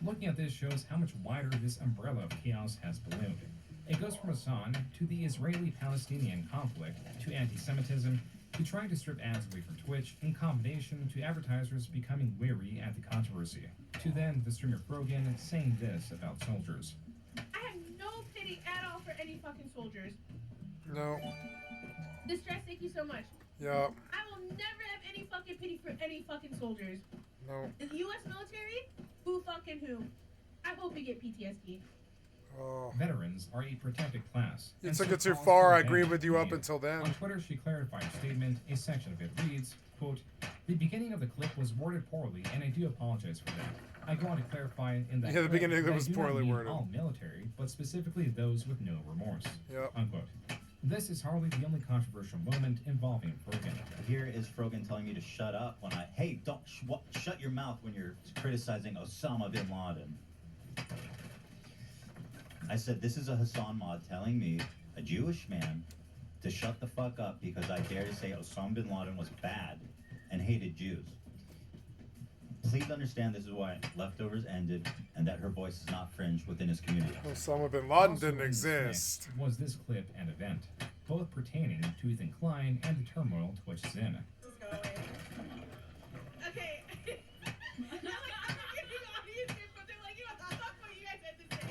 Looking at this shows how much wider this umbrella of chaos has ballooned. It goes from Hassan to the Israeli-Palestinian conflict to anti-Semitism to trying to strip ads away from Twitch in combination to advertisers becoming wary at the controversy, to then the streamer Frogan saying this about soldiers. I have no pity at all for any fucking soldiers. No. Distress, thank you so much. Yeah. I will never have any fucking pity for any fucking soldiers. No. The U.S. military? Who fucking who? I hope we get PTSD. Oh. Veterans are a protected class. You and took so it too calls far. for I agreed ban with you up made. until then. On Twitter, she clarified her statement. A section of it reads, quote, "The beginning of the clip was worded poorly, and I do apologize for that. I go on to clarify in that Yeah, the clip beginning that was I do not poorly mean worded. all military, but specifically those with no remorse." Yep. Unquote. This is hardly the only controversial moment involving Frogan. Here is Frogan telling me to shut up when hey, don't shut your mouth when you're criticizing Osama bin Laden. I said, this is a Hassan mod telling me, a Jewish man, to shut the fuck up because I dare to say Osama bin Laden was bad and hated Jews. Please understand this is why Leftovers ended and that her voice is not fringe within his community. Osama bin Laden Also didn't in this mix exist. Was this clip and event, both pertaining to Ethan Klein and the turmoil Twitch is in. Okay. I'm giving audience input. They're like, I'll talk what you guys had to say.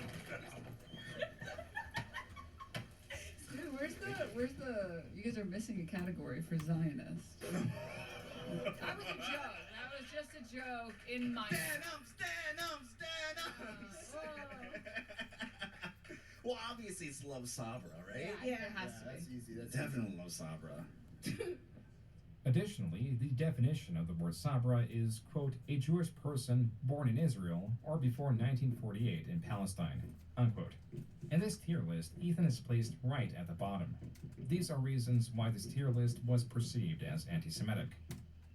Dude, where's the? You guys are missing a category for Zionist. That was a joke. That was just a joke in my. Stand up. Well, obviously it's Love Sabra, right? Yeah, it has to That's be. easy. That's definitely Love Sabra. Additionally, the definition of the word Sabra is, quote, a Jewish person born in Israel or before 1948 in Palestine, unquote. In this tier list, Ethan is placed right at the bottom. These are reasons why this tier list was perceived as anti-Semitic.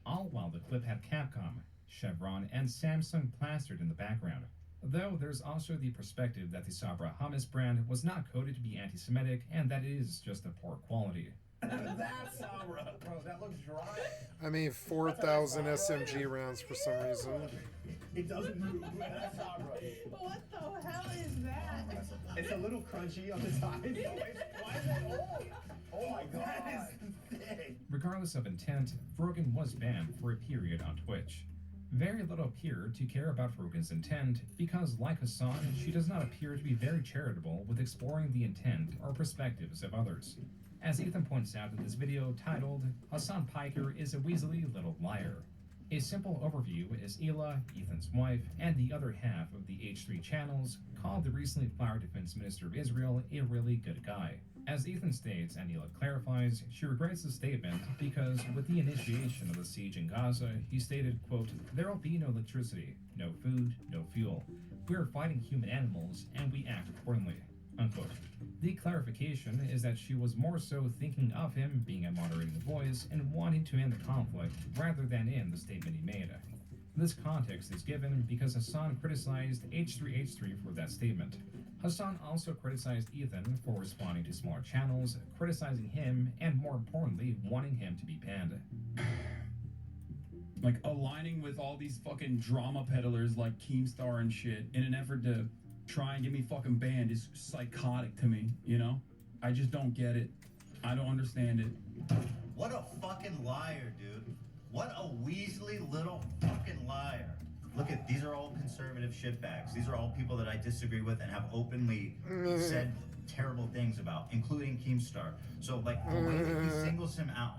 All while the clip had Capcom, Chevron, and Samsung plastered in the background. Though there's also the perspective that the Sabra hummus brand was not coded to be anti-Semitic and that it is just of poor quality. That's Sabra. Bro, that looks dry. I mean, 4,000 SMG rounds for some reason. It doesn't move. That's Sabra. What the hell is that? It's a little crunchy on the sides. Why is that old? Oh my god. That is thick. Regardless of intent, Frogan was banned for a period on Twitch. Very little appeared to care about Frogan's intent because, like Hassan, she does not appear to be very charitable with exploring the intent or perspectives of others. As Ethan points out in this video titled, Hassan Piker is a weaselly little liar. A simple overview is Ela, Ethan's wife, and the other half of the H3 channels called the recently fired Defense Minister of Israel a really good guy. As Ethan states and Ela clarifies, she regrets the statement because with the initiation of the siege in Gaza, he stated, quote, there will be no electricity, no food, no fuel. We are fighting human animals and we act accordingly, unquote. The clarification is that she was more so thinking of him being a moderating voice and wanting to end the conflict rather than in the statement he made. This context is given because Hassan criticized H3H3 for that statement. Hassan also criticized Ethan for responding to smaller channels, criticizing him, and more importantly, wanting him to be banned. Like aligning with all these fucking drama peddlers like Keemstar and shit in an effort to try and get me fucking banned is psychotic to me, you know? I just don't get it. I don't understand it. What a fucking liar, dude. What a Weasley little fucking liar. Look at, these are all conservative shitbags. These are all people that I disagree with and have openly said terrible things about, including Keemstar. So, like, the way that he singles him out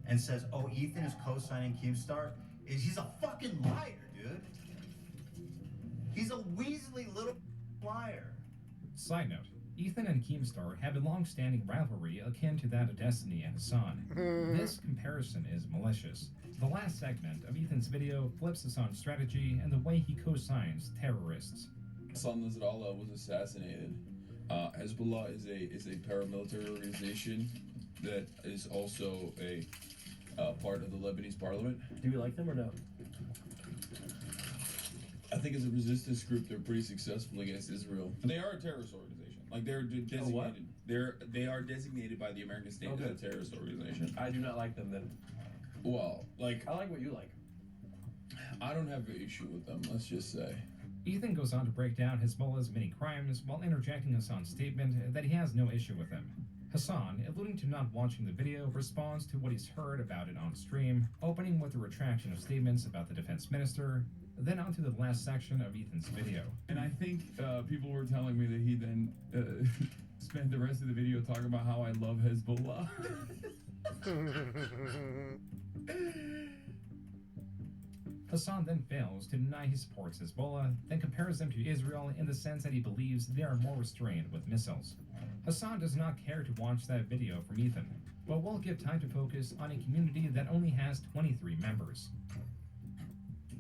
and says, oh, Ethan is co-signing Keemstar, is he's a fucking liar, dude. He's a Weasley little liar. Side note, Ethan and Keemstar have a long-standing rivalry akin to that of Destiny and Hassan. This comparison is malicious. The last segment of Ethan's video flips Hassan's strategy and the way he co-signs terrorists. Hassan Nasrallah was assassinated. Hezbollah is a paramilitary organization that is also a part of the Lebanese parliament. Do you like them or no? I think as a resistance group, they're pretty successful against Israel. They are a terrorist organization. Like they're designated. They are designated by the American state as a terrorist organization. I do not like them then. Well, like I like what you like. I don't have an issue with them. Let's just say. Ethan goes on to break down Hezbollah's many crimes while interjecting Hassan's statement that he has no issue with them. Hassan, alluding to not watching the video, responds to what he's heard about it on stream, opening with a retraction of statements about the defense minister, then onto the last section of Ethan's video. And I think people were telling me that he then spend the rest of the video talking about how I love Hezbollah. Hassan then fails to deny he supports Hezbollah, then compares them to Israel in the sense that he believes they are more restrained with missiles. Hassan does not care to watch that video from Ethan, but will give time to focus on a community that only has 23 members.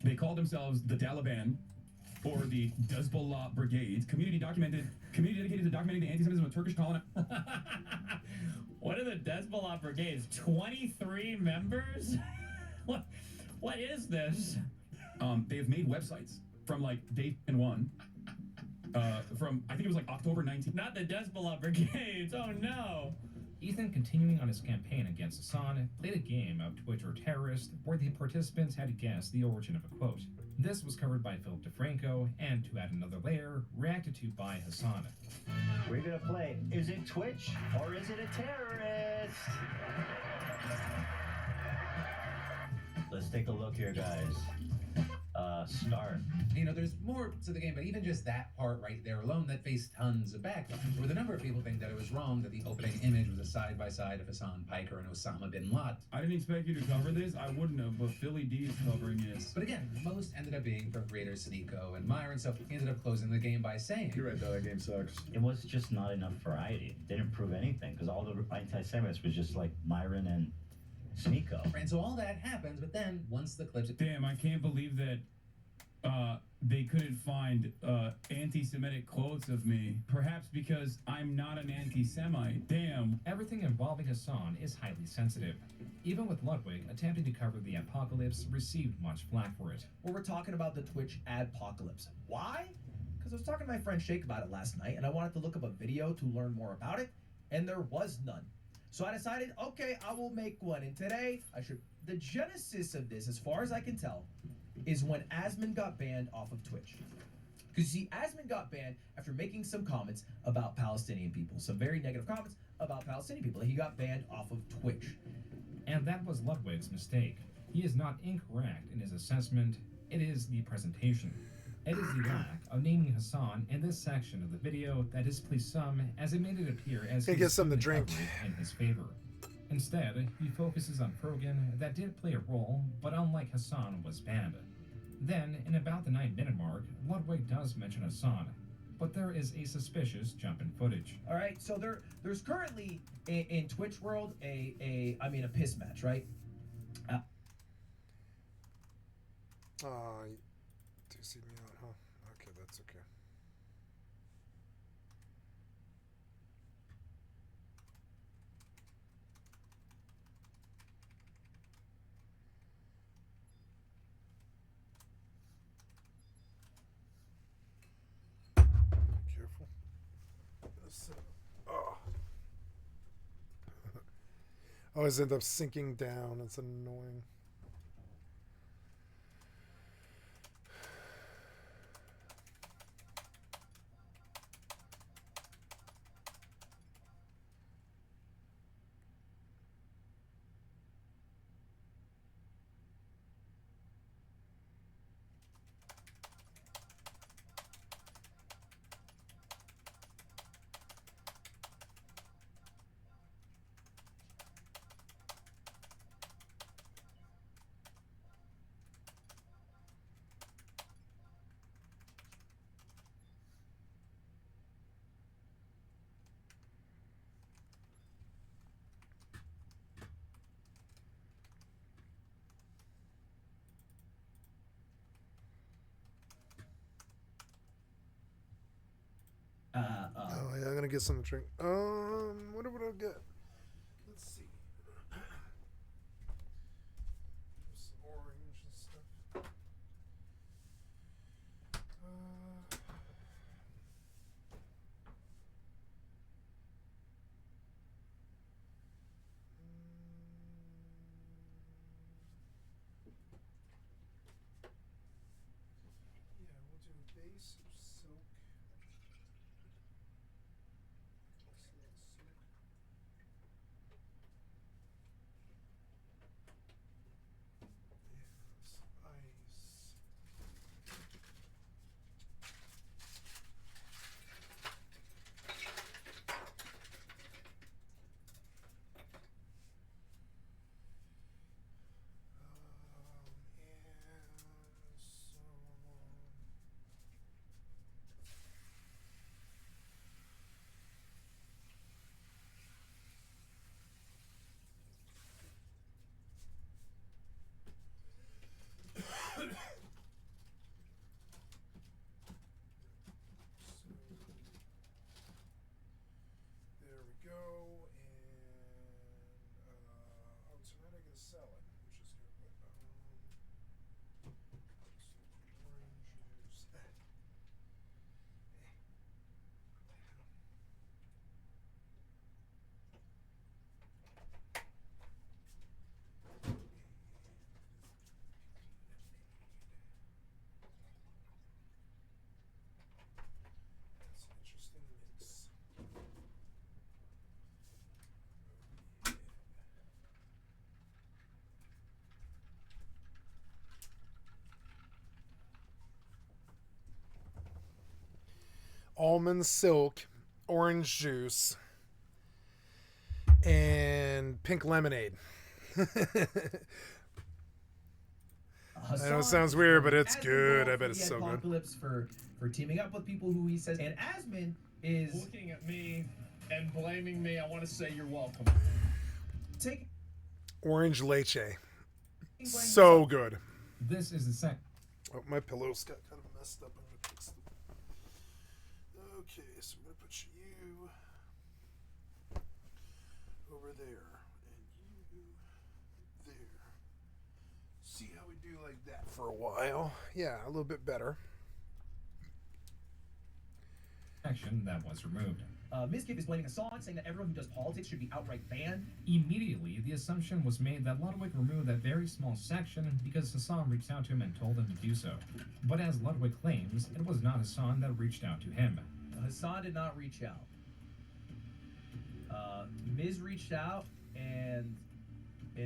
They call themselves the Taliban, or the Hezbollah Brigade, community dedicated to documenting the anti-Semitism of Turkish colony. What are the Hezbollah Brigades? 23 members? What is this? They have made websites from like day one. From I think it was like October 19th. Not the Hezbollah Brigades. Oh no. Ethan, continuing on his campaign against Hassan, played a game of Twitch or Terrorist where the participants had to guess the origin of a quote. This was covered by Philip DeFranco, and to add another layer, reacted to by Hassan. We're gonna play, is it Twitch or is it a terrorist? Let's take a look here, guys. Start. You know, there's more to the game, but even just that part right there alone, that faced tons of backlash. With a number of people think that it was wrong that the opening image was a side-by-side of Hassan Piker and Osama bin Laden. I didn't expect you to cover this. I wouldn't have, but Philly D is covering it. But again, most ended up being from creators Sneeko and Myron, so he ended up closing the game by saying, You're right, though, that game sucks. It was just not enough variety. It didn't prove anything, because all the anti-Semites was just like Myron and Sneeko. And so all that happens, but then once the clips... Damn, I can't believe that they couldn't find anti-Semitic quotes of me. Perhaps because I'm not an anti-Semite. Damn. Everything involving Hassan is highly sensitive. Even with Ludwig attempting to cover the apocalypse, received much flack for it. Well, we're talking about the Twitch adpocalypse. Why? Because I was talking to my friend Shake about it last night, and I wanted to look up a video to learn more about it, and there was none. So I decided, okay, I will make one. And today, the genesis of this, as far as I can tell, is when Asman got banned off of Twitch. Because see, Asman got banned after making some comments about Palestinian people. Some very negative comments about Palestinian people. He got banned off of Twitch. And that was Ludwig's mistake. He is not incorrect in his assessment. It is the presentation. It is the lack of naming Hassan in this section of the video that displeased some, as it made it appear as Hey, get something to drink. in his favor. Instead, he focuses on Frogan that did play a role, but unlike Hassan was banned. Then, in about the 9-minute mark, Ludwig does mention Hassan, but there is a suspicious jump in footage. All right, so there's currently in Twitch world a piss match, right? Do you see me out, huh? Okay, that's okay. Careful. Always end up sinking down. It's annoying. Oh yeah, I'm gonna get something to drink. What would I get? Let's see. Some orange and stuff. Yeah, we'll do a base of silk. sell it, which is good. Orange juice. That's an interesting mix. Almond silk, orange juice, and pink lemonade. I know it sounds weird, but it's good. I bet it's so good. Apocalypse for teaming up with people who he says, and Asmin is looking at me and blaming me. I want to say you're welcome. Take Orange leche. So good. This is the second. Oh, my pillows got kind of messed up. I'm gonna fix them. Okay, so I'm gonna put you over there and you there. See how we do like that for a while? Yeah, a little bit better. Section that was removed. Mizkif is blaming Hassan, saying that everyone who does politics should be outright banned. Immediately, the assumption was made that Ludwig removed that very small section because Hassan reached out to him and told him to do so. But as Ludwig claims, it was not Hassan that reached out to him. Hassan did not reach out. Miz reached out and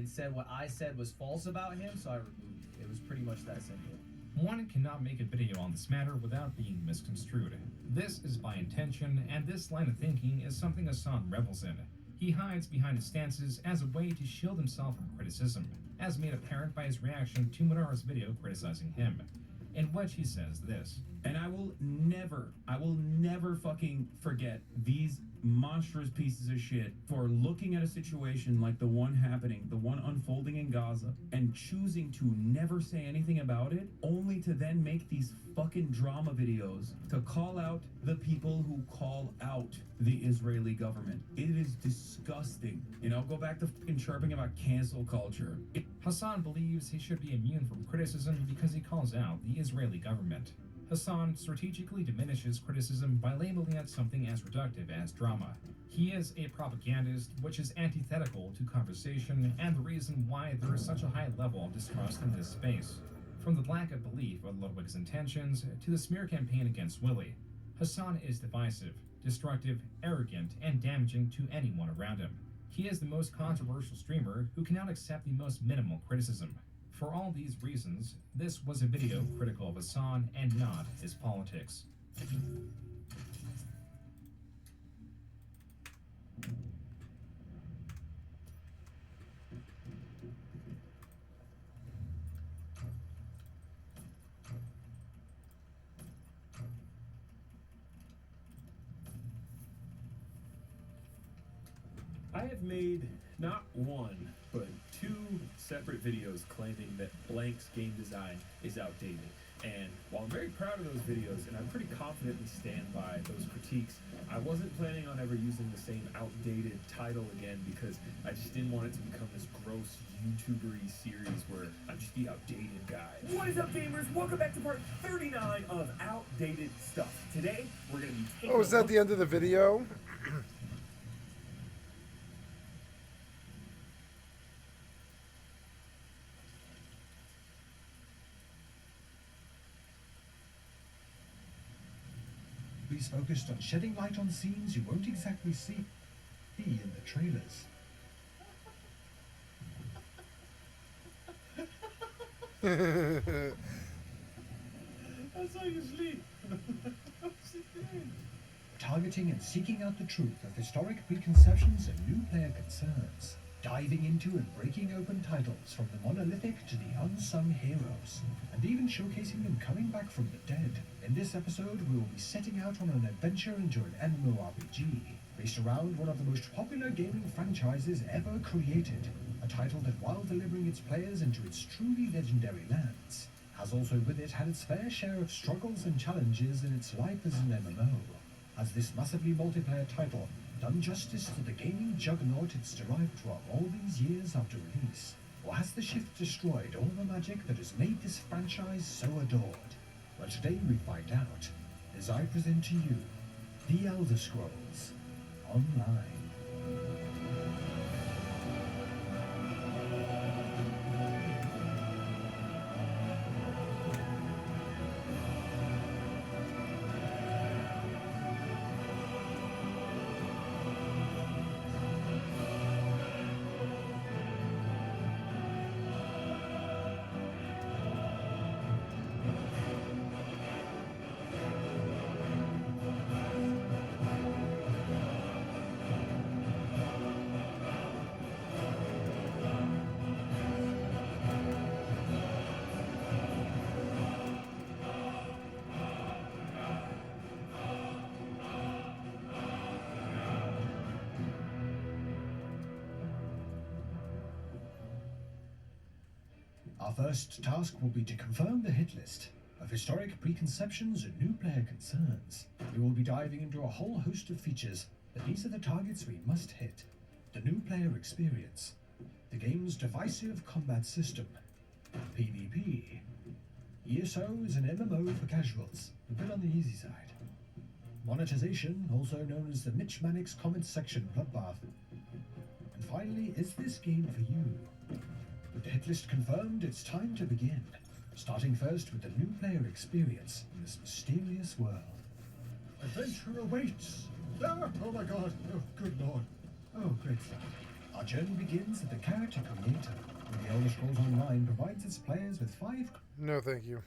said what I said was false about him, so I removed it. It was pretty much that simple. One cannot make a video on this matter without being misconstrued. This is by intention, and this line of thinking is something Hassan revels in. He hides behind his stances as a way to shield himself from criticism, as made apparent by his reaction to Munar's video criticizing him, in which he says this. And I will never fucking forget these monstrous pieces of shit for looking at a situation like the one happening, the one unfolding in Gaza, and choosing to never say anything about it, only to then make these fucking drama videos to call out the people who call out the Israeli government. It is disgusting. You know, go back to fucking chirping about cancel culture. Hassan believes he should be immune from criticism because he calls out the Israeli government. Hassan strategically diminishes criticism by labeling it something as reductive as drama. He is a propagandist, which is antithetical to conversation and the reason why there is such a high level of distrust in this space. From the lack of belief of Ludwig's intentions to the smear campaign against Willie, Hassan is divisive, destructive, arrogant, and damaging to anyone around him. He is the most controversial streamer who cannot accept the most minimal criticism. For all these reasons, this was a video critical of Hassan and not his politics. I have made not one, but two separate videos claiming that Blank's game design is outdated. And while I'm very proud of those videos, and I pretty confidently stand by those critiques, I wasn't planning on ever using the same outdated title again because I just didn't want it to become this gross YouTuber-y series where I'm just the outdated guy. What is up, gamers? Welcome back to part 39 of Outdated Stuff. Today, we're going to be taking Oh, is that the end of the video? He's focused on shedding light on scenes you won't exactly see in the trailers. That's how you sleep. Targeting and seeking out the truth of historic preconceptions and new player concerns. Diving into and breaking open titles from the monolithic to the unsung heroes, and even showcasing them coming back from the dead. In this episode, we will be setting out on an adventure into an MMORPG, based around one of the most popular gaming franchises ever created, a title that, while delivering its players into its truly legendary lands, has also with it had its fair share of struggles and challenges in its life as an MMO. Has this massively multiplayer title done justice to the gaming juggernaut it's derived from all these years after release? Or has the shift destroyed all the magic that has made this franchise so adored? Well, today we find out, as I present to you, The Elder Scrolls Online. Our first task will be to confirm the hit list of historic preconceptions and new player concerns. We will be diving into a whole host of features, but these are the targets we must hit. The new player experience, the game's divisive combat system, PvP. ESO is an MMO for casuals, a bit on the easy side. Monetization, also known as the Mitch Mannix comments section bloodbath. And finally, is this game for you? With the hit list confirmed, it's time to begin. Starting first with the new player experience in this mysterious world. Adventure awaits! Ah, oh my god! Oh, good lord! Oh, great stuff. Our journey begins at the character creator, where the Elder Scrolls Online provides its players with 5... No, thank you.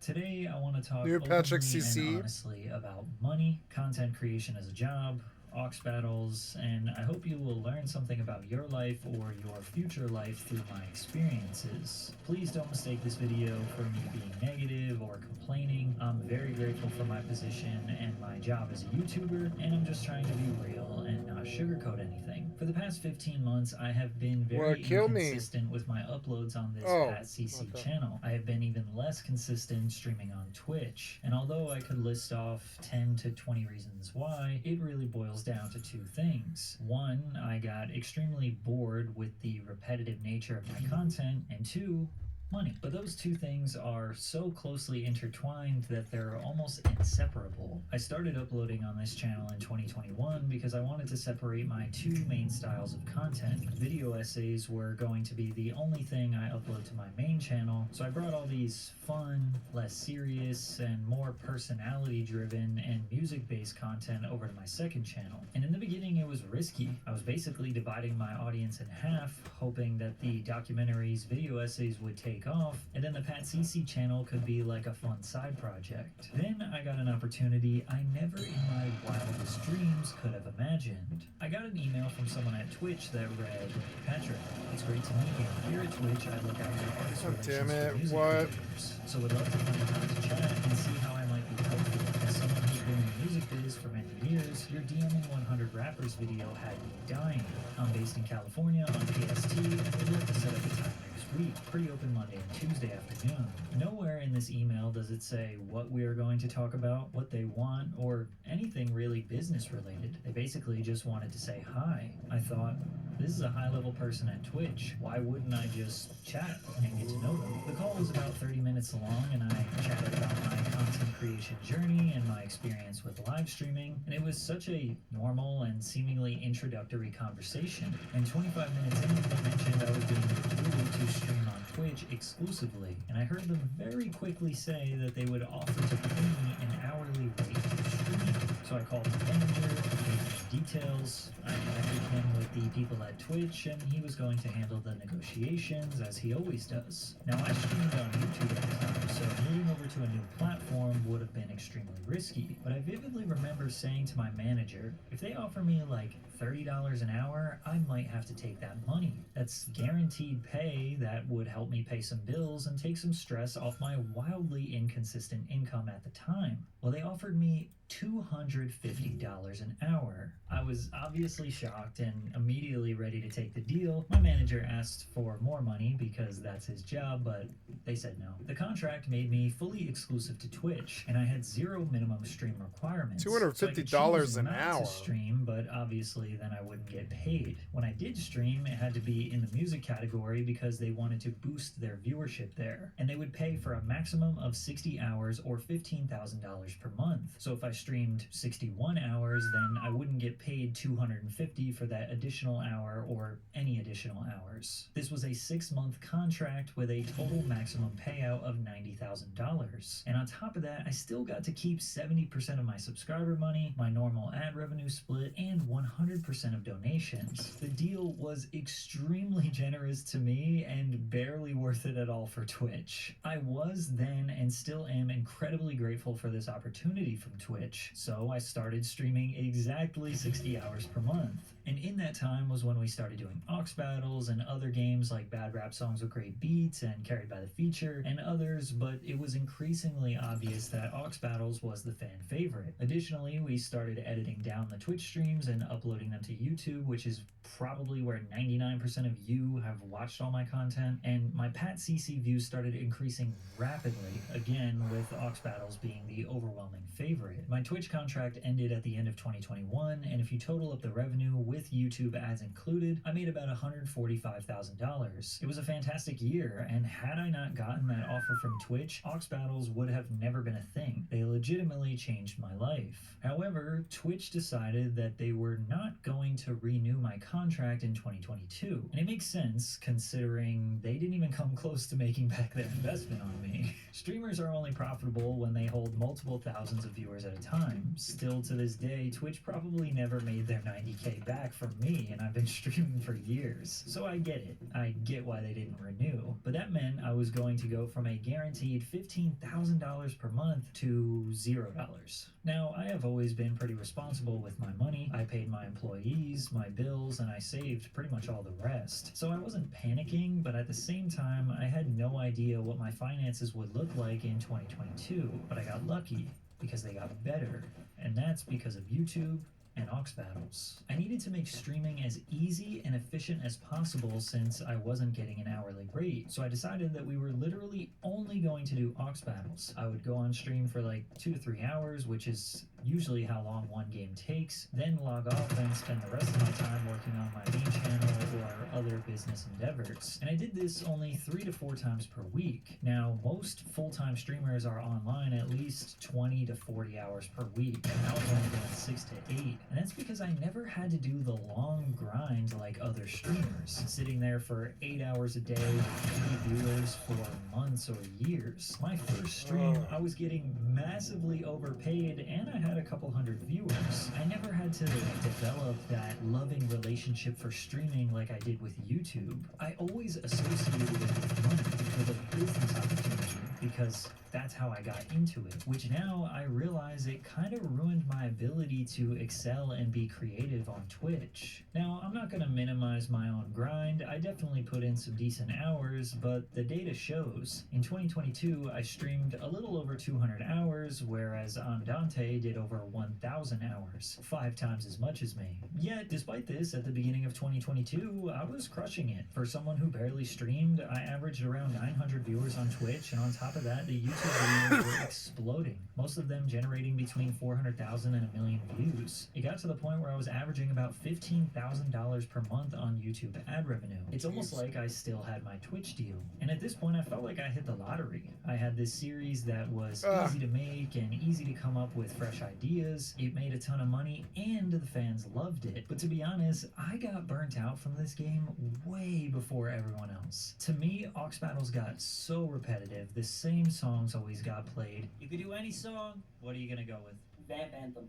Today, I want to talk New Patrick openly CC. and honestly about money, content creation as a job, aux battles, and I hope you will learn something about your life or your future life through my experiences. Please don't mistake this video for me being negative or complaining. I'm very grateful for my position and my job as a YouTuber, and I'm just trying to be real and not sugarcoat anything. For the past 15 months, I have been very inconsistent with my uploads on this Pat CC channel. I have been even less consistent streaming on Twitch, and although I could list off 10 to 20 reasons why, it really boils down to two things. One, I got extremely bored with the repetitive nature of my content, and two, money. But those two things are so closely intertwined that they're almost inseparable. I started uploading on this channel in 2021 because I wanted to separate my two main styles of content. Video essays were going to be the only thing I upload to my main channel, so I brought all these fun, less serious, and more personality-driven and music-based content over to my second channel. And in the beginning it was risky. I was basically dividing my audience in half, hoping that the documentaries, video essays would take off, and then the Pat CC channel could be like a fun side project. Then I got an opportunity I never in my wildest dreams could have imagined. I got an email from someone at Twitch that read, "Patrick, it's great to meet you. Here at Twitch, I look after artist relations for music creators. So would love to find time to chat and see how I might be helpful. As someone who's been in the music biz for many years, your DMing 100 rappers video had me dying. I'm based in California on PST, and we'd love to set up a time next week. Pretty open Monday and Tuesday afternoon." Nowhere in this email does it say what we are going to talk about, what they want, or anything really business related. They basically just wanted to say hi. I thought, this is a high-level person at Twitch. Why wouldn't I just chat and get to know them? The call was about 30 minutes long, and I chatted about my content creation journey and my experience with live streaming, and it was such a normal and seemingly introductory conversation. And 25 minutes in, they mentioned I was being recruited to stream on Twitch exclusively, and I heard them very quickly say that they would offer to pay me an hourly rate to stream. So I called my manager, gave him details, I connected him with the people at Twitch, and he was going to handle the negotiations as he always does. Now I streamed on YouTube at the time, so moving over to a new platform would have been extremely risky, but I vividly remember saying to my manager, if they offer me like $30 an hour, I might have to take that money. That's guaranteed pay that would help me pay some bills and take some stress off my wildly inconsistent income at the time. Well, they offered me $250 an hour. I was obviously shocked and immediately ready to take the deal. My manager asked for more money because that's his job, but they said no. The contract made me fully exclusive to Twitch, and I had zero minimum stream requirements. $250 an not hour. To stream, but obviously then I wouldn't get paid. When I did stream, it had to be in the music category because they wanted to boost their viewership there, and they would pay for a maximum of 60 hours or $15,000 per month. So if I streamed 61 hours, then I wouldn't get paid $250 for that additional hour or any additional hours. This was a 6-month contract with a total maximum payout of $90,000. And on top of that, I still got to keep 70% of my subscriber money, my normal ad revenue split, and 100% of donations. The deal was extremely generous to me and barely worth it at all for Twitch. I was then and still am incredibly grateful for this opportunity from Twitch, so I started streaming exactly 60 hours per month. And in that time was when we started doing aux battles and other games like Bad Rap Songs with Great Beats and Carried by the Feature and others, but it was increasingly obvious that aux battles was the fan favorite. Additionally, we started editing down the Twitch streams and uploading them to YouTube, which is probably where 99% of you have watched all my content, and my Pat CC views started increasing rapidly, again with aux battles being the overwhelming favorite. My Twitch contract ended at the end of 2021, and if you total up the revenue with YouTube ads included, I made about $145,000. It was a fantastic year, and had I not gotten that offer from Twitch, aux battles would have never been a thing. They legitimately changed my life. However, Twitch decided that they were not going to renew my contract in 2022, and it makes sense considering they didn't even come close to making back their investment on me. Streamers are only profitable when they hold multiple thousands of viewers at a time. Still to this day, Twitch probably never made their 90K back from me, and I've been streaming for years. So I get it. I get why they didn't renew. But that meant I was going to go from a guaranteed $15,000 per month to $0. Now, I have always been pretty responsible with my money. I paid my employees, my bills, and I saved pretty much all the rest. So I wasn't panicking, but at the same time, I had no idea what my finances would look like in 2022. But I got lucky because they got better, and that's because of YouTube and aux battles. I needed to make streaming as easy and efficient as possible since I wasn't getting an hourly rate, so I decided that we were literally only going to do aux battles. I would go on stream for like 2 to 3 hours, which is usually how long one game takes, then log off and spend the rest of my time working on my main channel or other business endeavors. And I did this only 3 to 4 times per week. Now, most full-time streamers are online at least 20 to 40 hours per week, and I was only doing 6 to 8. And that's because I never had to do the long grind like other streamers, sitting there for 8 hours a day with 3 viewers for months or years. My first stream, I was getting massively overpaid and I had a couple hundred viewers. I never had to develop that loving relationship for streaming like I did with YouTube. I always associated it with money, with a business opportunity, because that's how I got into it, which now I realize it kind of ruined my ability to excel and be creative on Twitch. Now, I'm not going to minimize my own grind. I definitely put in some decent hours, but the data shows. In 2022, I streamed a little over 200 hours, whereas Andante did over 1,000 hours, 5 times as much as me. Yet, despite this, at the beginning of 2022, I was crushing it. For someone who barely streamed, I averaged around 900 viewers on Twitch, and on top of that, the YouTube videos were exploding, most of them generating between 400,000 and 1 million views. It got to the point where I was averaging about $15,000 per month on YouTube ad revenue. It's almost like I still had my Twitch deal. And at this point, I felt like I hit the lottery. I had this series that was easy to make and easy to come up with fresh ideas. It made a ton of money and the fans loved it. But to be honest, I got burnt out from this game way before everyone else. To me, aux battles got so repetitive. The same songs always got played. You could do any song. What are you gonna go with? Vamp Anthem.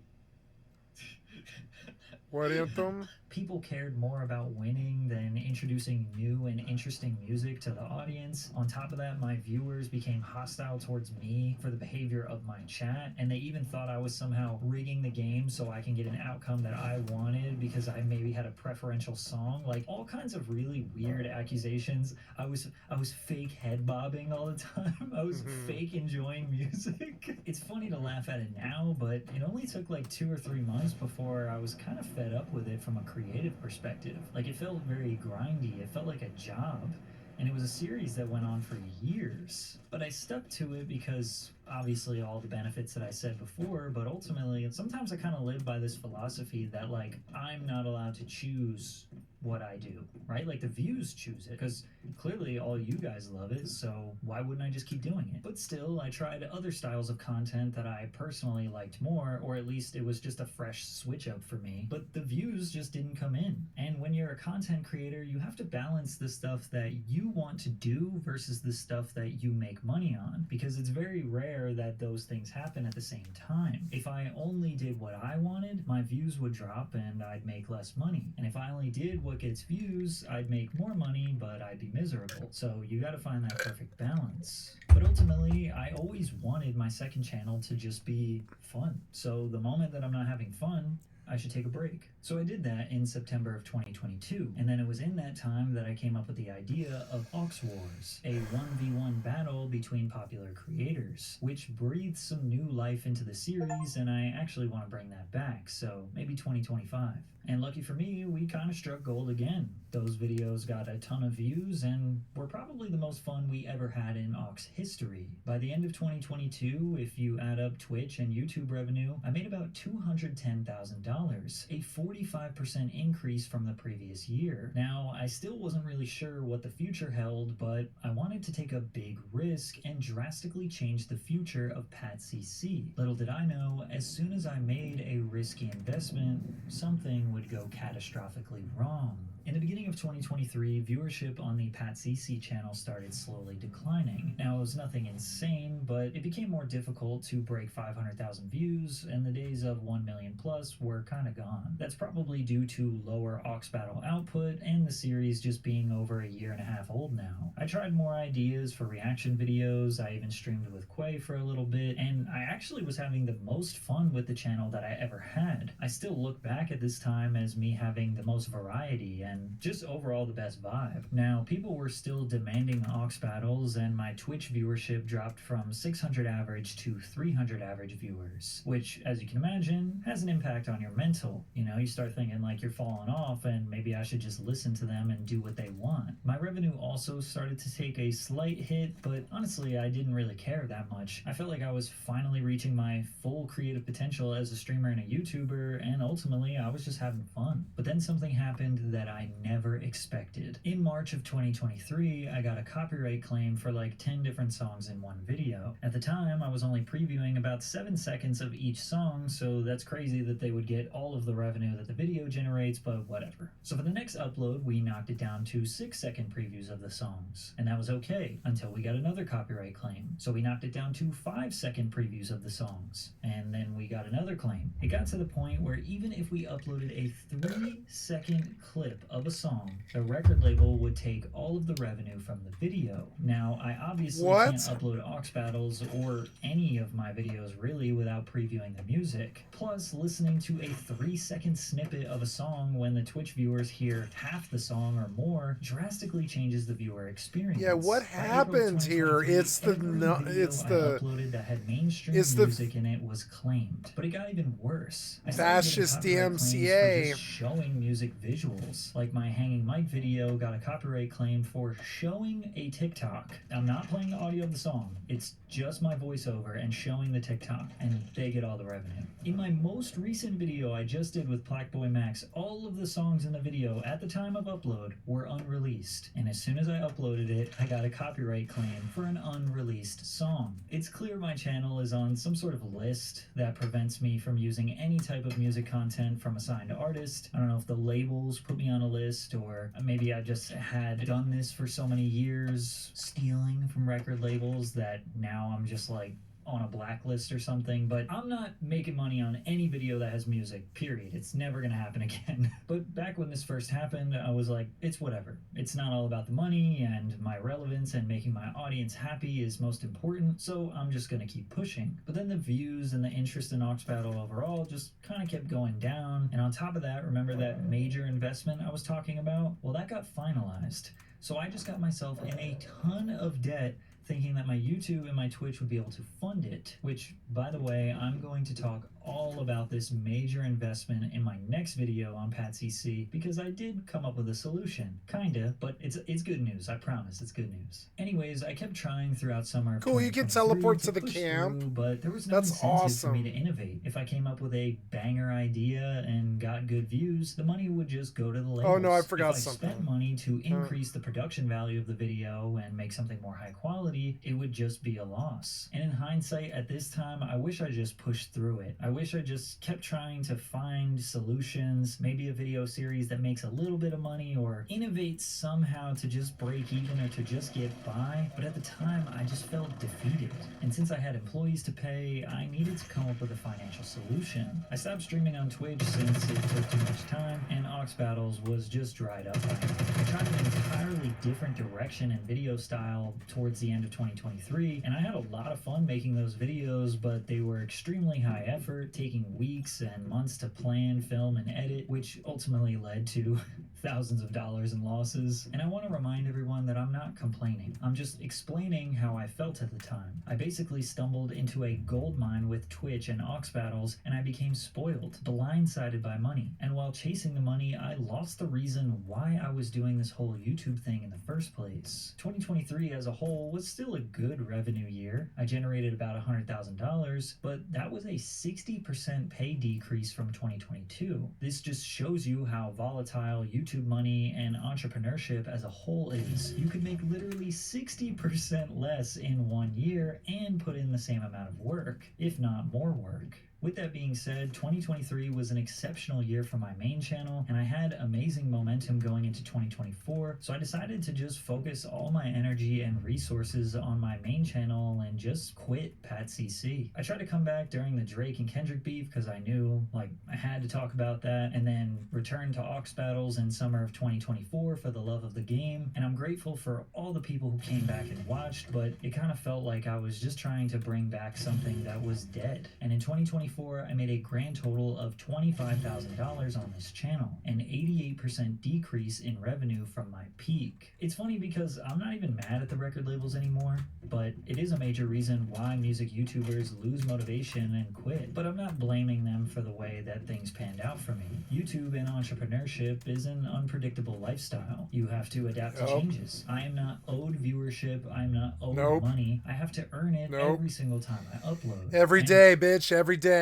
What anthem? People cared more about winning than introducing new and interesting music to the audience. On top of that, my viewers became hostile towards me for the behavior of my chat, and they even thought I was somehow rigging the game so I can get an outcome that I wanted because I maybe had a preferential song. Like all kinds of really weird accusations. I was fake head bobbing all the time. I was fake enjoying music. It's funny to laugh at it now, but it only took like 2 or 3 months before I was kind of fed up with it from a creative perspective. Like it felt very grindy. It felt like a job. And it was a series that went on for years. But I stuck to it because obviously all the benefits that I said before, but ultimately sometimes I kind of live by this philosophy that like I'm not allowed to choose what I do, right? Like the views choose it because clearly all you guys love it, so why wouldn't I just keep doing it? But still, I tried other styles of content that I personally liked more, or at least it was just a fresh switch up for me, but the views just didn't come in. And when you're a content creator, you have to balance the stuff that you want to do versus the stuff that you make money on, because it's very rare that those things happen at the same time. If I only did what I wanted, my views would drop and I'd make less money. And if I only did what gets views, I'd make more money, but I'd be miserable. So you gotta find that perfect balance. But ultimately, I always wanted my second channel to just be fun. So the moment that I'm not having fun, I should take a break. So I did that in September of 2022, and then it was in that time that I came up with the idea of Ox Wars, a 1v1 battle between popular creators, which breathed some new life into the series, and I actually want to bring that back, so maybe 2025. And lucky for me, we kind of struck gold again. Those videos got a ton of views and were probably the most fun we ever had in Ox history. By the end of 2022, if you add up Twitch and YouTube revenue, I made about $210,000, a 45% increase from the previous year. Now, I still wasn't really sure what the future held, but I wanted to take a big risk and drastically change the future of PatCC. Little did I know, as soon as I made a risky investment, something would go catastrophically wrong. In the beginning of 2023, viewership on the PatCC channel started slowly declining. Now, it was nothing insane, but it became more difficult to break 500,000 views, and the days of 1 million plus were kind of gone. That's probably due to lower Ox Battle output and the series just being over a year and a half old now. I tried more ideas for reaction videos, I even streamed with Quay for a little bit, and I actually was having the most fun with the channel that I ever had. I still look back at this time as me having the most variety and just overall the best vibe. Now, people were still demanding Ox Battles, and my Twitch viewership dropped from 600 average to 300 average viewers, which, as you can imagine, has an impact on your mental. You know, you start thinking like you're falling off and maybe I should just listen to them and do what they want. My revenue also started to take a slight hit, but honestly, I didn't really care that much. I felt like I was finally reaching my full creative potential as a streamer and a YouTuber, and ultimately, I was just having fun. But then something happened that I never expected. In March of 2023, I got a copyright claim for like 10 different songs in one video. At the time, I was only previewing about 7 seconds of each song, so that's crazy that they would get all of the revenue that the video generates, but whatever. So for the next upload, we knocked it down to 6-second previews of the songs, and that was okay until we got another copyright claim. So we knocked it down to 5-second previews of the songs, and then we got another claim. It got to the point where even if we uploaded a 3-second clip of a song, the record label would take all of the revenue from the video. Now, I obviously can't upload Ox Battles or any of my videos really without previewing the music. Plus, listening to a 3-second snippet of a song when the Twitch viewers hear half the song or more drastically changes the viewer experience. Yeah, what happened here? It's the uploaded that had mainstream music in it was claimed, but it got even worse. Fascist DMCA showing music visuals. Like my hanging mic video got a copyright claim for showing a TikTok. I'm not playing the audio of the song. It's just my voiceover and showing the TikTok, and they get all the revenue. In my most recent video I just did with Blackboy Max, all of the songs in the video at the time of upload were unreleased, and as soon as I uploaded it, I got a copyright claim for an unreleased song. It's clear my channel is on some sort of list that prevents me from using any type of music content from a signed artist. I don't know if the labels put me on a list, or maybe I just had done this for so many years, stealing from record labels, that now I'm just like on a blacklist or something, but I'm not making money on any video that has music, period. It's never gonna happen again. But back when this first happened, I was like, it's whatever. It's not all about the money, and my relevance and making my audience happy is most important, so I'm just gonna keep pushing. But then the views and the interest in Ox Battle overall just kind of kept going down, and on top of that, remember that major investment I was talking about? Well, that got finalized. So I just got myself in a ton of debt thinking that my YouTube and my Twitch would be able to fund it, which, by the way, I'm going to talk all about this major investment in my next video on PatCC, because I did come up with a solution. Kinda, but it's good news, I promise, it's good news. Anyways, I kept trying throughout summer of Cool, you can 2023 teleport to the push camp. through, but there was no That's incentive for me awesome. to innovate. If I came up with a banger idea and got good views, the money would just go to the labels. Oh no, I forgot if I something. spent money to increase the production value of the video and make something more high quality, it would just be a loss. And in hindsight, at this time, I wish I just pushed through it. I wish I just kept trying to find solutions, maybe a video series that makes a little bit of money, or innovate somehow to just break even or to just get by. But at the time, I just felt defeated. And since I had employees to pay, I needed to come up with a financial solution. I stopped streaming on Twitch since it took too much time, and Ox Battles was just dried up by now. I tried an entirely different direction and video style towards the end of 2023, and I had a lot of fun making those videos, but they were extremely high effort, taking weeks and months to plan, film, and edit, which ultimately led to thousands of dollars in losses. And I want to remind everyone that I'm not complaining. I'm just explaining how I felt at the time. I basically stumbled into a gold mine with Twitch and Ox Battles, and I became spoiled, blindsided by money. And while chasing the money, I lost the reason why I was doing this whole YouTube thing in the first place. 2023 as a whole was still a good revenue year. I generated about $100,000, but that was a 60% pay decrease from 2022. This just shows you how volatile YouTube money and entrepreneurship as a whole is. You could make literally 60% less in 1 year and put in the same amount of work, if not more work. With that being said, 2023 was an exceptional year for my main channel, and I had amazing momentum going into 2024, so I decided to just focus all my energy and resources on my main channel and just quit PatCC. I tried to come back during the Drake and Kendrick beef because I knew, like, I had to talk about that, and then return to Ox Battles in summer of 2024 for the love of the game, and I'm grateful for all the people who came back and watched, but it kind of felt like I was just trying to bring back something that was dead. And in 2024, I made a grand total of $25,000 on this channel, an 88% decrease in revenue from my peak. It's funny because I'm not even mad at the record labels anymore, but it is a major reason why music YouTubers lose motivation and quit. But I'm not blaming them for the way that things panned out for me. YouTube and entrepreneurship is an unpredictable lifestyle. You have to adapt to changes. I am not owed viewership, I am not owed money. I have to earn it every single time I upload. Every day, bitch, every day.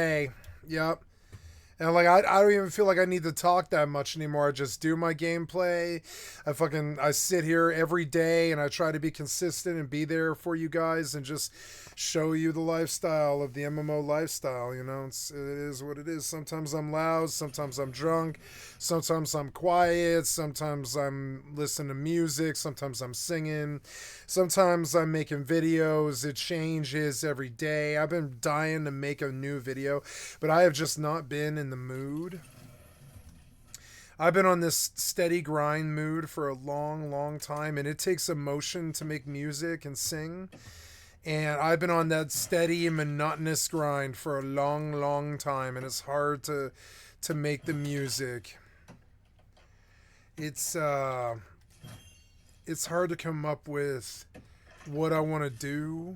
Yep. And like I don't even feel like I need to talk that much anymore. I just do my gameplay. I sit here every day and I try to be consistent and be there for you guys and just show you the lifestyle of the MMO lifestyle. You know, it is what it is. Sometimes I'm loud, sometimes I'm drunk, sometimes I'm quiet, sometimes I'm listening to music, sometimes I'm singing, sometimes I'm making videos. It changes every day. I've been dying to make a new video, but I have just not been in the mood. I've been on this steady grind mood for a long time, and it takes emotion to make music and sing. And I've been on that steady and monotonous grind for a long time, and it's hard to make the music. It's hard to come up with what I want to do.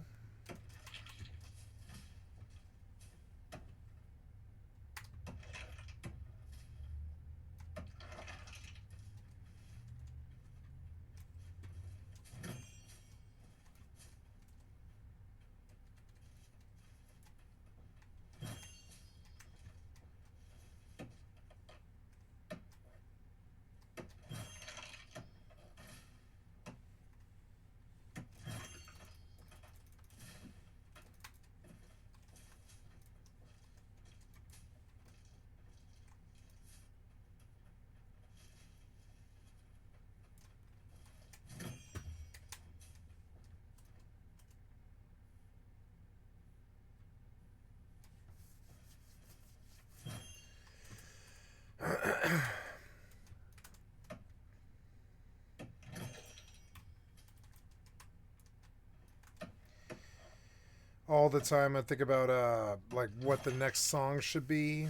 all the time. I think about like what the next song should be,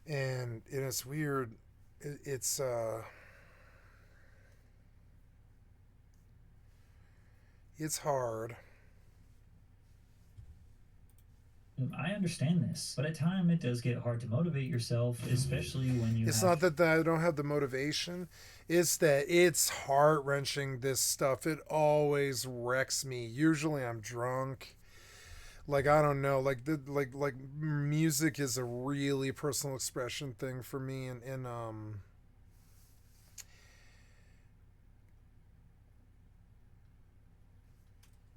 and it's weird. It's hard. I understand this, but at times it does get hard to motivate yourself, especially when you It's have... not that I don't have the motivation. It's that it's heart-wrenching, this stuff. It always wrecks me. Usually I'm drunk. Like, I don't know. Like like music is a really personal expression thing for me, and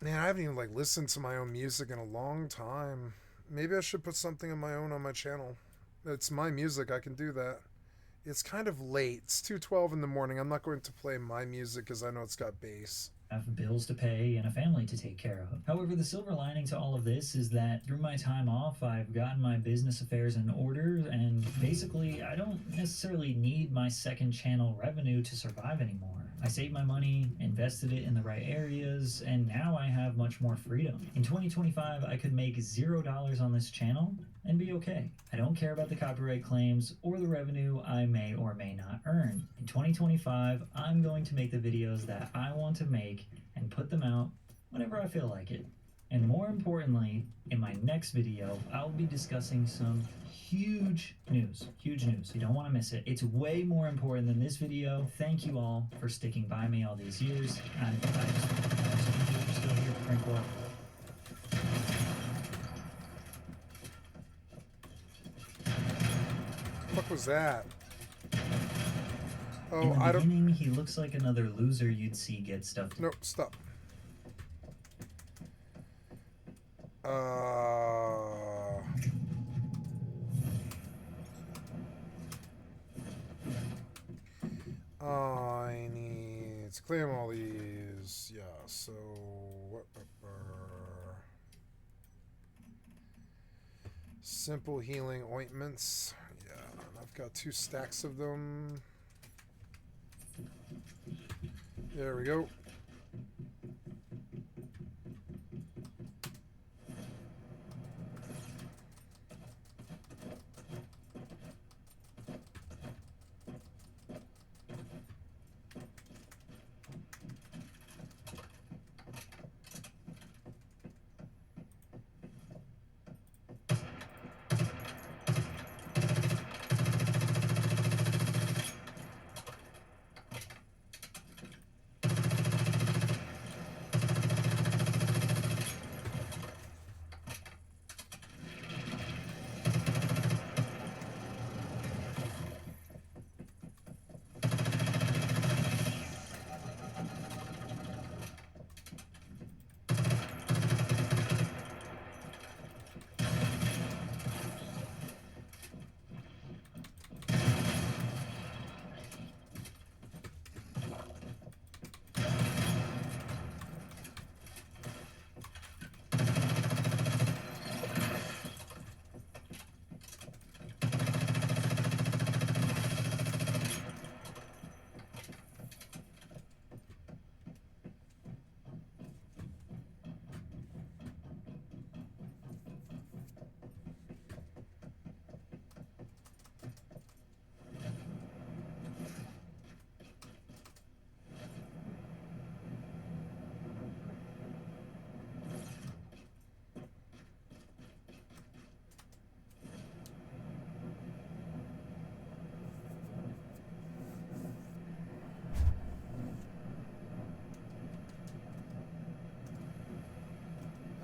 man, I haven't even like listened to my own music in a long time. Maybe I should put something of my own on my channel. It's my music. I can do that. It's kind of late. It's 2:12 in the morning. I'm not going to play my music because I know it's got bass. Have bills to pay and a family to take care of. However, the silver lining to all of this is that through my time off, I've gotten my business affairs in order, and basically, I don't necessarily need my second channel revenue to survive anymore. I saved my money, invested it in the right areas, and now I have much more freedom. In 2025, I could make $0 on this channel and be okay. I don't care about the copyright claims or the revenue I may or may not earn. In 2025, I'm going to make the videos that I want to make and put them out whenever I feel like it. And more importantly, in my next video, I'll be discussing some huge news. Huge news. You don't want to miss it. It's way more important than this video. Thank you all for sticking by me all these years. I'm still here to crank up. What was that? Oh, in the I don't. beginning, he looks like another loser you'd see get stuff. Nope, stop. I need to claim all these. Yeah, so what? Simple healing ointments. Yeah, I've got 2 stacks of them. There we go.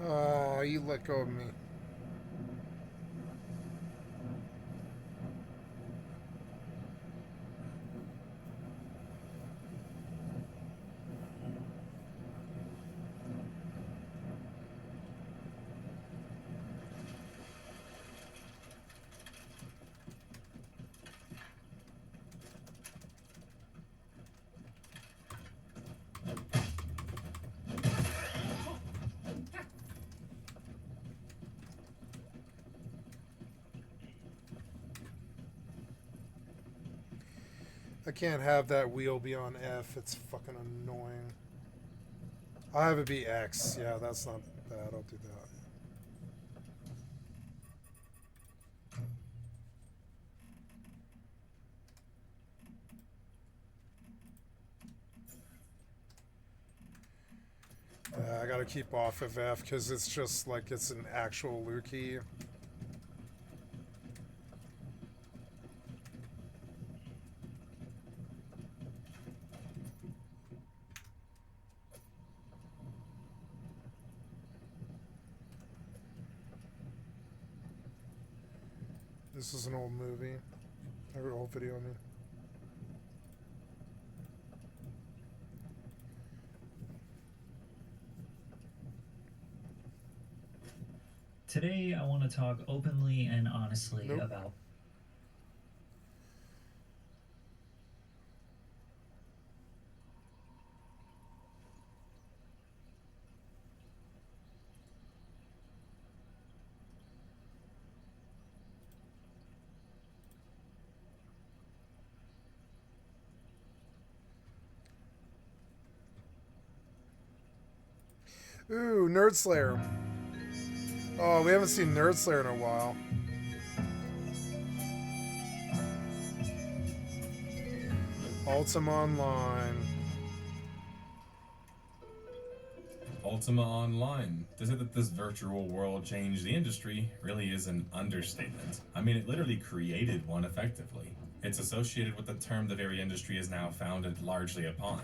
Oh, you let go of me. I can't have that wheel be on F. It's fucking annoying. I'll have it be X. Yeah, that's not bad. I'll do that. I gotta keep off of F because it's just like it's an actual lookie. This is an old movie, or old video, I mean. Today, I want to talk openly and honestly about. Ooh, Nerd Slayer. Oh, we haven't seen Nerd Slayer in a while. Ultima Online. Ultima Online. To say that this virtual world changed the industry really is an understatement. I mean, it literally created one effectively. It's associated with the term the very industry is now founded largely upon.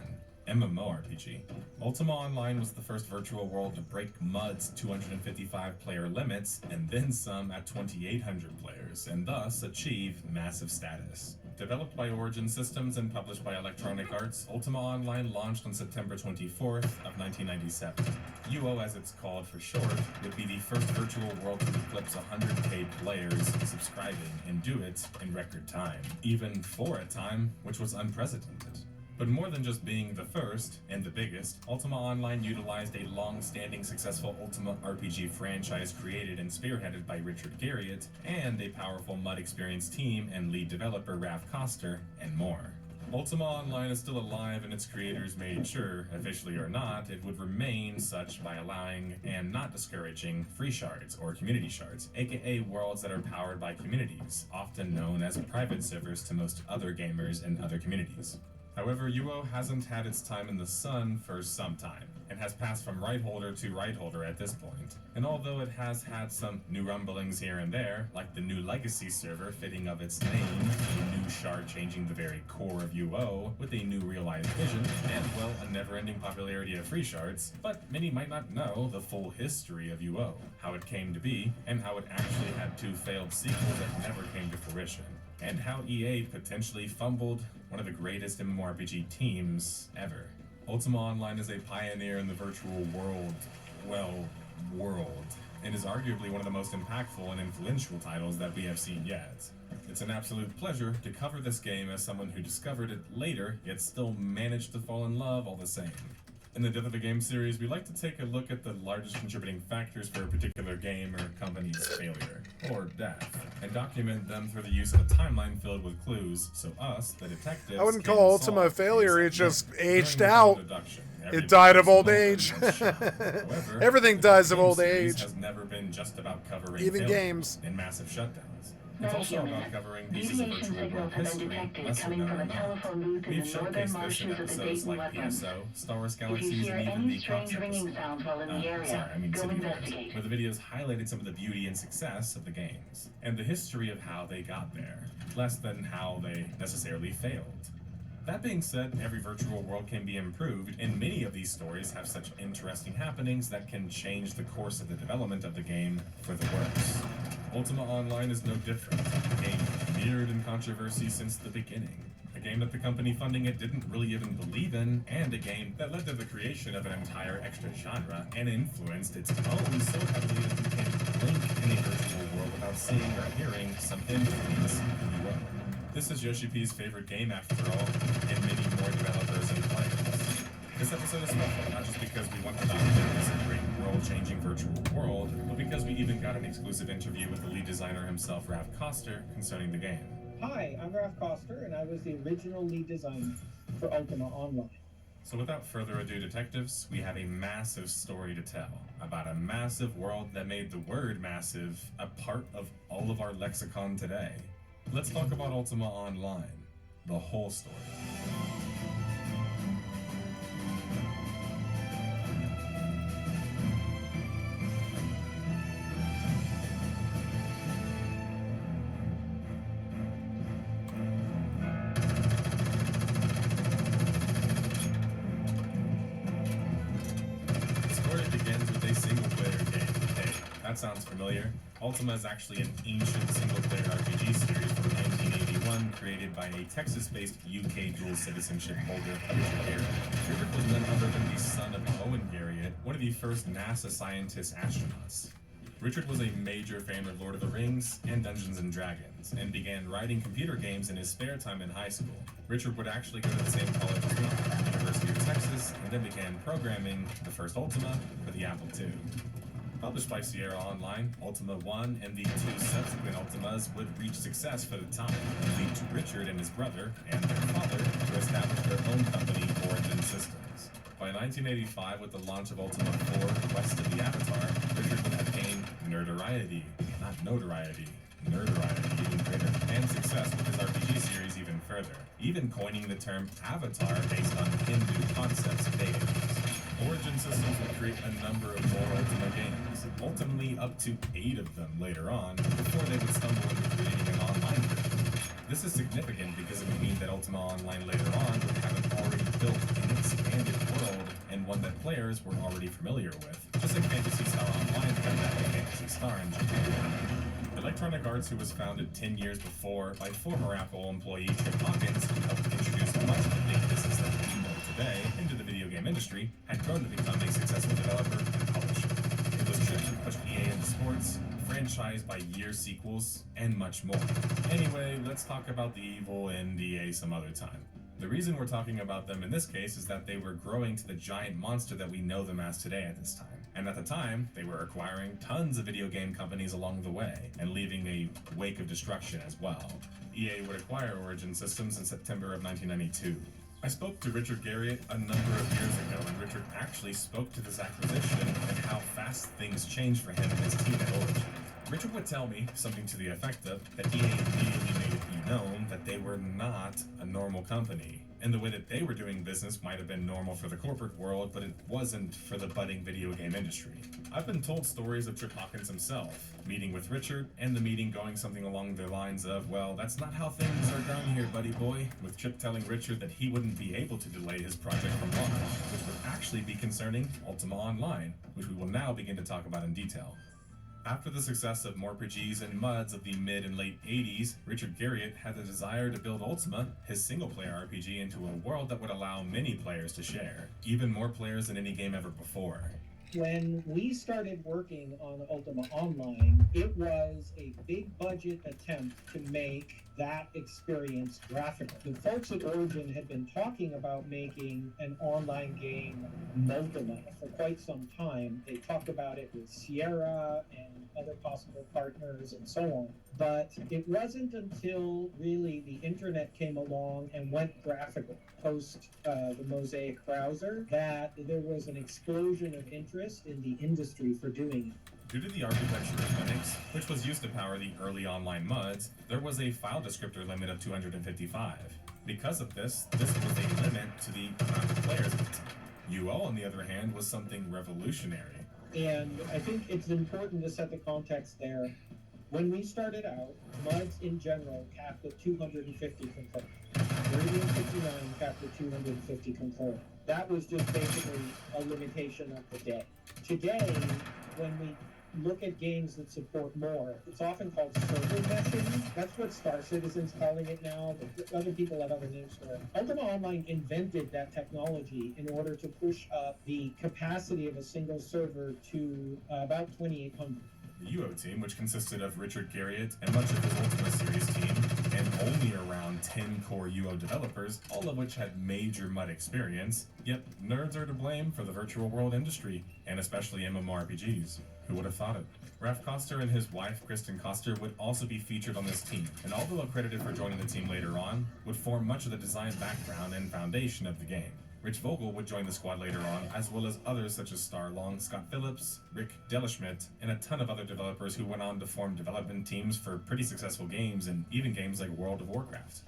MMORPG. Ultima Online was the first virtual world to break MUD's 255 player limits and then some at 2,800 players, and thus achieve massive status. Developed by Origin Systems and published by Electronic Arts, Ultima Online launched on September 24th of 1997. UO, as it's called for short, would be the first virtual world to eclipse 100k players subscribing and do it in record time, even for a time which was unprecedented. But more than just being the first, and the biggest, Ultima Online utilized a long-standing successful Ultima RPG franchise created and spearheaded by Richard Garriott, and a powerful MUD experienced team and lead developer Ralph Koster, and more. Ultima Online is still alive, and its creators made sure, officially or not, it would remain such by allowing and not discouraging free shards, or community shards, aka worlds that are powered by communities, often known as private servers to most other gamers and other communities. However, UO hasn't had its time in the sun for some time, and has passed from right holder to right holder at this point. And although it has had some new rumblings here and there, like the new legacy server fitting of its name, a new shard changing the very core of UO with a new realized vision, and well, a never-ending popularity of free shards, but many might not know the full history of UO, how it came to be, and how it actually had two failed sequels that never came to fruition. And how EA potentially fumbled one of the greatest MMORPG teams ever. Ultima Online is a pioneer in the virtual world, and is arguably one of the most impactful and influential titles that we have seen yet. It's an absolute pleasure to cover this game as someone who discovered it later, yet still managed to fall in love all the same. In the Death of a Game series, we like to take a look at the largest contributing factors for a particular game or company's failure, or death, and document them through the use of a timeline filled with clues, so us, the detectives, I wouldn't can call Ultima a solve failure, it these just during aged the out. deduction. It died of old Everybody's age. However, Everything the dies of game old series age. has never been just about covering Even failure games. and massive shutdowns. It's also about covering pieces of virtual world history, lesser known or not. We've showcased this in episodes like PSO, Star Wars Galaxies, and even the Cox episode. City Wars, where the videos highlighted some of the beauty and success of the games, and the history of how they got there, less than how they necessarily failed. That being said, every virtual world can be improved, and many of these stories have such interesting happenings that can change the course of the development of the game for the worse. Ultima Online is no different, a game mirrored in controversy since the beginning. A game that the company funding it didn't really even believe in, and a game that led to the creation of an entire extra genre and influenced its tone so heavily that you can't blink in a virtual world without seeing or hearing some influence in UO. This is Yoshi P's favorite game after all, and many more developers and players. This episode is special, not just because we want to document this great world-changing virtual world, but because we even got an exclusive interview with the lead designer himself, Ralph Koster, concerning the game. Hi, I'm Ralph Koster, and I was the original lead designer for Ultima Online. So without further ado, detectives, we have a massive story to tell about a massive world that made the word massive a part of all of our lexicon today. Let's talk about Ultima Online, the whole story. That sounds familiar. Ultima is actually an ancient single-player RPG series from 1981 created by a Texas-based UK dual citizenship holder, Richard Garriott. Richard was none other than the son of Owen Garriott, one of the first NASA scientist astronauts. Richard was a major fan of Lord of the Rings and Dungeons & Dragons, and began writing computer games in his spare time in high school. Richard would actually go to the same college as well, University of Texas, and then began programming the first Ultima for the Apple II. Published by Sierra Online, Ultima 1 and the 2 subsequent Ultimas would reach success for the time, leading to Richard and his brother, and their father, to establish their own company, Origin Systems. By 1985, with the launch of Ultima 4, Quest of the Avatar, Richard would have gained notoriety, not notoriety, notoriety even greater, and success with his RPG series even further, even coining the term Avatar based on Hindu concepts of deities. Origin Systems would create a number of more Ultima games, ultimately up to 8 of them later on, before they would stumble into creating an online version. This is significant because it would mean that Ultima Online later on would have an already built and expanded world, and one that players were already familiar with, just like Phantasy Star Online had that with Phantasy Star in Japan. Electronic Arts, who was founded 10 years before by former Apple employee Chip Hawkins, who helped introduce much of the big business that we know today into the video game industry, had grown to become a successful developer and publisher. It was Chip who pushed EA into sports, franchised by year sequels, and much more. Anyway, let's talk about the evil in EA some other time. The reason we're talking about them in this case is that they were growing to the giant monster that we know them as today at this time. And at the time, they were acquiring tons of video game companies along the way, and leaving a wake of destruction as well. EA would acquire Origin Systems in September of 1992. I spoke to Richard Garriott a number of years ago, and Richard actually spoke to this acquisition and how fast things changed for him and his team at Origin. Richard would tell me something to the effect of that EA immediately made it be known that they were not a normal company, and the way that they were doing business might have been normal for the corporate world, but it wasn't for the budding video game industry. I've been told stories of Chip Hawkins himself, meeting with Richard, and the meeting going something along the lines of, well, that's not how things are done here, buddy boy, with Chip telling Richard that he wouldn't be able to delay his project from launch, which would actually be concerning Ultima Online, which we will now begin to talk about in detail. After the success of MORPGs and MUDs of the mid and late 80s, Richard Garriott had the desire to build Ultima, his single-player RPG, into a world that would allow many players to share, even more players than any game ever before. When we started working on Ultima Online, it was a big budget attempt to make that experience graphical. The folks at Origin had been talking about making an online game, Ultima, for quite some time. They talked about it with Sierra and other possible partners and so on. But it wasn't until really the internet came along and went graphical post the Mosaic browser that there was an explosion of interest in the industry for doing it. Due to the architecture of Linux, which was used to power the early online MUDs, there was a file descriptor limit of 255. Because of this was a limit to the amount of players at the time. UO, on the other hand, was something revolutionary. And I think it's important to set the context there. When we started out, MUDs in general capped at 250 concurrent. Meridian 59 capped at 250 concurrent. That was just basically a limitation of the day. Today, when we look at games that support more, it's often called server meshing. That's what Star Citizen's calling it now, but other people have other names for it. Ultima Online invented that technology in order to push up the capacity of a single server to about 2,800. The UO team, which consisted of Richard Garriott and much of his Ultima series team, and only around 10 core UO developers, all of which had major MUD experience, yet nerds are to blame for the virtual world industry, and especially MMORPGs. Who would have thought it? Ralph Koster and his wife, Kristen Koster, would also be featured on this team, and although accredited for joining the team later on, would form much of the design background and foundation of the game. Rich Vogel would join the squad later on, as well as others such as Starlong, Scott Phillips, Rick Delaschmidt, and a ton of other developers who went on to form development teams for pretty successful games, and even games like World of Warcraft.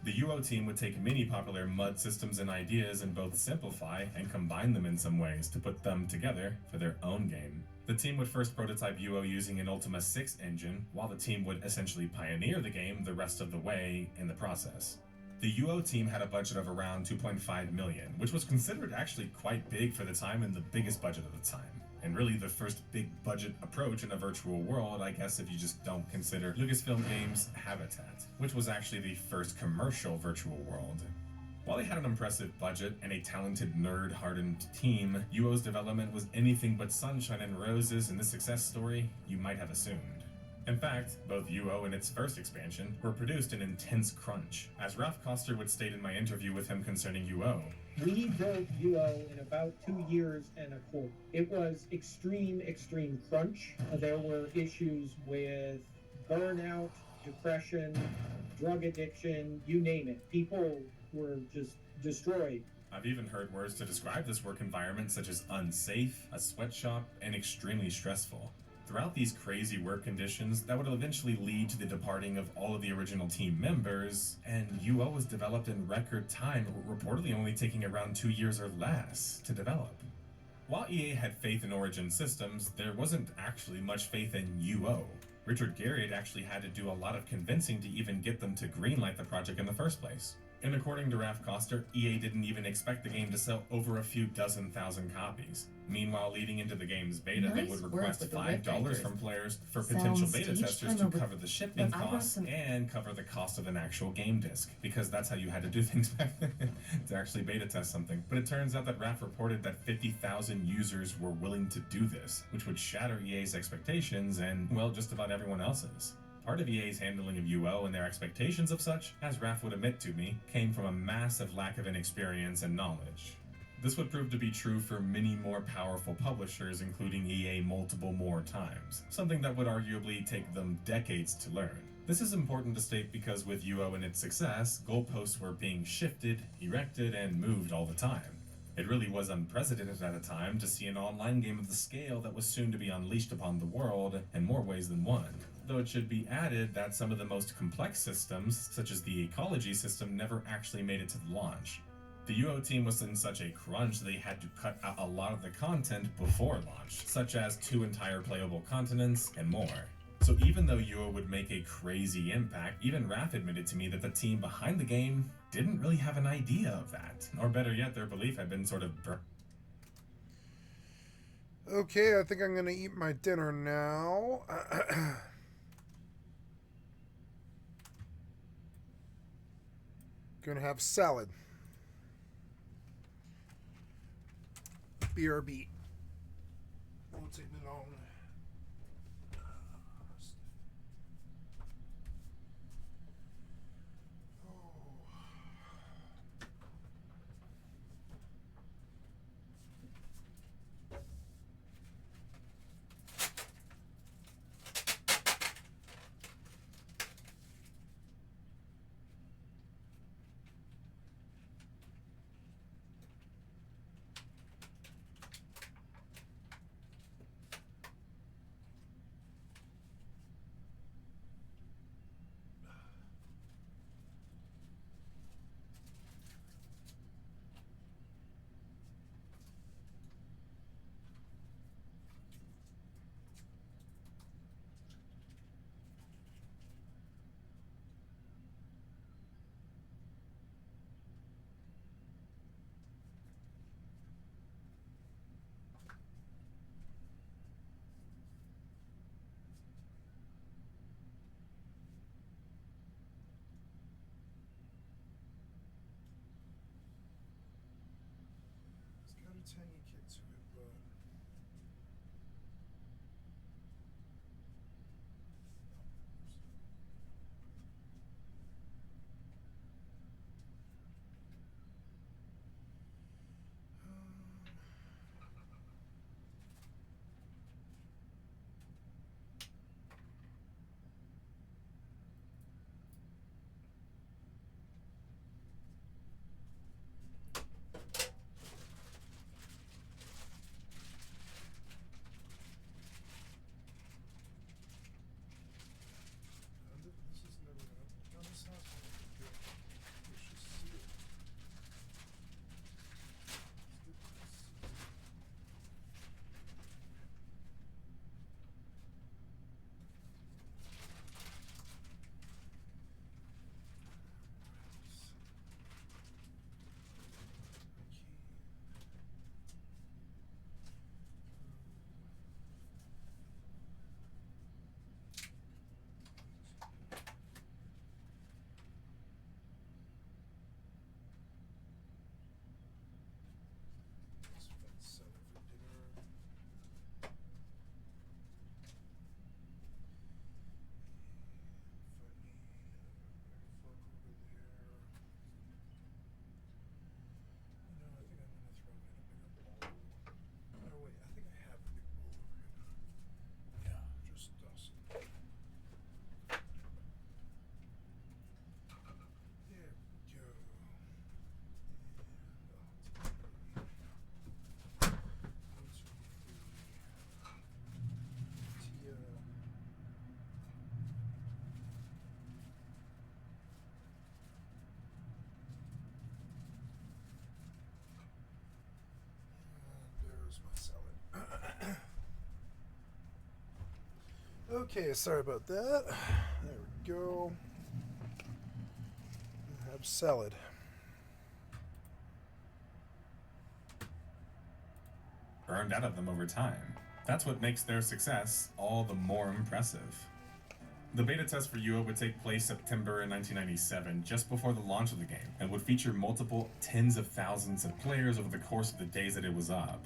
The UO team would take many popular MUD systems and ideas and both simplify and combine them in some ways to put them together for their own game. The team would first prototype UO using an Ultima 6 engine, while the team would essentially pioneer the game the rest of the way in the process. The UO team had a budget of around 2.5 million, which was considered actually quite big for the time and the biggest budget of the time. And really the first big budget approach in a virtual world, I guess, if you just don't consider Lucasfilm Games' Habitat, which was actually the first commercial virtual world. While they had an impressive budget and a talented, nerd-hardened team, UO's development was anything but sunshine and roses in the success story you might have assumed. In fact, both UO and its first expansion were produced in intense crunch, as Ralph Koster would state in my interview with him concerning UO. We built UO in about 2 years and a quarter. It was extreme crunch. There were issues with burnout, depression, drug addiction, you name it. People were just destroyed. I've even heard words to describe this work environment such as unsafe, a sweatshop, and extremely stressful. Throughout these crazy work conditions, that would eventually lead to the departing of all of the original team members, and UO was developed in record time, reportedly only taking around 2 years or less to develop. While EA had faith in Origin Systems, there wasn't actually much faith in UO. Richard Garriott actually had to do a lot of convincing to even get them to greenlight the project in the first place. And according to Ralph Koster, EA didn't even expect the game to sell over a few dozen thousand copies. Meanwhile, leading into the game's beta, they would request $5 from players for potential beta testers to cover the shipping costs and cover the cost of an actual game disc, because that's how you had to do things back then, to actually beta test something. But it turns out that Ralph reported that 50,000 users were willing to do this, which would shatter EA's expectations and, well, just about everyone else's. Part of EA's handling of UO and their expectations of such, as Ralph would admit to me, came from a massive lack of inexperience and knowledge. This would prove to be true for many more powerful publishers, including EA multiple more times, something that would arguably take them decades to learn. This is important to state because with UO and its success, goalposts were being shifted, erected, and moved all the time. It really was unprecedented at a time to see an online game of the scale that was soon to be unleashed upon the world in more ways than one. Though it should be added that some of the most complex systems, such as the ecology system, never actually made it to the launch. The UO team was in such a crunch they had to cut out a lot of the content before launch, such as 2 entire playable continents and more. So even though UO would make a crazy impact, even Raph admitted to me that the team behind the game didn't really have an idea of that. Or better yet, their belief had been sort of Okay, I think I'm gonna eat my dinner now. Gonna have salad. BRB. Won't take me long. Tangy kid to it, but Okay, sorry about that. There we go. Have salad. Burned out of them over time. That's what makes their success all the more impressive. The beta test for UO would take place September in 1997, just before the launch of the game, and would feature multiple tens of thousands of players over the course of the days that it was up.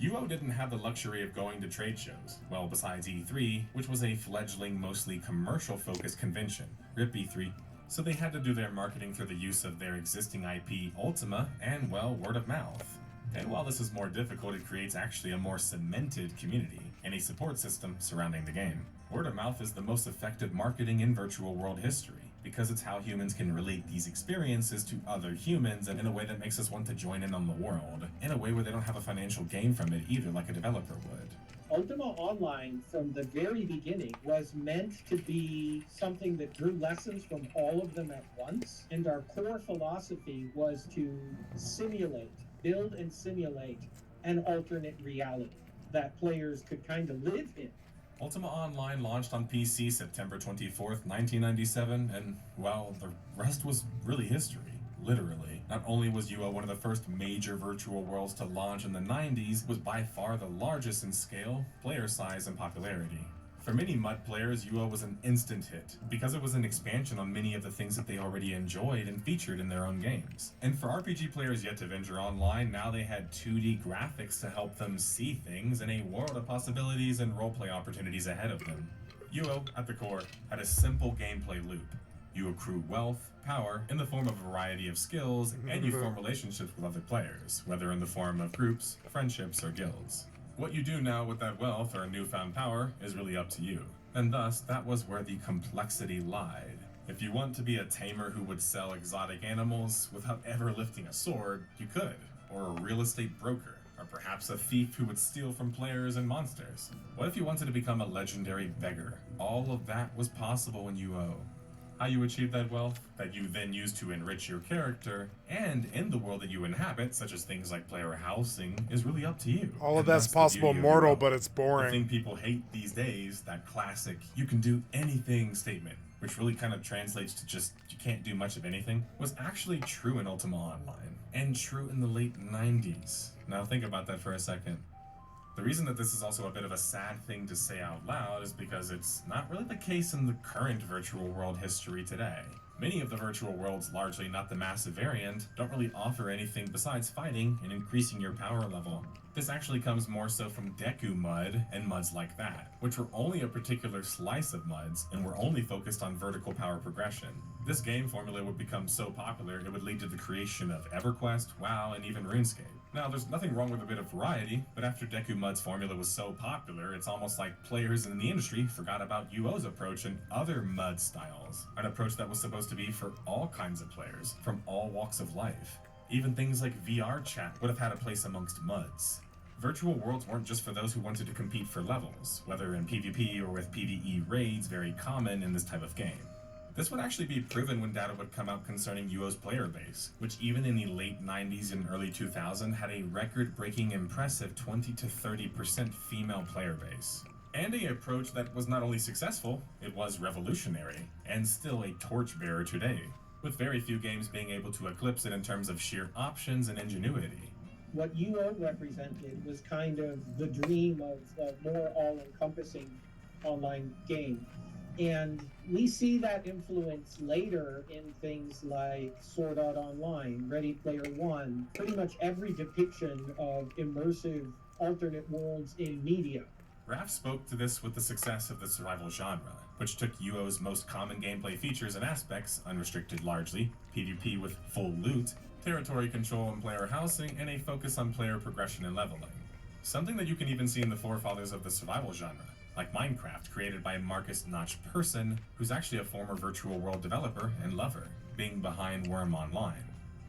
UO didn't have the luxury of going to trade shows, well, besides E3, which was a fledgling, mostly commercial-focused convention, RIP E3, so they had to do their marketing through the use of their existing IP, Ultima, and, well, word of mouth. And while this is more difficult, it creates actually a more cemented community and a support system surrounding the game. Word of mouth is the most effective marketing in virtual world history, because it's how humans can relate these experiences to other humans and in a way that makes us want to join in on the world, in a way where they don't have a financial gain from it either, like a developer would. Ultima Online, from the very beginning, was meant to be something that drew lessons from all of them at once, and our core philosophy was to build and simulate an alternate reality that players could kind of live in. Ultima Online launched on PC September 24th, 1997, and, well, the rest was really history, literally. Not only was UO one of the first major virtual worlds to launch in the 90s, it was by far the largest in scale, player size, and popularity. For many MUD players, UO was an instant hit, because it was an expansion on many of the things that they already enjoyed and featured in their own games. And for RPG players yet to venture online, now they had 2D graphics to help them see things and a world of possibilities and roleplay opportunities ahead of them. UO, at the core, had a simple gameplay loop. You accrue wealth, power, in the form of a variety of skills, and you form relationships with other players, whether in the form of groups, friendships, or guilds. What you do now with that wealth or newfound power is really up to you, and thus that was where the complexity lied. If you want to be a tamer who would sell exotic animals without ever lifting a sword, you could, or a real estate broker, or perhaps a thief who would steal from players and monsters. What if you wanted to become a legendary beggar? All of that was possible in UO. How you achieve that wealth, that you then use to enrich your character, and in the world that you inhabit, such as things like player housing, is really up to you. All of that's possible mortal, but it's boring. The thing people hate these days, that classic, you can do anything statement, which really kind of translates to just, you can't do much of anything, was actually true in Ultima Online, and true in the late 90s. Now think about that for a second. The reason that this is also a bit of a sad thing to say out loud is because it's not really the case in the current virtual world history today. Many of the virtual worlds, largely not the massive variant, don't really offer anything besides fighting and increasing your power level. This actually comes more so from Deku MUD and MUDs like that, which were only a particular slice of MUDs and were only focused on vertical power progression. This game formula would become so popular it would lead to the creation of EverQuest, WoW, and even RuneScape. Now, there's nothing wrong with a bit of variety, but after Deku MUD's formula was so popular, it's almost like players in the industry forgot about UO's approach and other MUD styles, an approach that was supposed to be for all kinds of players, from all walks of life. Even things like VR chat would have had a place amongst MUDs. Virtual worlds weren't just for those who wanted to compete for levels, whether in PvP or with PvE raids, very common in this type of game. This would actually be proven when data would come out concerning UO's player base, which even in the late 90s and early 2000s had a record-breaking impressive 20 to 30% female player base. And an approach that was not only successful, it was revolutionary, and still a torchbearer today, with very few games being able to eclipse it in terms of sheer options and ingenuity. What UO represented was kind of the dream of a more all-encompassing online game. And we see that influence later in things like Sword Art Online, Ready Player One, pretty much every depiction of immersive alternate worlds in media. Raph spoke to this with the success of the survival genre, which took UO's most common gameplay features and aspects, unrestricted largely, PvP with full loot, territory control and player housing, and a focus on player progression and leveling. Something that you can even see in the forefathers of the survival genre, like Minecraft, created by Marcus Notch Persson, who's actually a former virtual world developer and lover, being behind Worm Online.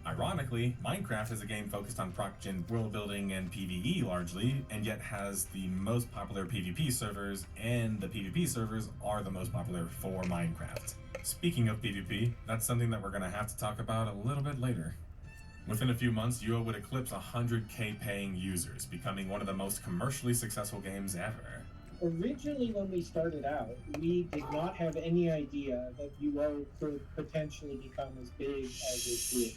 Ironically, Minecraft is a game focused on proc-gen world building and PvE largely, and yet has the most popular PvP servers, and the PvP servers are the most popular for Minecraft. Speaking of PvP, that's something that we're going to have to talk about a little bit later. Within a few months, UO would eclipse 100k paying users, becoming one of the most commercially successful games ever. Originally, when we started out, we did not have any idea that UO could potentially become as big as it did.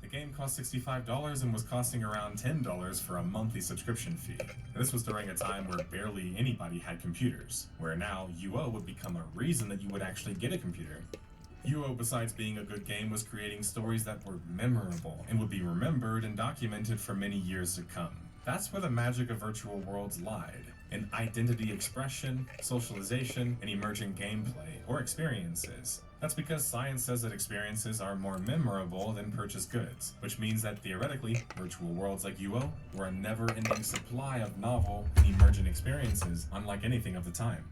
The game cost $65 and was costing around $10 for a monthly subscription fee. This was during a time where barely anybody had computers, where now UO would become a reason that you would actually get a computer. UO, besides being a good game, was creating stories that were memorable and would be remembered and documented for many years to come. That's where the magic of virtual worlds lied, in identity expression, socialization, and emergent gameplay, or experiences. That's because science says that experiences are more memorable than purchased goods, which means that theoretically, virtual worlds like UO were a never-ending supply of novel and emergent experiences, unlike anything of the time.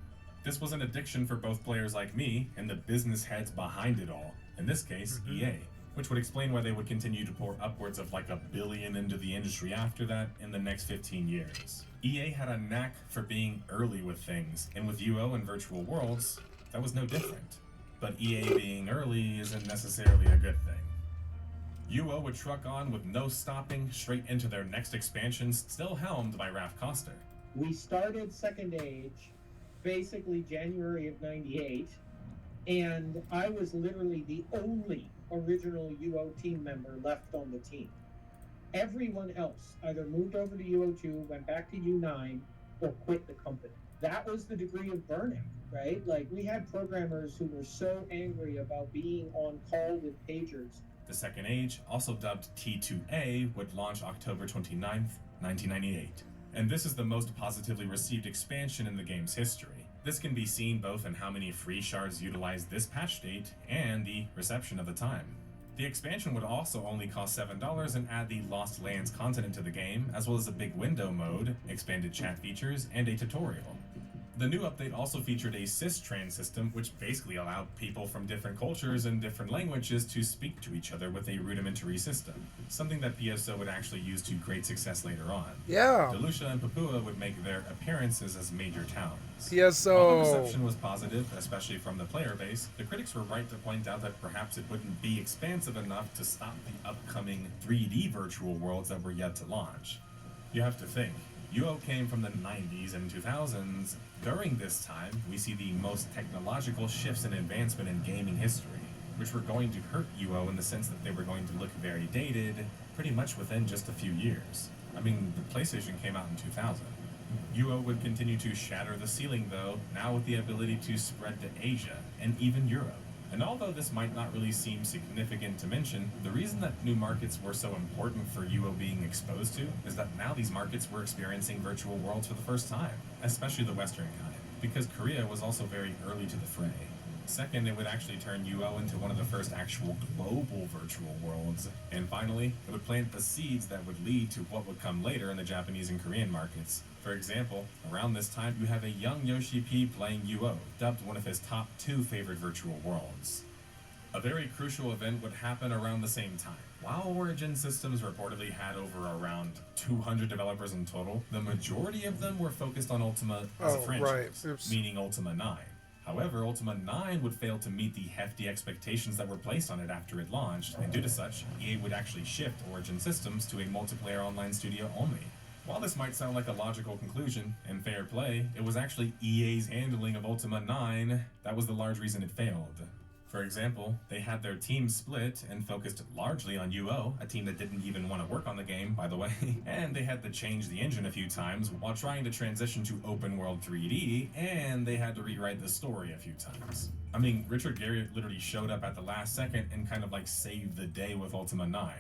This was an addiction for both players like me and the business heads behind it all, in this case, EA, which would explain why they would continue to pour upwards of like $1 billion into the industry after that in the next 15 years. EA had a knack for being early with things, and with UO and virtual worlds, that was no different. But EA being early isn't necessarily a good thing. UO would truck on with no stopping straight into their next expansions, still helmed by Raph Koster. We started Second Age basically January of '98, and I was literally the only original UO team member left on the team. Everyone else either moved over to UO2, went back to U9, or quit the company. That was the degree of burnout, right? Like, we had programmers who were so angry about being on call with pagers. The Second Age, also dubbed T2A, would launch October 29th, 1998. And this is the most positively received expansion in the game's history. This can be seen both in how many free shards utilized this patch date and the reception of the time. The expansion would also only cost $7 and add the Lost Lands content into the game, as well as a big window mode, expanded chat features, and a tutorial. The new update also featured a cis-trans system, which basically allowed people from different cultures and different languages to speak to each other with a rudimentary system, something that PSO would actually use to great success later on. Yeah. Delucia and Papua would make their appearances as major towns. PSO. While the reception was positive, especially from the player base, the critics were right to point out that perhaps it wouldn't be expansive enough to stop the upcoming 3D virtual worlds that were yet to launch. You have to think, UO came from the 90s and 2000s. During this time, we see the most technological shifts and advancement in gaming history, which were going to hurt UO in the sense that they were going to look very dated pretty much within just a few years. I mean, the PlayStation came out in 2000. UO would continue to shatter the ceiling though, now with the ability to spread to Asia and even Europe. And although this might not really seem significant to mention, the reason that new markets were so important for UO being exposed to is that now these markets were experiencing virtual worlds for the first time, especially the Western kind, because Korea was also very early to the fray. Second, it would actually turn UO into one of the first actual global virtual worlds. And finally, it would plant the seeds that would lead to what would come later in the Japanese and Korean markets. For example, around this time, you have a young Yoshi P playing UO, dubbed one of his top 2 favorite virtual worlds. A very crucial event would happen around the same time. While Origin Systems reportedly had over around 200 developers in total, the majority of them were focused on Ultima as a franchise, meaning Ultima 9. However, Ultima 9 would fail to meet the hefty expectations that were placed on it after it launched, and due to such, EA would actually shift Origin Systems to a multiplayer online studio only. While this might sound like a logical conclusion, and fair play, it was actually EA's handling of Ultima 9 that was the large reason it failed. For example, they had their team split and focused largely on UO, a team that didn't even want to work on the game, by the way, and they had to change the engine a few times while trying to transition to open world 3D, and they had to rewrite the story a few times. I mean, Richard Garriott literally showed up at the last second and kind of like saved the day with Ultima 9.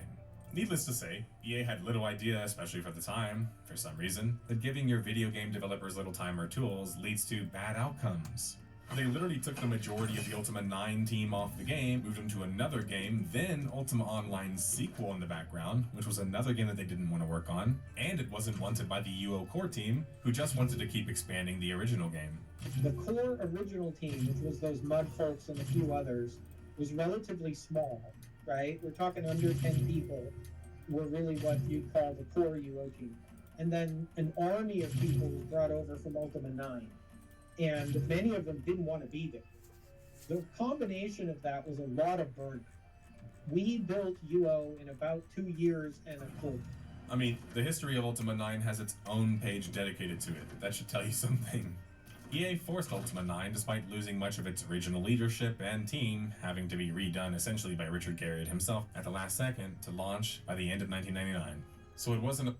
Needless to say, EA had little idea, especially for the time, for some reason, that giving your video game developers little time or tools leads to bad outcomes. They literally took the majority of the Ultima 9 team off the game, moved them to another game, then Ultima Online's sequel in the background, which was another game that they didn't want to work on, and it wasn't wanted by the UO core team, who just wanted to keep expanding the original game. The core original team, which was those mud folks and a few others, was relatively small, right? We're talking under 10 people were really what you'd call the core UO team. And then an army of people was brought over from Ultima 9. And many of them didn't want to be there. The combination of that was a lot of burn. We built UO in about 2 years and a quarter. I mean, the history of Ultima 9 has its own page dedicated to it. That should tell you something. EA forced Ultima 9 despite losing much of its original leadership and team, having to be redone essentially by Richard Garriott himself at the last second to launch by the end of 1999. So it wasn't a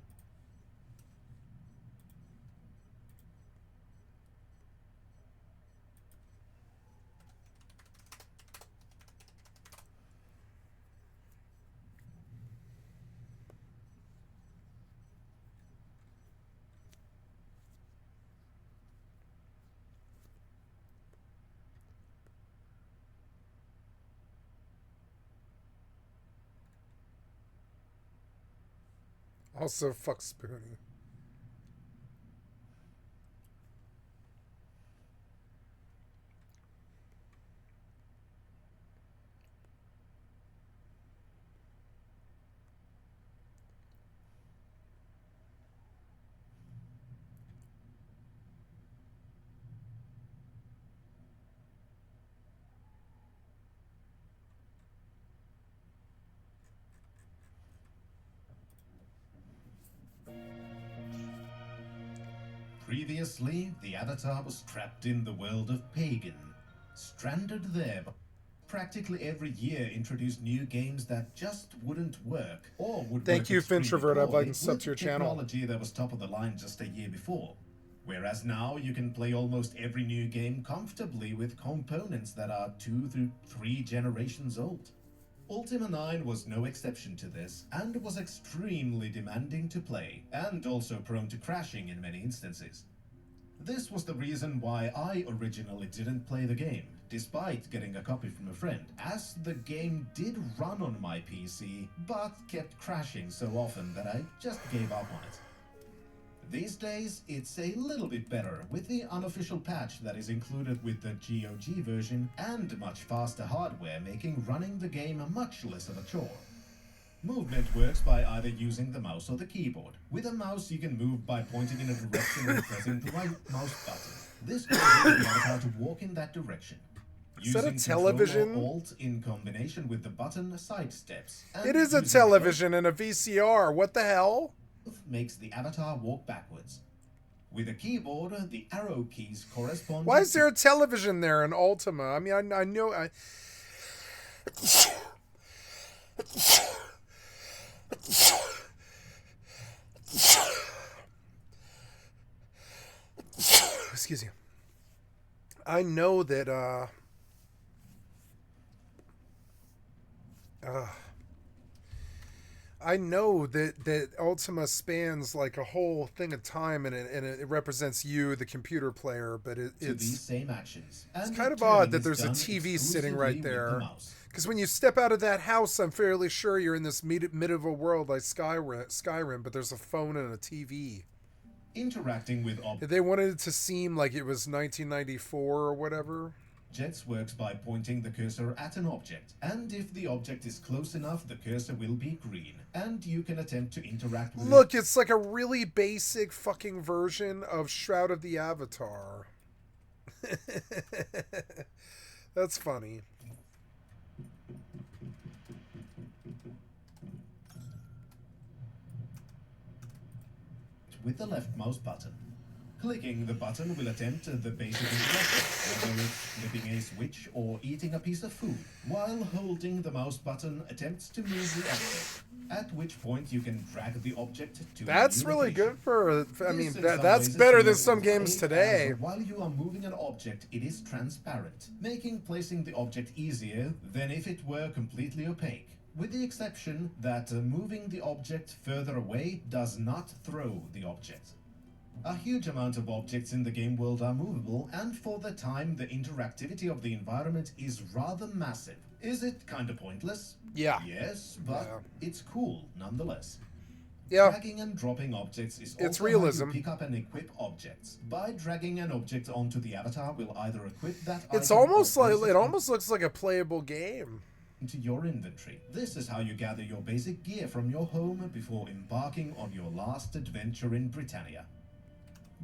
Also, fuck Spoonie. Previously, the Avatar was trapped in the world of Pagan, stranded there. But practically every year introduced new games that just wouldn't work, or would Thank work you, extremely Finchrovert. I'd like poorly to sub with to your channel. technology that was top of the line just a year before. Whereas now you can play almost every new game comfortably with components that are 2 through 3 generations old. Ultima 9 was no exception to this, and was extremely demanding to play, and also prone to crashing in many instances. This was the reason why I originally didn't play the game, despite getting a copy from a friend, as the game did run on my PC, but kept crashing so often that I just gave up on it. These days, it's a little bit better, with the unofficial patch that is included with the GOG version, and much faster hardware, making running the game much less of a chore. Movement works by either using the mouse or the keyboard. With a mouse, you can move by pointing in a direction and pressing the right mouse button. This causes the avatar to walk in that direction. Is that a Using television? Control or Alt in combination with the button sidesteps. It is a television and a VCR. What the hell? Makes the avatar walk backwards. With a keyboard, the arrow keys correspond. Why is there a television there in Ultima? I mean, I know. Excuse me. I know that. I know that Ultima spans like a whole thing of time, and it represents you, the computer player. But it's these same actions. It's And kind of turning odd that is there's a done TV sitting exclusively right with the there. mouse. Because when you step out of that house, I'm fairly sure you're in this medieval world like Skyrim, but there's a phone and a TV. Interacting with They wanted it to seem like it was 1994 or whatever. objects works by pointing the cursor at an object, and if the object is close enough, the cursor will be green, and you can attempt to interact with Look, it's like a really basic fucking version of Shroud of the Avatar. That's funny. with the left mouse button. Clicking the button will attempt the basic interaction, whether it's flipping a switch or eating a piece of food, while holding the mouse button attempts to move the object, at which point you can drag the object to That's a new really location. good for, I mean, This in that's some ways is better than similar some to games as today. While you are moving an object, it is transparent, making placing the object easier than if it were completely opaque. With the exception that moving the object further away does not throw the object. A huge amount of objects in the game world are movable, and for the time, the interactivity of the environment is rather massive. Is it kinda pointless? Yeah. Yes, but it's cool nonetheless. Yeah. Dragging and dropping objects is It's also realism. how you pick up and equip objects. By dragging an object onto the avatar will either equip that It's item or almost like, place it almost looks like a playable game. into your inventory. This is how you gather your basic gear from your home before embarking on your last adventure in Britannia.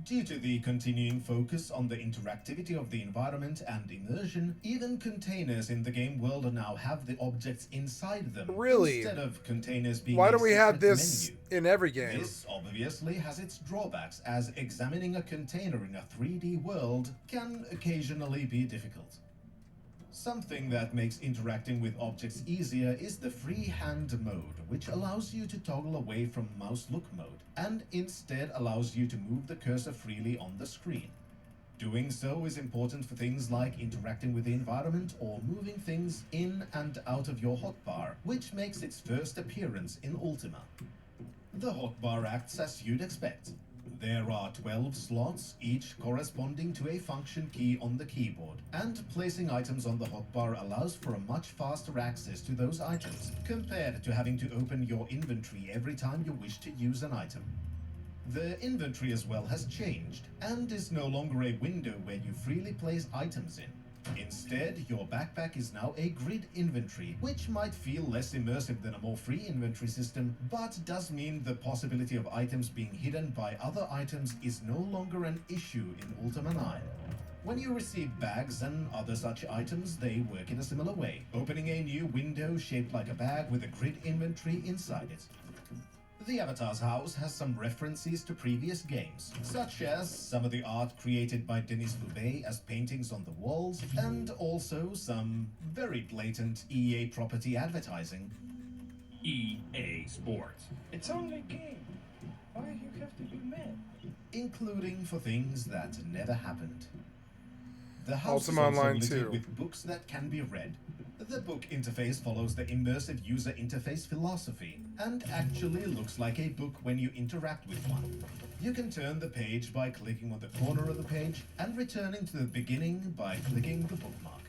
Due to the continuing focus on the interactivity of the environment and immersion, even containers in the game world now have the objects inside them. Really? Instead of containers being Why a don't we have separate this menu. in every game? This obviously has its drawbacks, as examining a container in a 3D world can occasionally be difficult. Something that makes interacting with objects easier is the freehand mode, which allows you to toggle away from mouse look mode, and instead allows you to move the cursor freely on the screen. Doing so is important for things like interacting with the environment or moving things in and out of your hotbar, which makes its first appearance in Ultima. The hotbar acts as you'd expect. There are 12 slots, each corresponding to a function key on the keyboard, and placing items on the hotbar allows for a much faster access to those items, compared to having to open your inventory every time you wish to use an item. The inventory as well has changed, and is no longer a window where you freely place items in. Instead, your backpack is now a grid inventory, which might feel less immersive than a more free inventory system, but does mean the possibility of items being hidden by other items is no longer an issue in Ultima 9. When you receive bags and other such items, they work in a similar way, opening a new window shaped like a bag with a grid inventory inside it. The Avatar's house has some references to previous games, such as some of the art created by Denis Loubet as paintings on the walls, and also some very blatant EA property advertising. EA Sports. It's only a game. Why do you have to be mad? Including for things that never happened. The house Ultima is also Online littered 2. with books that can be read. The book interface follows the immersive user interface philosophy, and actually looks like a book when you interact with one. You can turn the page by clicking on the corner of the page, and returning to the beginning by clicking the bookmark.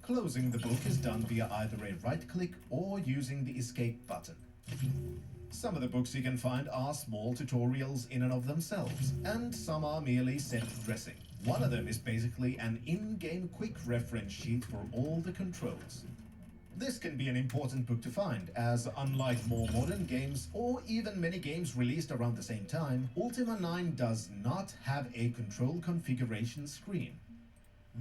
Closing the book is done via either a right-click or using the escape button. Some of the books you can find are small tutorials in and of themselves, and some are merely set dressing. One of them is basically an in-game quick reference sheet for all the controls. This can be an important book to find, as unlike more modern games, or even many games released around the same time, Ultima 9 does not have a control configuration screen.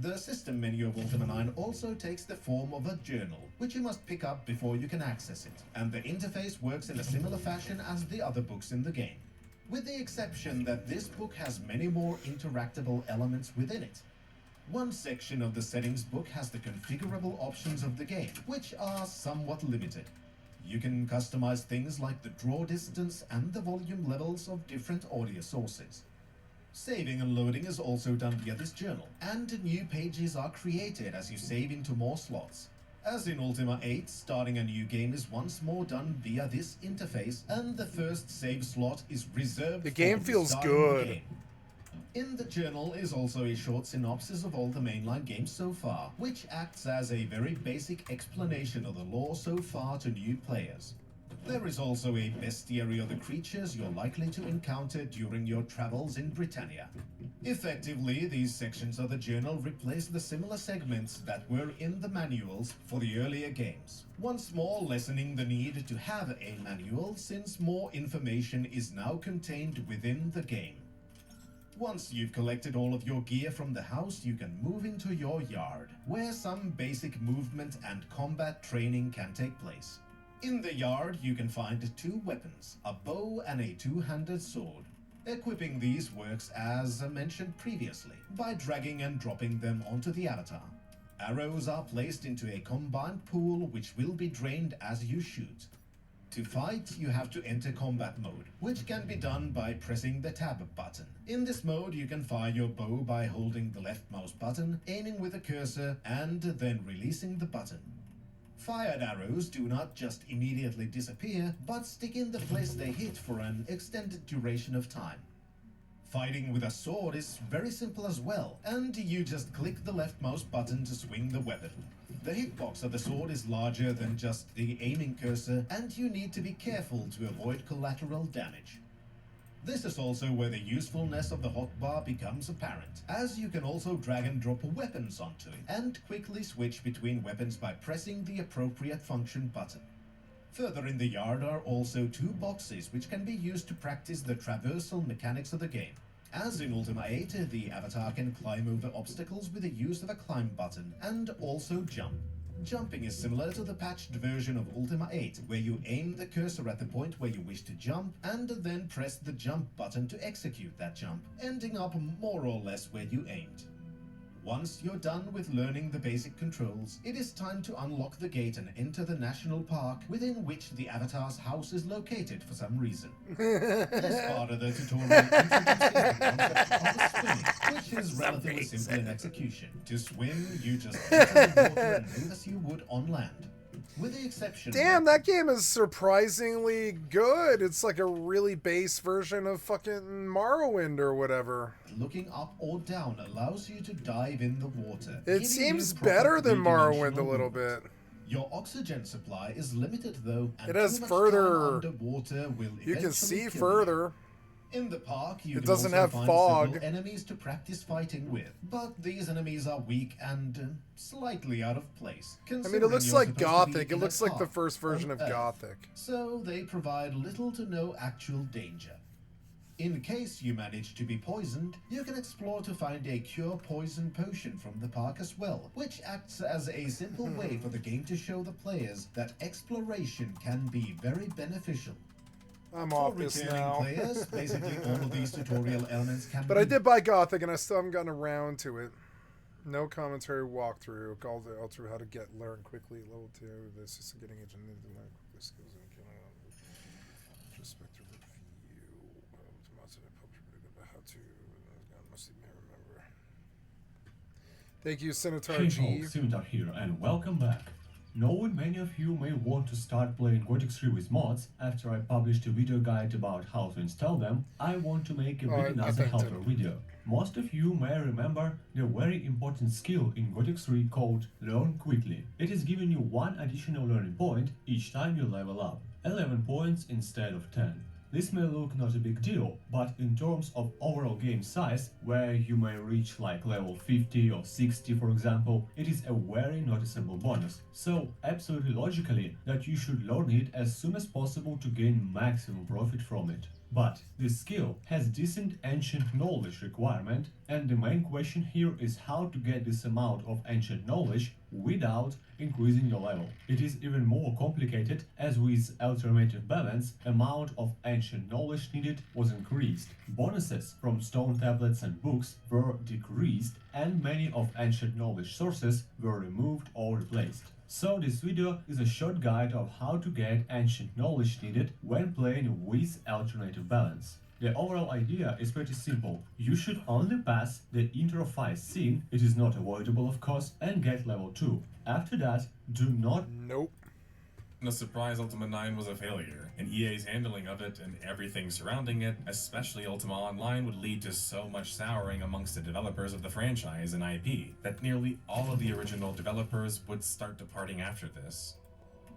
The system menu of Ultima 9 also takes the form of a journal, which you must pick up before you can access it, and the interface works in a similar fashion as the other books in the game, with the exception that this book has many more interactable elements within it. One section of the settings book has the configurable options of the game, which are somewhat limited. You can customize things like the draw distance and the volume levels of different audio sources. Saving and loading is also done via this journal, and new pages are created as you save into more slots. As in Ultima 8, starting a new game is once more done via this interface, and the first save slot is reserved The game for feels starting good. the game. In the journal is also a short synopsis of all the mainline games so far, which acts as a very basic explanation of the lore so far to new players. There is also a bestiary of the creatures you're likely to encounter during your travels in Britannia. Effectively, these sections of the journal replace the similar segments that were in the manuals for the earlier games, once more lessening the need to have a manual since more information is now contained within the game. Once you've collected all of your gear from the house, you can move into your yard, where some basic movement and combat training can take place. In the yard, you can find two weapons, a bow and a two-handed sword. Equipping these works as mentioned previously, by dragging and dropping them onto the avatar. Arrows are placed into a combined pool which will be drained as you shoot. To fight, you have to enter combat mode, which can be done by pressing the tab button. In this mode, you can fire your bow by holding the left mouse button, aiming with a cursor, and then releasing the button. Fired arrows do not just immediately disappear, but stick in the place they hit for an extended duration of time. Fighting with a sword is very simple as well, and you just click the left mouse button to swing the weapon. The hitbox of the sword is larger than just the aiming cursor, and you need to be careful to avoid collateral damage. This is also where the usefulness of the hotbar becomes apparent, as you can also drag and drop weapons onto it, and quickly switch between weapons by pressing the appropriate function button. Further in the yard are also two boxes which can be used to practice the traversal mechanics of the game. As in Ultima 8, the avatar can climb over obstacles with the use of a climb button, and also jump. Jumping is similar to the patched version of Ultima 8, where you aim the cursor at the point where you wish to jump, and then press the jump button to execute that jump, ending up more or less where you aimed. Once you're done with learning the basic controls, it is time to unlock the gate and enter the national park within which the avatar's house is located for some reason. This part of the tutorial introduces the concept of the swimming, which is relatively simple in execution. To swim, you just enter the water and move as you would on land. With the exception Damn, that game is surprisingly good. It's like a really base version of fucking Morrowind or whatever. Looking up or down allows you to dive in the water. It seems better than Morrowind a little bit. Your oxygen supply is limited though, and it has too much further. time underwater will You can eventually see kill further. In the park, you it can doesn't also have find fog. several enemies to practice fighting with, but these enemies are weak and slightly out of place. I mean, it considering looks you're like supposed to Gothic. be It in a looks like the park first version on of Earth, Gothic. so they provide little to no actual danger. In case you manage to be poisoned, you can explore to find a cure poison potion from the park as well, which acts as a simple way for the game to show the players that exploration can be very beneficial. I'm For off this returning now. players, basically all of these tutorial elements can But be I did buy Gothic, and I still haven't gotten around to it. No commentary walkthrough. Called the alter how to learn quickly. Level 2. This is getting agent into learn quickly skills and killing on retrospective review. How to must even remember. Thank you, Senator Hey G. folks, Scimitar here, and welcome back. Knowing many of you may want to start playing Gothic 3 with mods, after I published a video guide about how to install them, I want to make a beginner's helper video. Most of you may remember the very important skill in Gothic 3 called Learn Quickly. It is giving you one additional learning point each time you level up, 11 points instead of 10. This may look not a big deal, but in terms of overall game size, where you may reach like level 50 or 60 for example, it is a very noticeable bonus. So absolutely logically that you should learn it as soon as possible to gain maximum profit from it. But this skill has decent ancient knowledge requirement, and the main question here is how to get this amount of ancient knowledge without increasing your level. It is even more complicated as with alternative balance, amount of ancient knowledge needed was increased. Bonuses from stone tablets and books were decreased, and many of ancient knowledge sources were removed or replaced. So this video is a short guide of how to get ancient knowledge needed when playing with alternative balance. The overall idea is pretty simple. You should only pass the intro fight scene, it is not avoidable of course, and get level 2. After that, do not... Nope. No surprise Ultima 9 was a failure, and EA's handling of it and everything surrounding it, especially Ultima Online, would lead to so much souring amongst the developers of the franchise and IP, that nearly all of the original developers would start departing after this.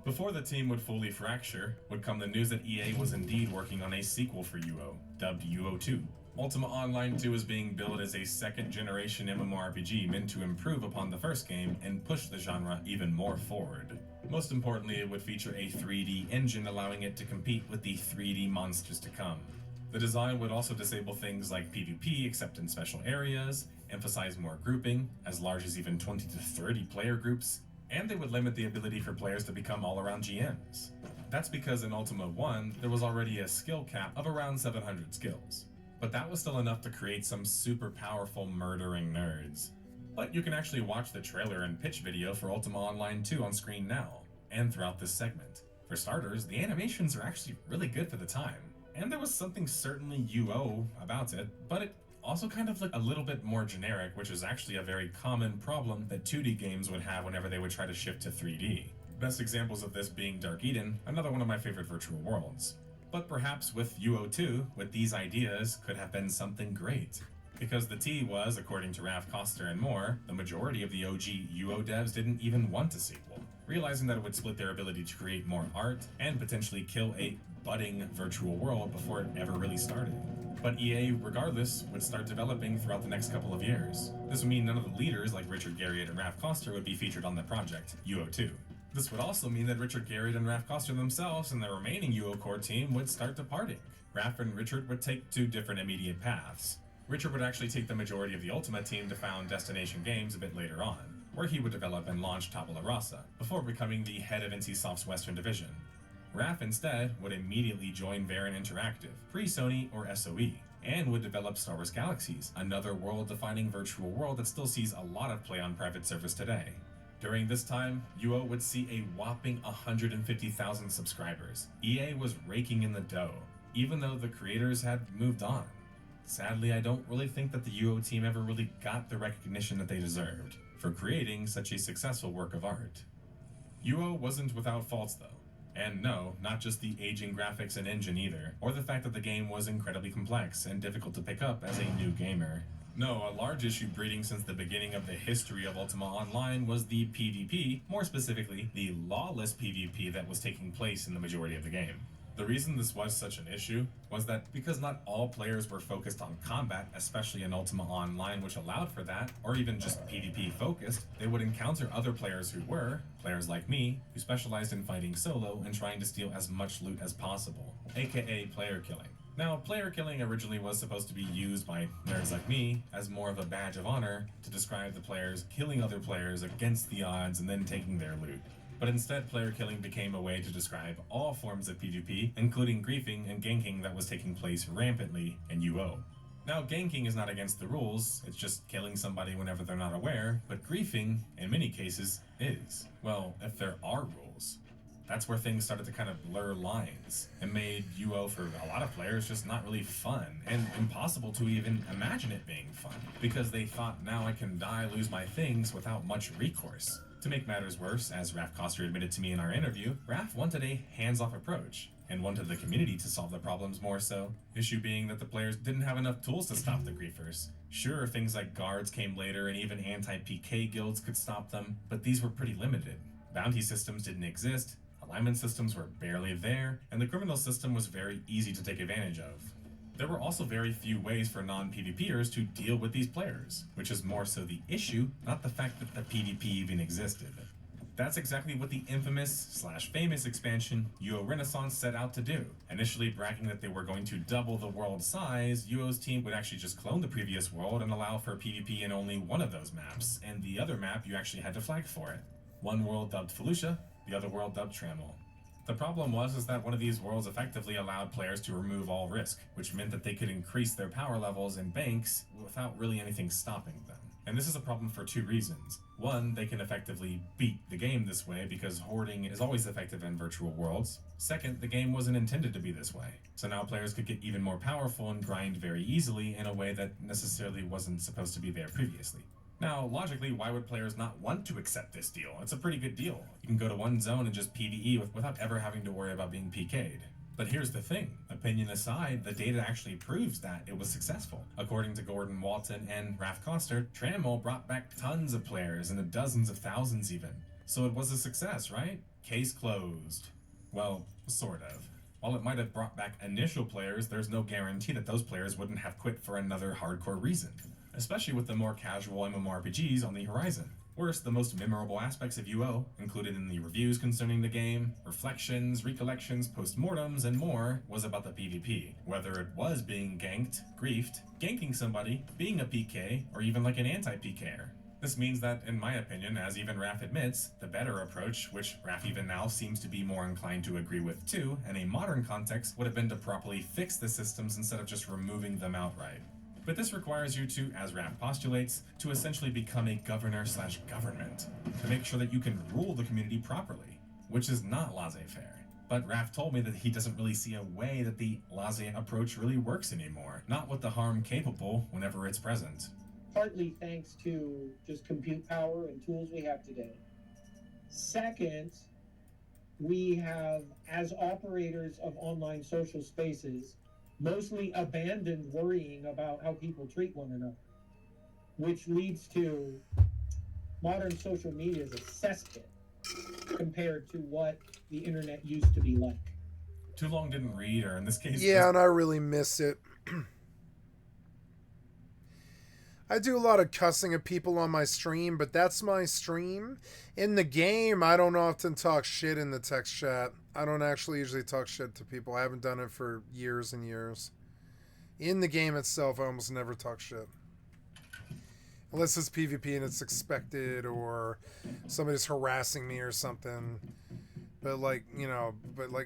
Before the team would fully fracture, would come the news that EA was indeed working on a sequel for UO, dubbed UO2. Ultima Online 2 is being billed as a second-generation MMORPG meant to improve upon the first game and push the genre even more forward. Most importantly, it would feature a 3D engine allowing it to compete with the 3D monsters to come. The design would also disable things like PvP except in special areas, emphasize more grouping, as large as even 20 to 30 player groups, and they would limit the ability for players to become all-around GMs. That's because in Ultima 1, there was already a skill cap of around 700 skills. But that was still enough to create some super powerful murdering nerds. But you can actually watch the trailer and pitch video for Ultima Online 2 on screen now, and throughout this segment. For starters, the animations are actually really good for the time, and there was something certainly UO about it, but it also kind of looked a little bit more generic, which is actually a very common problem that 2D games would have whenever they would try to shift to 3D. Best examples of this being Dark Eden, another one of my favorite virtual worlds. But perhaps with UO2, with these ideas, could have been something great. Because the T was, according to Raph Koster and more, the majority of the OG UO devs didn't even want a sequel, realizing that it would split their ability to create more art and potentially kill a budding virtual world before it ever really started. But EA, regardless, would start developing throughout the next couple of years. This would mean none of the leaders like Richard Garriott and Raph Koster would be featured on the project, UO2. This would also mean that Richard Garriott and Raph Koster themselves and the remaining UO core team would start departing. Raph and Richard would take two different immediate paths. Richard would actually take the majority of the Ultima team to found Destination Games a bit later on, where he would develop and launch Tabula Rasa, before becoming the head of NCSoft's Western Division. Raph instead would immediately join Varan Interactive, pre-Sony or SOE, and would develop Star Wars Galaxies, another world-defining virtual world that still sees a lot of play on private servers today. During this time, UO would see a whopping 150,000 subscribers. EA was raking in the dough, even though the creators had moved on. Sadly, I don't really think that the UO team ever really got the recognition that they deserved for creating such a successful work of art. UO wasn't without faults though. And no, not just the aging graphics and engine either, or the fact that the game was incredibly complex and difficult to pick up as a new gamer. No, a large issue breeding since the beginning of the history of Ultima Online was the PvP, more specifically, the lawless PvP that was taking place in the majority of the game. The reason this was such an issue was that because not all players were focused on combat, especially in Ultima Online, which allowed for that, or even just PvP focused, they would encounter other players who were, players like me, who specialized in fighting solo and trying to steal as much loot as possible, aka player killing. Now, player killing originally was supposed to be used by nerds like me as more of a badge of honor to describe the players killing other players against the odds and then taking their loot. But instead, player killing became a way to describe all forms of PvP, including griefing and ganking that was taking place rampantly in UO. Now, ganking is not against the rules, it's just killing somebody whenever they're not aware, but griefing, in many cases, is. Well, if there are rules. That's where things started to kind of blur lines, and made UO for a lot of players just not really fun, and impossible to even imagine it being fun, because they thought, now I can die, lose my things without much recourse. To make matters worse, as Raph Koster admitted to me in our interview, Raph wanted a hands-off approach, and wanted the community to solve the problems more so. Issue being that the players didn't have enough tools to stop the griefers. Sure, things like guards came later and even anti-PK guilds could stop them, but these were pretty limited. Bounty systems didn't exist, alignment systems were barely there, and the criminal system was very easy to take advantage of. There were also very few ways for non-PvPers to deal with these players, which is more so the issue, not the fact that the PvP even existed. That's exactly what the infamous/famous expansion UO Renaissance set out to do. Initially bragging that they were going to double the world size, UO's team would actually just clone the previous world and allow for PvP in only one of those maps, and the other map you actually had to flag for it. One world dubbed Felucia, the other world dubbed Trammel. The problem was that one of these worlds effectively allowed players to remove all risk, which meant that they could increase their power levels in banks without really anything stopping them. And this is a problem for two reasons. One, they can effectively beat the game this way because hoarding is always effective in virtual worlds. Second, the game wasn't intended to be this way. So now players could get even more powerful and grind very easily in a way that necessarily wasn't supposed to be there previously. Now, logically, why would players not want to accept this deal? It's a pretty good deal. You can go to one zone and just PvE without ever having to worry about being PK'd. But here's the thing, opinion aside, the data actually proves that it was successful. According to Gordon Walton and Raph Koster, Trammel brought back tons of players, in the dozens of thousands even. So it was a success, right? Case closed. Well, sort of. While it might have brought back initial players, there's no guarantee that those players wouldn't have quit for another hardcore reason. Especially with the more casual MMORPGs on the horizon. Worse, the most memorable aspects of UO, included in the reviews concerning the game, reflections, recollections, postmortems, and more, was about the PvP. Whether it was being ganked, griefed, ganking somebody, being a PK, or even like an anti-PKer. This means that, in my opinion, as even Raph admits, the better approach, which Raph even now seems to be more inclined to agree with too, in a modern context, would have been to properly fix the systems instead of just removing them outright. But this requires you to, as Raph postulates, to essentially become a governor/government, to make sure that you can rule the community properly, which is not laissez-faire. But Raph told me that he doesn't really see a way that the laissez approach really works anymore, not with the harm capable whenever it's present. Partly thanks to just compute power and tools we have today. Second, we have, as operators of online social spaces, mostly abandoned worrying about how people treat one another, which leads to modern social media as a cesspit compared to what the internet used to be like. Too long didn't read, or in this case... Yeah, and I really miss it. I do a lot of cussing at people on my stream, but that's my stream. In the game, I don't often talk shit in the text chat. I don't actually usually talk shit to people. I haven't done it for years and years. In the game itself, I almost never talk shit. Unless it's PvP and it's expected, or somebody's harassing me or something. But like, you know,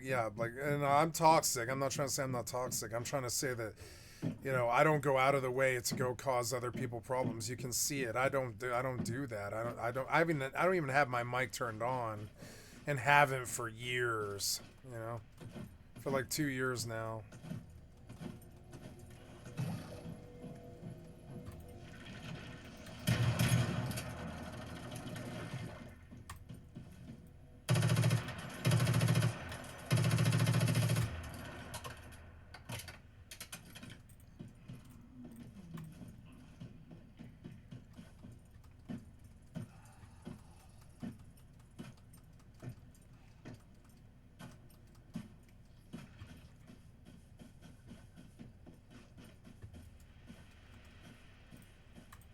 yeah, like, and I'm toxic. I'm not trying to say I'm not toxic. I'm trying to say that, you know, I don't go out of the way to go cause other people problems. You can see it. I don't do that. I don't even have my mic turned on, and haven't for years, you know, for like 2 years now.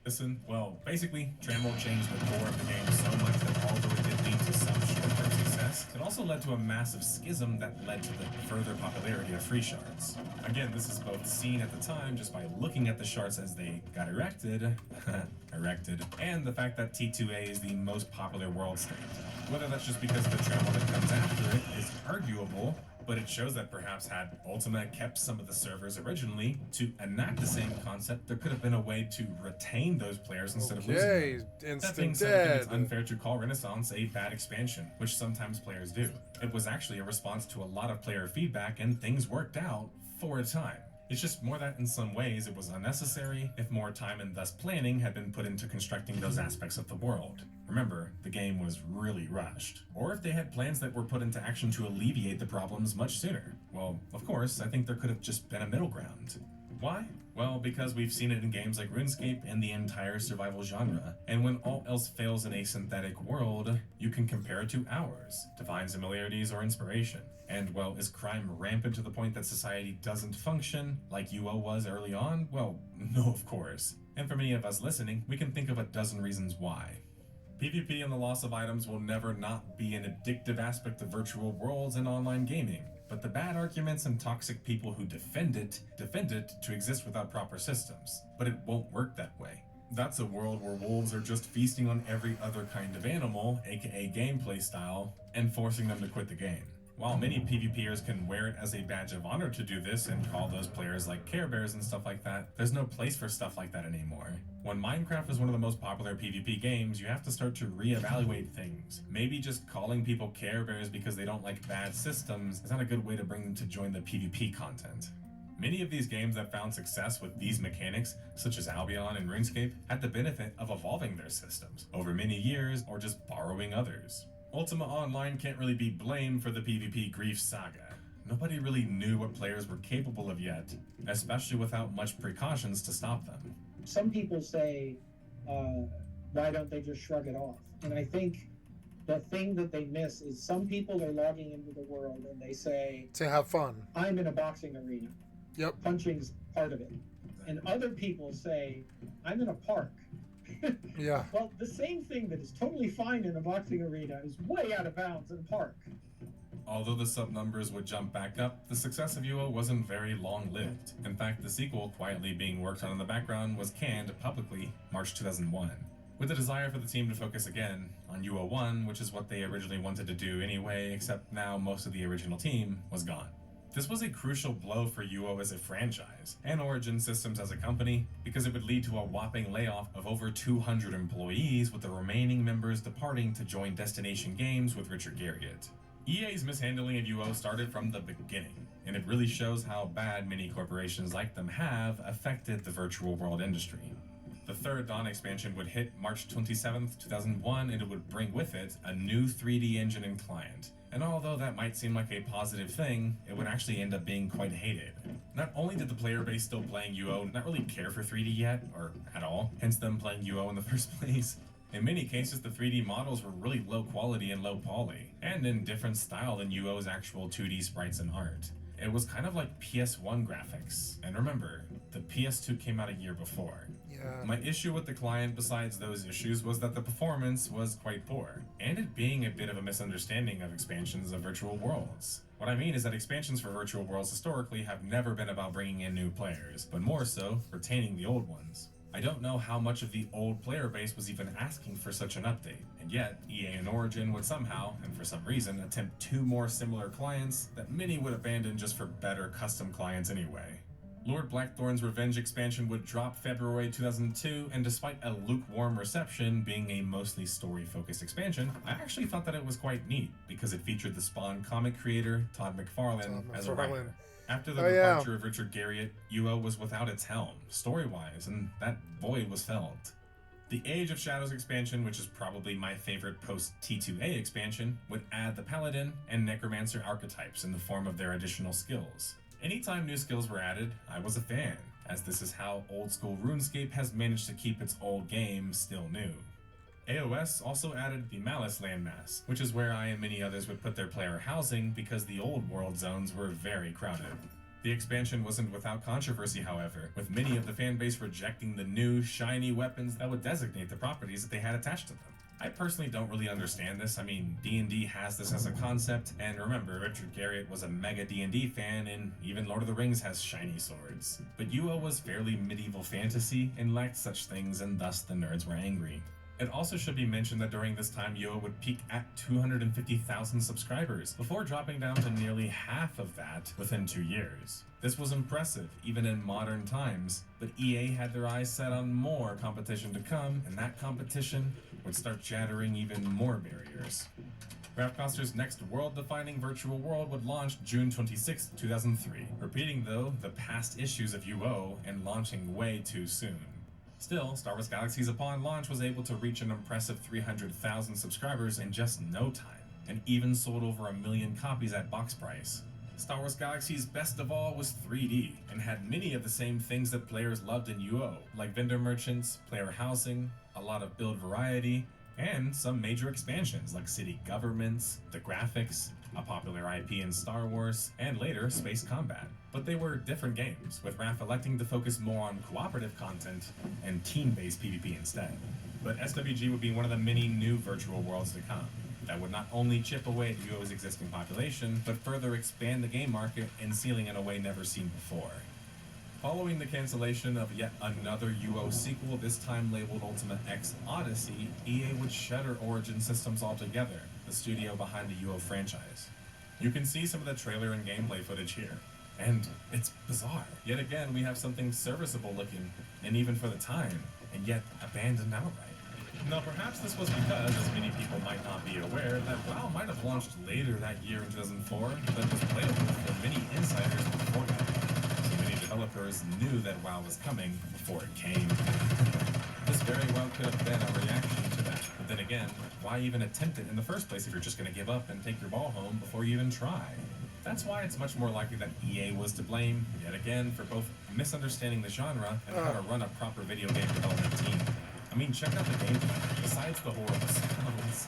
Listen, well, basically, Tramwell changed the core of the game so much that although it did lead to some short-term success, it also led to a massive schism that led to the further popularity of free shards. Again, this is both seen at the time just by looking at the shards as they got erected, and the fact that T2A is the most popular world state. Whether that's just because of the Tramwell that comes after it is arguable, but it shows that perhaps had Ultima kept some of the servers originally to enact the same concept, there could have been a way to retain those players instead of losing them. That being said, I think it's unfair to call Renaissance a bad expansion, which sometimes players do. It was actually a response to a lot of player feedback, and things worked out for a time. It's just more that in some ways it was unnecessary if more time and thus planning had been put into constructing those aspects of the world. Remember, the game was really rushed. Or if they had plans that were put into action to alleviate the problems much sooner. Well, of course, I think there could have just been a middle ground. Why? Well, because we've seen it in games like RuneScape and the entire survival genre. And when all else fails in a synthetic world, you can compare it to ours to find similarities or inspiration. And, well, is crime rampant to the point that society doesn't function like UO was early on? Well, no, of course. And for many of us listening, we can think of a dozen reasons why. PvP and the loss of items will never not be an addictive aspect of virtual worlds and online gaming. But the bad arguments and toxic people who defend it to exist without proper systems. But it won't work that way. That's a world where wolves are just feasting on every other kind of animal, aka gameplay style, and forcing them to quit the game. While many PvPers can wear it as a badge of honor to do this and call those players like Care Bears and stuff like that, there's no place for stuff like that anymore. When Minecraft was one of the most popular PvP games, you have to start to reevaluate things. Maybe just calling people Care Bears because they don't like bad systems is not a good way to bring them to join the PvP content. Many of these games that found success with these mechanics, such as Albion and RuneScape, had the benefit of evolving their systems over many years or just borrowing others. Ultima Online can't really be blamed for the PvP grief saga. Nobody really knew what players were capable of yet, especially without much precautions to stop them. Some people say, why don't they just shrug it off? And I think the thing that they miss is some people are logging into the world and they say, to have fun. I'm in a boxing arena. Yep. Punching's part of it. And other people say, I'm in a park. Yeah. Well, the same thing that is totally fine in a boxing arena is way out of bounds in a park. Although the sub numbers would jump back up, the success of UO wasn't very long-lived. In fact, the sequel, quietly being worked on in the background, was canned publicly March 2001. With a desire for the team to focus again on UO 1, which is what they originally wanted to do anyway, except now most of the original team was gone. This was a crucial blow for UO as a franchise, and Origin Systems as a company, because it would lead to a whopping layoff of over 200 employees, with the remaining members departing to join Destination Games with Richard Garriott. EA's mishandling of UO started from the beginning, and it really shows how bad many corporations like them have affected the virtual world industry. The third Dawn expansion would hit March 27th, 2001, and it would bring with it a new 3D engine and client. And although that might seem like a positive thing, it would actually end up being quite hated. Not only did the player base still playing UO not really care for 3D yet, or at all, hence them playing UO in the first place. In many cases, the 3D models were really low quality and low poly, and in different style than UO's actual 2D sprites and art. It was kind of like PS1 graphics. And remember, the PS2 came out a year before. Yeah. My issue with the client, besides those issues, was that the performance was quite poor, and it being a bit of a misunderstanding of expansions of virtual worlds. What I mean is that expansions for virtual worlds historically have never been about bringing in new players, but more so, retaining the old ones. I don't know how much of the old player base was even asking for such an update, and yet EA and Origin would somehow, and for some reason, attempt 2 more similar clients that many would abandon just for better custom clients anyway. Lord Blackthorn's Revenge expansion would drop February 2002, and despite a lukewarm reception being a mostly story-focused expansion, I actually thought that it was quite neat, because it featured the Spawn comic creator, Todd McFarlane, as a writer. After the departure of Richard Garriott, UO was without its helm, story-wise, and that void was filled. The Age of Shadows expansion, which is probably my favorite post-T2A expansion, would add the Paladin and Necromancer archetypes in the form of their additional skills. Anytime new skills were added, I was a fan, as this is how old-school RuneScape has managed to keep its old game still new. AOS also added the Malice landmass, which is where I and many others would put their player housing because the old world zones were very crowded. The expansion wasn't without controversy, however, with many of the fanbase rejecting the new, shiny weapons that would designate the properties that they had attached to them. I personally don't really understand this. I mean, D&D has this as a concept, and remember, Richard Garriott was a mega D&D fan, and even Lord of the Rings has shiny swords. But UO was fairly medieval fantasy and lacked such things, and thus the nerds were angry. It also should be mentioned that during this time, UO would peak at 250,000 subscribers, before dropping down to nearly half of that within 2 years. This was impressive, even in modern times, but EA had their eyes set on more competition to come, and that competition would start shattering even more barriers. Craftcaster's next world-defining virtual world would launch June 26, 2003, repeating, though, the past issues of UO and launching way too soon. Still, Star Wars Galaxies upon launch was able to reach an impressive 300,000 subscribers in just no time, and even sold over 1 million copies at box price. Star Wars Galaxies best of all was 3D, and had many of the same things that players loved in UO, like vendor merchants, player housing, a lot of build variety, and some major expansions like city governments, the graphics, a popular IP in Star Wars, and later space combat. But they were different games, with Raph electing to focus more on cooperative content and team-based PvP instead. But SWG would be one of the many new virtual worlds to come that would not only chip away at UO's existing population, but further expand the game market and ceiling in a way never seen before. Following the cancellation of yet another UO sequel, this time labeled Ultima X Odyssey, EA would shutter Origin Systems altogether, the studio behind the UO franchise. You can see some of the trailer and gameplay footage here, and it's bizarre. Yet again, we have something serviceable looking, and even for the time, and yet abandoned outright. Now, perhaps this was because, as many people might not be aware, that WoW might have launched later that year in 2004, but was playable for many insiders before that. So many developers knew that WoW was coming before it came. This very well could have been a reaction to that. But then again, why even attempt it in the first place if you're just going to give up and take your ball home before you even try? That's why it's much more likely that EA was to blame, yet again, for both misunderstanding the genre and how to run a proper video game development team. I mean, check out the gameplay. Besides the horrible sounds,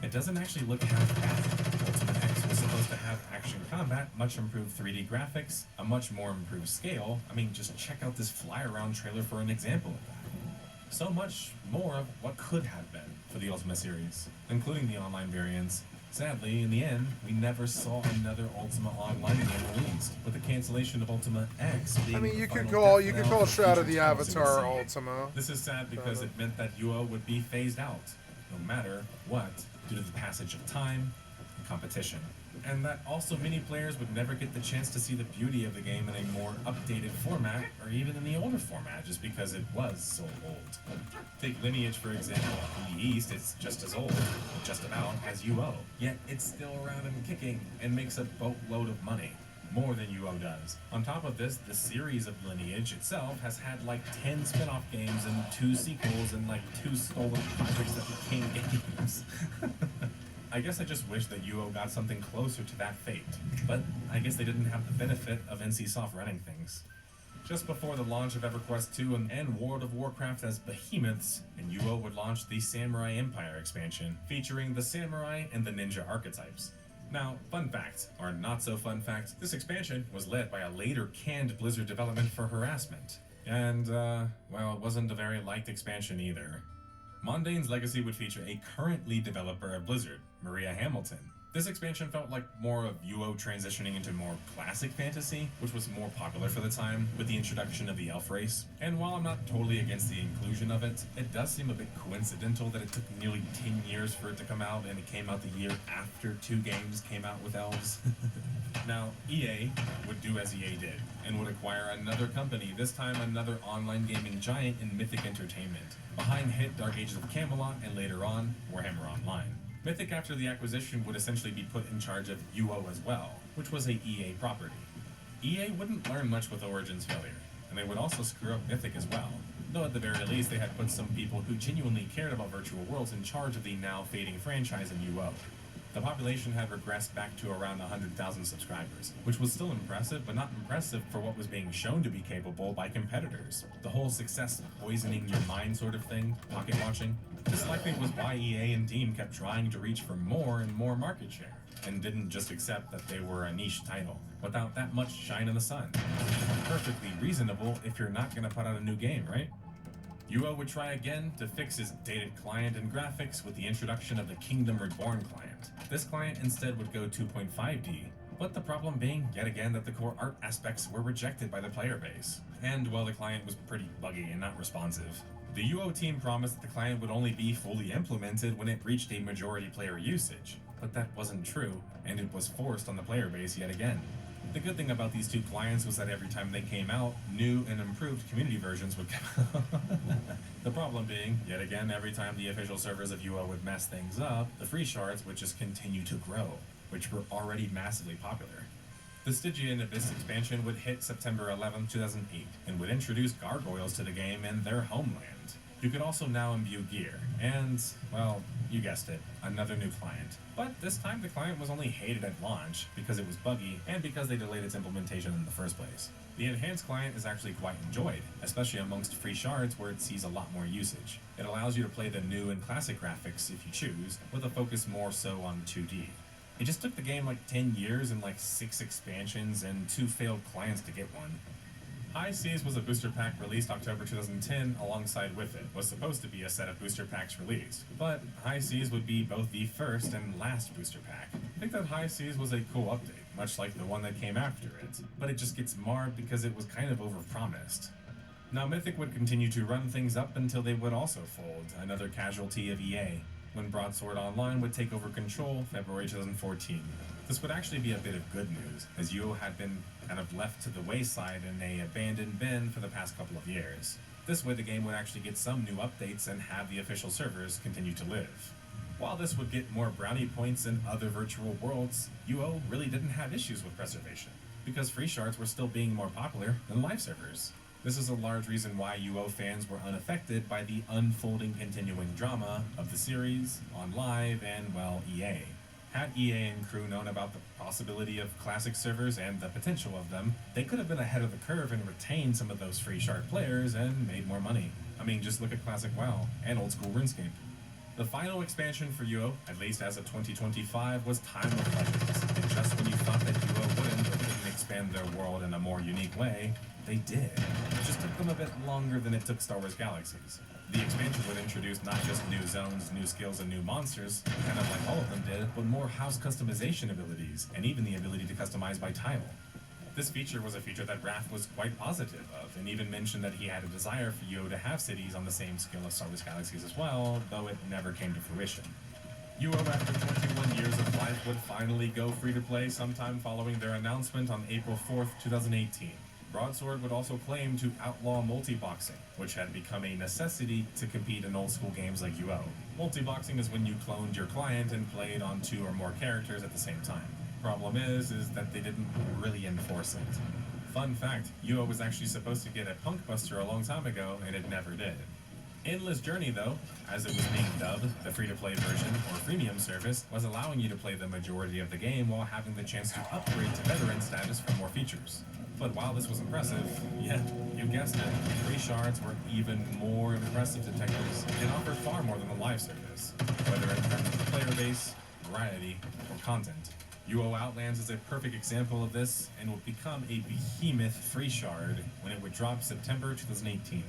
it doesn't actually look half bad. Ultima X was supposed to have action combat, much improved 3D graphics, a much more improved scale. I mean, just check out this fly-around trailer for an example of that. So much more of what could have been for the Ultima series, including the online variants. Sadly, in the end, we never saw another Ultima Online game released, with the cancellation of Ultima X being you could call Shroud of the Avatar Ultima. This is sad because it meant that UO would be phased out, no matter what, due to the passage of time and competition. And that also many players would never get the chance to see the beauty of the game in a more updated format, or even in the older format, just because it was so old. Take Lineage, for example. In the East, it's just as old, just about, as UO. Yet it's still around and kicking, and makes a boatload of money. More than UO does. On top of this, the series of Lineage itself has had like 10 spin-off games and 2 sequels and like 2 stolen projects that became games. I guess I just wish that UO got something closer to that fate, but I guess they didn't have the benefit of NCSoft running things. just before the launch of EverQuest 2 and World of Warcraft as behemoths, and UO would launch the Samurai Empire expansion, featuring the samurai and the ninja archetypes. Now, fun fact, or not so fun fact, this expansion was led by a later canned Blizzard development for harassment. And, well, it wasn't a very liked expansion either. Mondane's Legacy would feature a current lead developer of Blizzard, Maria Hamilton. This expansion felt like more of UO transitioning into more classic fantasy, which was more popular for the time, with the introduction of the elf race. And while I'm not totally against the inclusion of it, it does seem a bit coincidental that it took nearly 10 years for it to come out, and it came out the year after 2 games came out with elves. Now, EA would do as EA did, and would acquire another company, this time another online gaming giant in Mythic Entertainment, behind hit Dark Ages of Camelot and later on, Warhammer Online. Mythic, after the acquisition, would essentially be put in charge of UO as well, which was a EA property. EA wouldn't learn much with Origin's failure, and they would also screw up Mythic as well, though at the very least they had put some people who genuinely cared about virtual worlds in charge of the now fading franchise in UO. The population had regressed back to around 100,000 subscribers, which was still impressive, but not impressive for what was being shown to be capable by competitors. The whole success of poisoning your mind sort of thing, pocket watching, this likely was why EA and Team kept trying to reach for more and more market share, and didn't just accept that they were a niche title, without that much shine in the sun. Perfectly reasonable if you're not going to put out a new game, right? UO would try again to fix his dated client and graphics with the introduction of the Kingdom Reborn client. This client instead would go 2.5D, but the problem being, yet again, that the core art aspects were rejected by the player base. And, well, the client was pretty buggy and not responsive. The UO team promised that the client would only be fully implemented when it reached a majority player usage, but that wasn't true, and it was forced on the player base yet again. The good thing about these 2 clients was that every time they came out, new and improved community versions would come out. The problem being, yet again, every time the official servers of UO would mess things up, the free shards would just continue to grow, which were already massively popular. The Stygian Abyss expansion would hit September 11, 2008, and would introduce gargoyles to the game and their homeland. You could also now imbue gear, and, well, you guessed it, another new client. But this time the client was only hated at launch because it was buggy and because they delayed its implementation in the first place. The enhanced client is actually quite enjoyed, especially amongst free shards where it sees a lot more usage. It allows you to play the new and classic graphics if you choose, with a focus more so on 2D. It just took the game like 10 years and like 6 expansions and 2 failed clients to get one. High Seas was a booster pack released October 2010 alongside with it. Was supposed to be a set of booster packs released, but High Seas would be both the first and last booster pack. I think that High Seas was a cool update, much like the one that came after it, but it just gets marred because it was kind of overpromised. Now Mythic would continue to run things up until they would also fold, another casualty of EA, when Broadsword Online would take over control February 2014. This would actually be a bit of good news, as UO had been kind of left to the wayside in a abandoned bin for the past couple of years. This way the game would actually get some new updates and have the official servers continue to live. While this would get more brownie points in other virtual worlds, UO really didn't have issues with preservation, because free shards were still being more popular than live servers. This is a large reason why UO fans were unaffected by the unfolding continuing drama of the series, on live, and, well, EA. Had EA and crew known about the possibility of classic servers and the potential of them, they could have been ahead of the curve and retained some of those free shard players and made more money. I mean, just look at classic WoW and old school RuneScape. The final expansion for UO, at least as of 2025, was Time of Legends. And just when you thought that UO wouldn't or couldn't expand their world in a more unique way, they did. It just took them a bit longer than it took Star Wars Galaxies. The expansion would introduce not just new zones, new skills, and new monsters, kind of like all of them did, but more house customization abilities, and even the ability to customize by tile. This feature was a feature that Raph was quite positive of, and even mentioned that he had a desire for UO to have cities on the same scale as Star Wars Galaxies as well, though it never came to fruition. UO, after 21 years of life, would finally go free-to-play sometime following their announcement on April 4th, 2018. Broadsword would also claim to outlaw multi-boxing, which had become a necessity to compete in old-school games like UO. Multi-boxing is when you cloned your client and played on 2 or more characters at the same time. Problem is that they didn't really enforce it. Fun fact, UO was actually supposed to get a Punk Buster a long time ago, and it never did. Endless Journey, though, as it was being dubbed, the free-to-play version or freemium service, was allowing you to play the majority of the game while having the chance to upgrade to veteran status for more features. But while this was impressive, yeah, you guessed it, free shards were even more impressive detectives and offered far more than the live service, whether in terms of the player base, variety, or content. UO Outlands is a perfect example of this and would become a behemoth free shard when it would drop September 2018.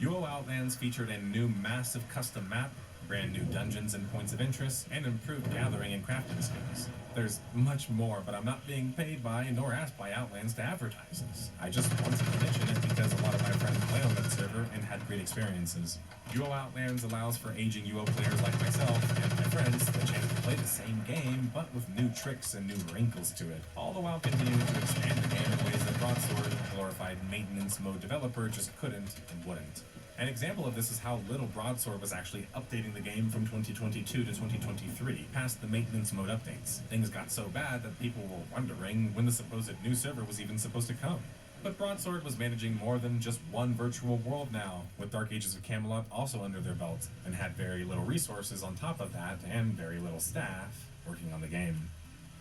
UO Outlands featured a new massive custom map, brand new dungeons and points of interest, and improved gathering and crafting skills. There's much more, but I'm not being paid by nor asked by Outlands to advertise this. I just wanted to mention it because a lot of my friends play on that server and had great experiences. UO Outlands allows for aging UO players like myself and my friends the chance to play the same game, but with new tricks and new wrinkles to it, all the while continuing to expand the game in ways that Broadsword, a glorified maintenance mode developer, just couldn't and wouldn't. An example of this is how little Broadsword was actually updating the game from 2022 to 2023, past the maintenance mode updates. Things got so bad that people were wondering when the supposed new server was even supposed to come. But Broadsword was managing more than just one virtual world now, with Dark Ages of Camelot also under their belt, and had very little resources on top of that, and very little staff working on the game.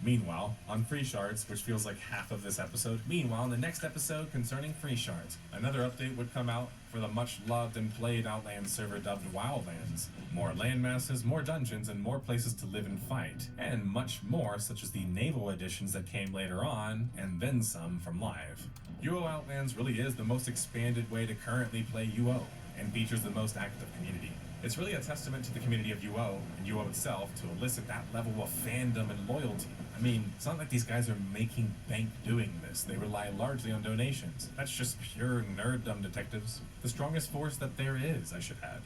Meanwhile, on Free Shards, which feels like half of this episode, in the next episode concerning Free Shards, another update would come out for the much-loved and played Outlands server dubbed Wildlands. More land masses, more dungeons, and more places to live and fight, and much more, such as the naval additions that came later on, and then some from live. UO Outlands really is the most expanded way to currently play UO, and features the most active community. It's really a testament to the community of UO and UO itself to elicit that level of fandom and loyalty. I mean, it's not like these guys are making bank doing this. They rely largely on donations. That's just pure nerddom, detectives. The strongest force that there is, I should add.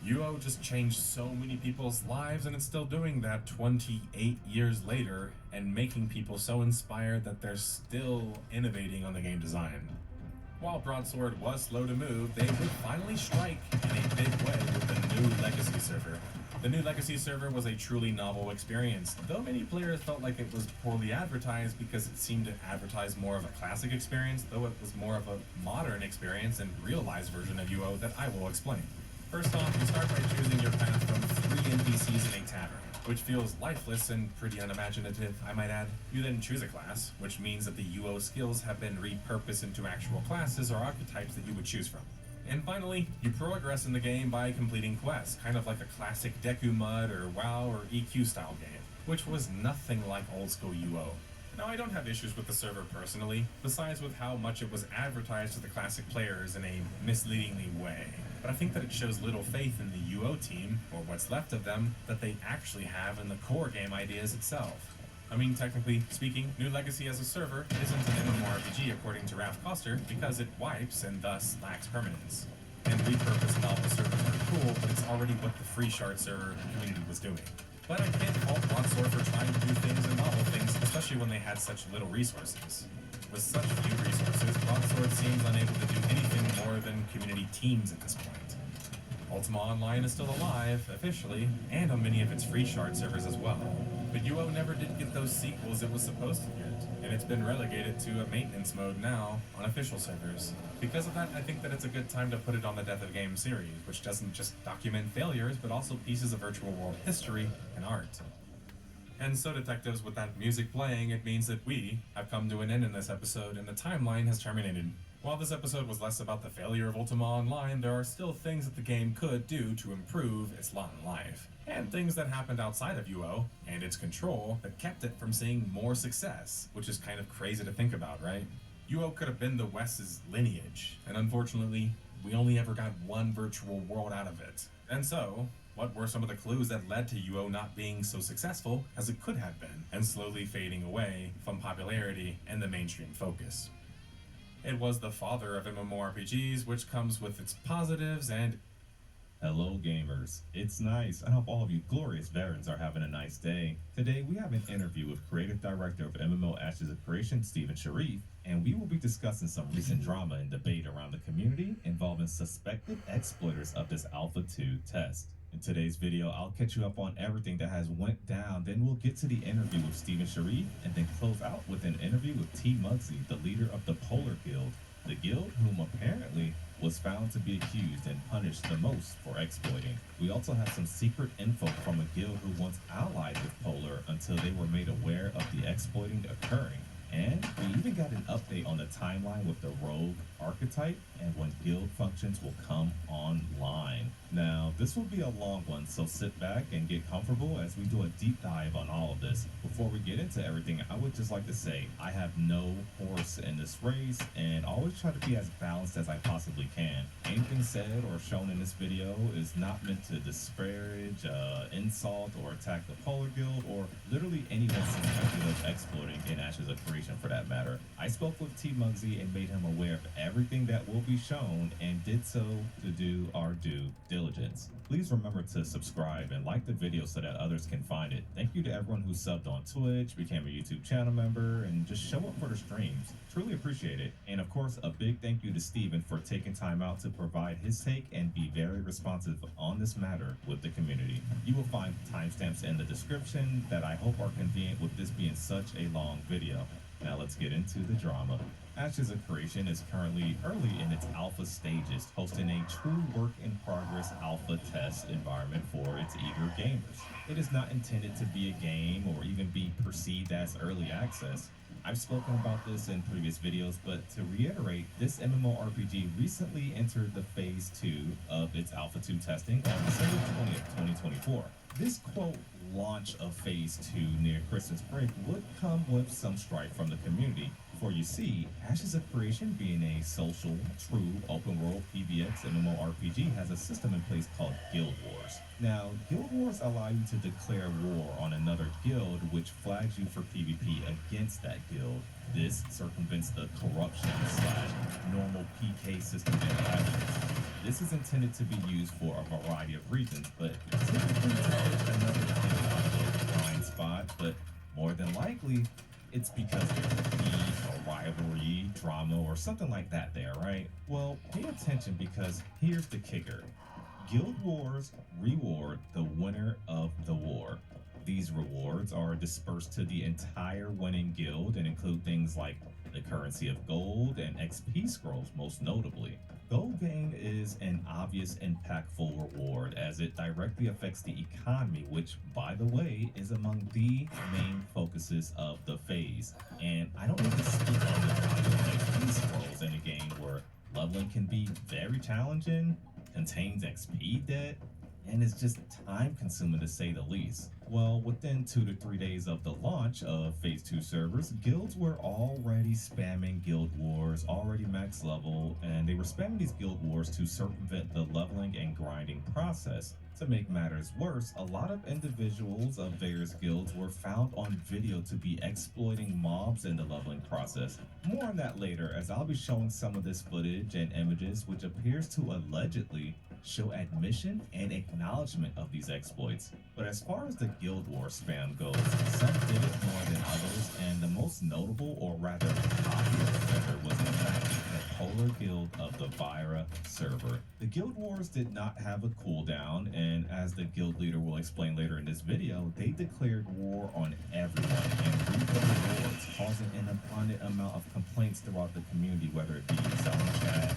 UO just changed so many people's lives, and it's still doing that 28 years later, and making people so inspired that they're still innovating on the game design. While Broadsword was slow to move, they would finally strike in a big way with the new Legacy server. The new Legacy server was a truly novel experience, though many players felt like it was poorly advertised because it seemed to advertise more of a classic experience, though it was more of a modern experience and realized version of UO that I will explain. First off, you start by choosing your path from 3 NPCs in a tavern, which feels lifeless and pretty unimaginative, I might add. You then choose a class, which means that the UO skills have been repurposed into actual classes or archetypes that you would choose from. And finally, you progress in the game by completing quests, kind of like a classic Deku Mud or WoW or EQ style game, which was nothing like old school UO. Now, I don't have issues with the server personally, besides with how much it was advertised to the classic players in a misleadingly way. But I think that it shows little faith in the UO team, or what's left of them, that they actually have in the core game ideas itself. I mean, technically speaking, New Legacy as a server isn't an MMORPG according to Ralph Coster, because it wipes and thus lacks permanence. And repurposed novel servers are cool, but it's already what the Free Shard server community was doing. But I can't fault Broadsword for trying to do things and novel things, especially when they had such little resources. With such few resources, Broadsword seems unable to do anything more than community teams at this point. Ultima Online is still alive, officially, and on many of its Free Shard servers as well. But UO never did get those sequels it was supposed to get, and it's been relegated to a maintenance mode now on official servers. Because of that, I think that it's a good time to put it on the Death of Game series, which doesn't just document failures, but also pieces of virtual world history and art. And so, detectives, with that music playing, it means that we have come to an end in this episode, and the timeline has terminated. While this episode was less about the failure of Ultima Online, there are still things that the game could do to improve its lot in life. And things that happened outside of UO and its control that kept it from seeing more success, which is kind of crazy to think about, right? UO could have been the West's lineage, and unfortunately, we only ever got one virtual world out of it. And so, what were some of the clues that led to UO not being so successful as it could have been, and slowly fading away from popularity and the mainstream focus? It was the father of MMORPGs, which comes with its positives and... Hello gamers, it's nice. I hope all of you glorious veterans are having a nice day. Today we have an interview with creative director of MMO Ashes of Creation, Stephen Sharif, and we will be discussing some recent drama and debate around the community involving suspected exploiters of this Alpha 2 test. In today's video, I'll catch you up on everything that has went down, then we'll get to the interview with Stephen Sharif, and then close out with an interview with T. Muggsy, the leader of the Polar Guild. the guild whom apparently was found to be accused and punished the most for exploiting. We also have some secret info from a guild who once allied with Polar until they were made aware of the exploiting occurring. And we even got an update on the timeline with the rogue archetype and when guild functions will come online. Now, this will be a long one, so sit back and get comfortable as we do a deep dive on all of this. Before we get into everything, I would just like to say I have no horse in this race and always try to be as balanced as I possibly can. Anything said or shown in this video is not meant to disparage, insult, or attack the Polar Guild or literally anyone suspected of exploiting in Ashes of Creation for that matter. I spoke with T Muggsy and made him aware of everything that will be shown and did so to do our due diligence. Please remember to subscribe and like the video so that others can find it. Thank you to everyone who subbed on Twitch, became a YouTube channel member, and just show up for the streams. Truly appreciate it. And of course, a big thank you to Steven for taking time out to provide his take and be very responsive on this matter with the community. You will find timestamps in the description that I hope are convenient with this being such a long video. Now let's get into the drama. Ashes of Creation is currently early in its alpha stages, hosting a true work-in-progress alpha test environment for its eager gamers. It is not intended to be a game or even be perceived as early access. I've spoken about this in previous videos, but to reiterate, this MMORPG recently entered the Phase 2 of its Alpha 2 testing on December 20th, 2024. This quote, launch of Phase 2 near Christmas break would come with some strife from the community. For you see, Ashes of Creation being a social, true, open-world PvX MMORPG has a system in place called Guild Wars. Now, Guild Wars allow you to declare war on another guild, which flags you for PvP against that guild. This circumvents the corruption / normal PK system interactions. This is intended to be used for a variety of reasons, but typically there's another thing on the blind spot, but more than likely, it's because there's a beef or rivalry, drama, or something like that there, right? Well, pay attention because here's the kicker. Guild Wars reward the winner of the war. These rewards are dispersed to the entire winning guild and include things like the currency of gold and XP scrolls, most notably. Gold gain is an obvious, impactful reward as it directly affects the economy, which, by the way, is among the main focuses of the phase. And I don't need to speak on the value of XP scrolls in a game where leveling can be very challenging, contains XP debt, and is just time consuming to say the least. Well, within 2 to 3 days of the launch of Phase 2 servers, guilds were already spamming Guild Wars, already max level, and they were spamming these Guild Wars to circumvent the leveling and grinding process. To make matters worse, a lot of individuals of various guilds were found on video to be exploiting mobs in the leveling process. More on that later, as I'll be showing some of this footage and images which appears to allegedly show admission and acknowledgement of these exploits. But as far as the Guild War spam goes, some did it more than others, and the most notable or rather popular offender was in fact the Polar Guild of the Vira server. The Guild Wars did not have a cooldown, and as the guild leader will explain later in this video, they declared war on everyone and reaped the rewards, causing an abundant amount of complaints throughout the community, whether it be zone chat,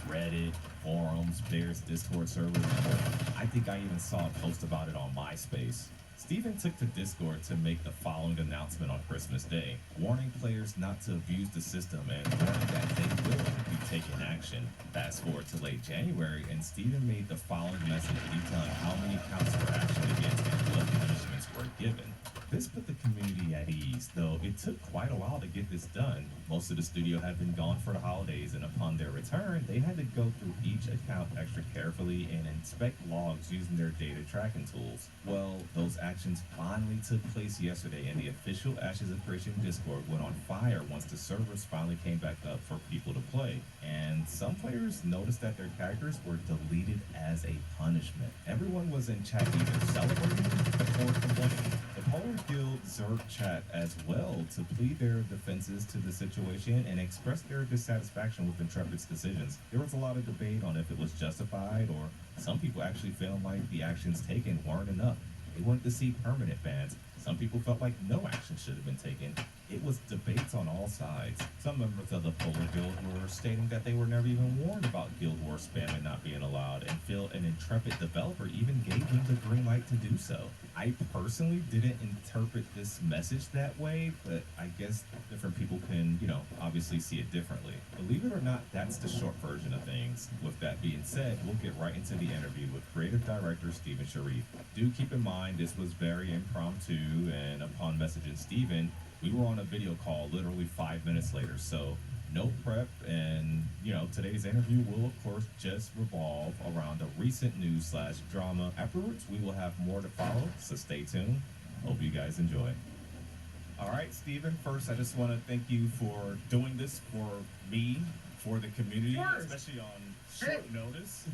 Reddit, forums, various Discord servers, or I think I even saw a post about it on MySpace. Steven took to Discord to make the following announcement on Christmas Day, warning players not to abuse the system and warning that they will be taking action. Fast forward to late January, and Steven made the following message detailing how many counts were actually against and what punishments were given. This put the community at ease, though it took quite a while to get this done. Most of the studio had been gone for the holidays, and upon their return, they had to go through each account extra carefully and inspect logs using their data tracking tools. Well, those actions finally took place yesterday, and the official Ashes of Creation Discord went on fire once the servers finally came back up for people to play. And some players noticed that their characters were deleted as a punishment. Everyone was in chat either celebrating or complaining. The Polar Guild Zerg chat as well to plead their defenses to the situation and express their dissatisfaction with Intrepid's decisions. There was a lot of debate on if it was justified, or some people actually felt like the actions taken weren't enough. They wanted to see permanent bans. Some people felt like no action should have been taken. it was debates on all sides. Some members of the Polar Guild were stating that they were never even warned about Guild Wars spamming not being allowed, and feel an intrepid developer even gave them the green light to do so. I personally didn't interpret this message that way, but I guess different people can, obviously see it differently. Believe it or not, that's the short version of things. With that being said, we'll get right into the interview with creative director Stephen Sharif. Do keep in mind this was very impromptu, and upon messaging Stephen, we were on a video call literally 5 minutes later, so no prep, and today's interview will of course just revolve around the recent news / drama. Afterwards, we will have more to follow, so stay tuned. Hope you guys enjoy. All right, Stephen, first I just want to thank you for doing this for me, for the community, especially on short notice.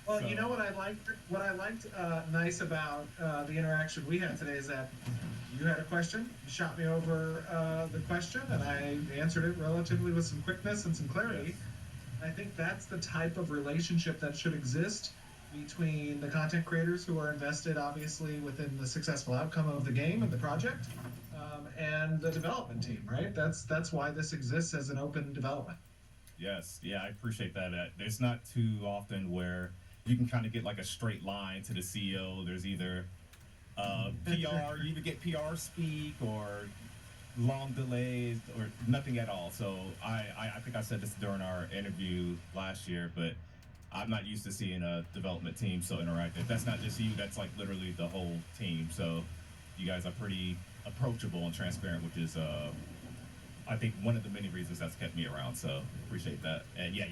Well, you know what I liked nice about the interaction we had today is that you had a question, you shot me over the question, and I answered it relatively with some quickness and some clarity. I think that's the type of relationship that should exist between the content creators who are invested, obviously, within the successful outcome of the game and the project, and the development team, right? That's why this exists as an open development. Yes, yeah, I appreciate that. There's not too often where you can kind of get like a straight line to the CEO. There's either PR, you either get PR speak or long delays or nothing at all. So I think I said this during our interview last year, but I'm not used to seeing a development team so interactive. That's not just you, that's like literally the whole team. So you guys are pretty approachable and transparent, which is I think one of the many reasons that's kept me around, so appreciate that. And yeah,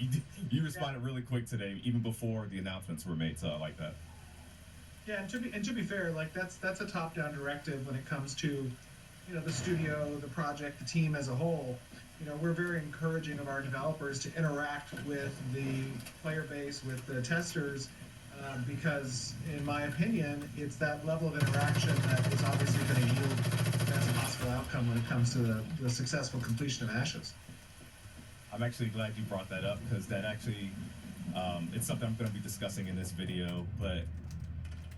you responded really quick today, even before the announcements were made, so I like that. Yeah, and to be fair, like that's a top-down directive when it comes to, the studio, the project, the team as a whole. We're very encouraging of our developers to interact with the player base, with the testers, because in my opinion, it's that level of interaction that is obviously going to yield the best possible outcome when it comes to the successful completion of Ashes. I'm actually glad you brought that up, because that actually, it's something I'm going to be discussing in this video, but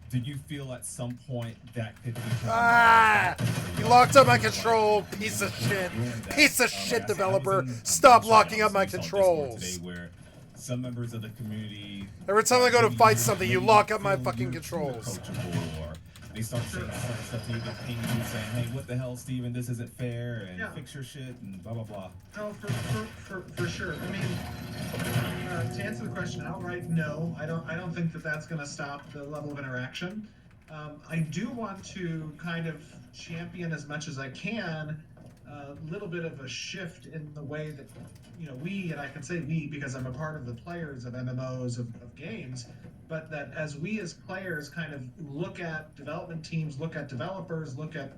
did you feel at some point that could become... You locked up my control, piece of shit. Piece of shit, developer. Stop locking up my controls. Today where some members of the community... Every time I go to fight something, you lock up my fucking controls. Or they start saying stuff to you, they're pinging you saying, hey, what the hell, Steven, this isn't fair, and fix your shit, and blah, blah, blah. No, for sure. I mean, to answer the question outright, no. I don't think that that's going to stop the level of interaction. I do want to kind of champion as much as I can a little bit of a shift in the way that, we, and I can say we because I'm a part of the players of MMOs, of games, but that as we as players kind of look at development teams, look at developers, look at,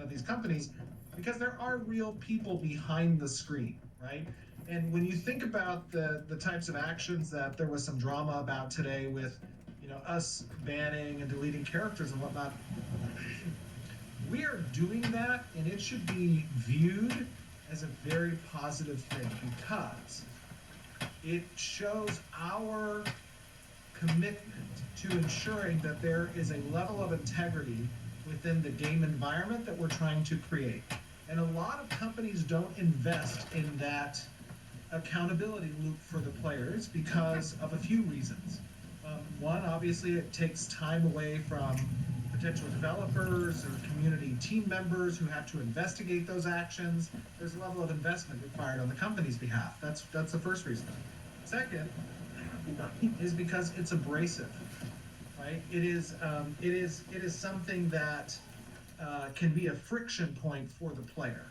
these companies, because there are real people behind the screen, right? And when you think about the types of actions that there was some drama about today with, us banning and deleting characters and whatnot, we are doing that, and it should be viewed as a very positive thing because it shows our commitment to ensuring that there is a level of integrity within the game environment that we're trying to create. And a lot of companies don't invest in that accountability loop for the players because of a few reasons. One, obviously, it takes time away from potential developers or community team members who have to investigate those actions. There's a level of investment required on the company's behalf. That's the first reason. Second is because it's abrasive, right? It is something that can be a friction point for the player.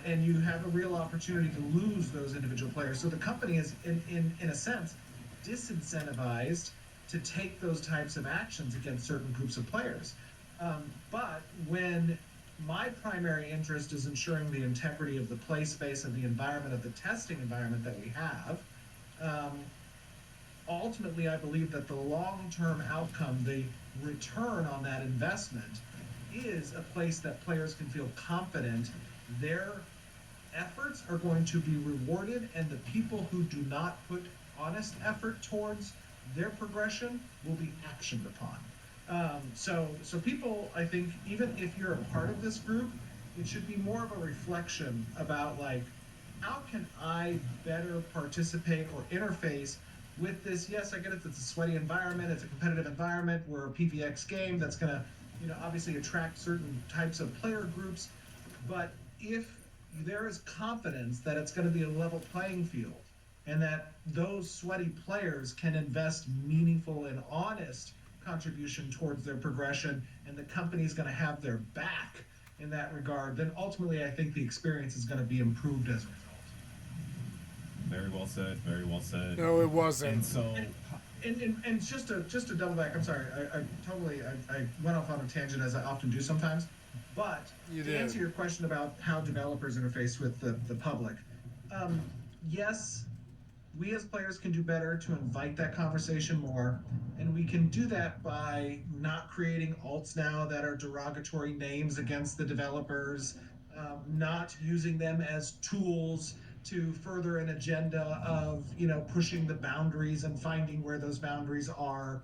And you have a real opportunity to lose those individual players. So the company is, in a sense, disincentivized to take those types of actions against certain groups of players. But when my primary interest is ensuring the integrity of the play space and the environment, of the testing environment that we have, ultimately I believe that the long-term outcome, the return on that investment, is a place that players can feel confident their efforts are going to be rewarded, and the people who do not put honest effort towards their progression will be actioned upon. So people, I think, even if you're a part of this group, It should be more of a reflection about like, how can I better participate or interface with this? Yes, I get it. It's a sweaty environment. It's a competitive environment. We're a PvX game that's going to, obviously attract certain types of player groups. But if there is confidence that it's going to be a level playing field and that those sweaty players can invest meaningful and honest contribution towards their progression, and the company's going to have their back in that regard, then ultimately I think the experience is going to be improved as a result. Very well said. Very well said. No, it wasn't. And so, and just to double back, I'm sorry, I went off on a tangent as I often do sometimes. But to answer your question about how developers interface with the public, yes, we as players can do better to invite that conversation more, and we can do that by not creating alts now that are derogatory names against the developers, not using them as tools to further an agenda of pushing the boundaries and finding where those boundaries are,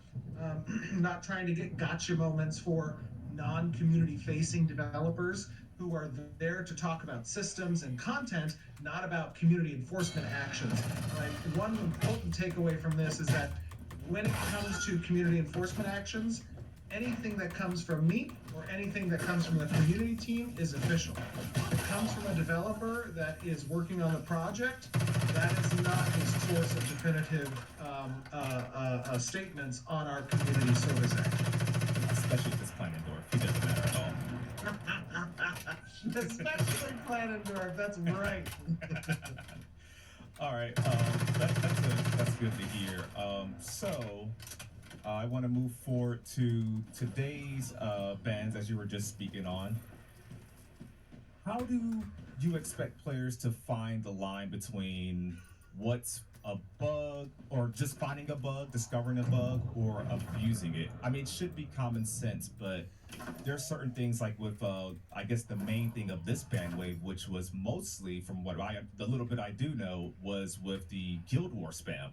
not trying to get gotcha moments for non-community facing developers who are there to talk about systems and content, not about community enforcement actions. Right? One important takeaway from this is that when it comes to community enforcement actions, anything that comes from me or anything that comes from the community team is official. If it comes from a developer that is working on the project, that is not his source of definitive statements on our community service action. Especially if it's Planendorf, he doesn't matter at all. Especially Planendorf, that's right. All right, that's good to hear. I want to move forward to today's bans, as you were just speaking on. How do you expect players to find the line between what's a bug, or just finding a bug, discovering a bug, or abusing it? I mean, it should be common sense, but there's certain things like with, I guess the main thing of this ban wave, which was mostly from the little bit I do know, was with the Guild War spam.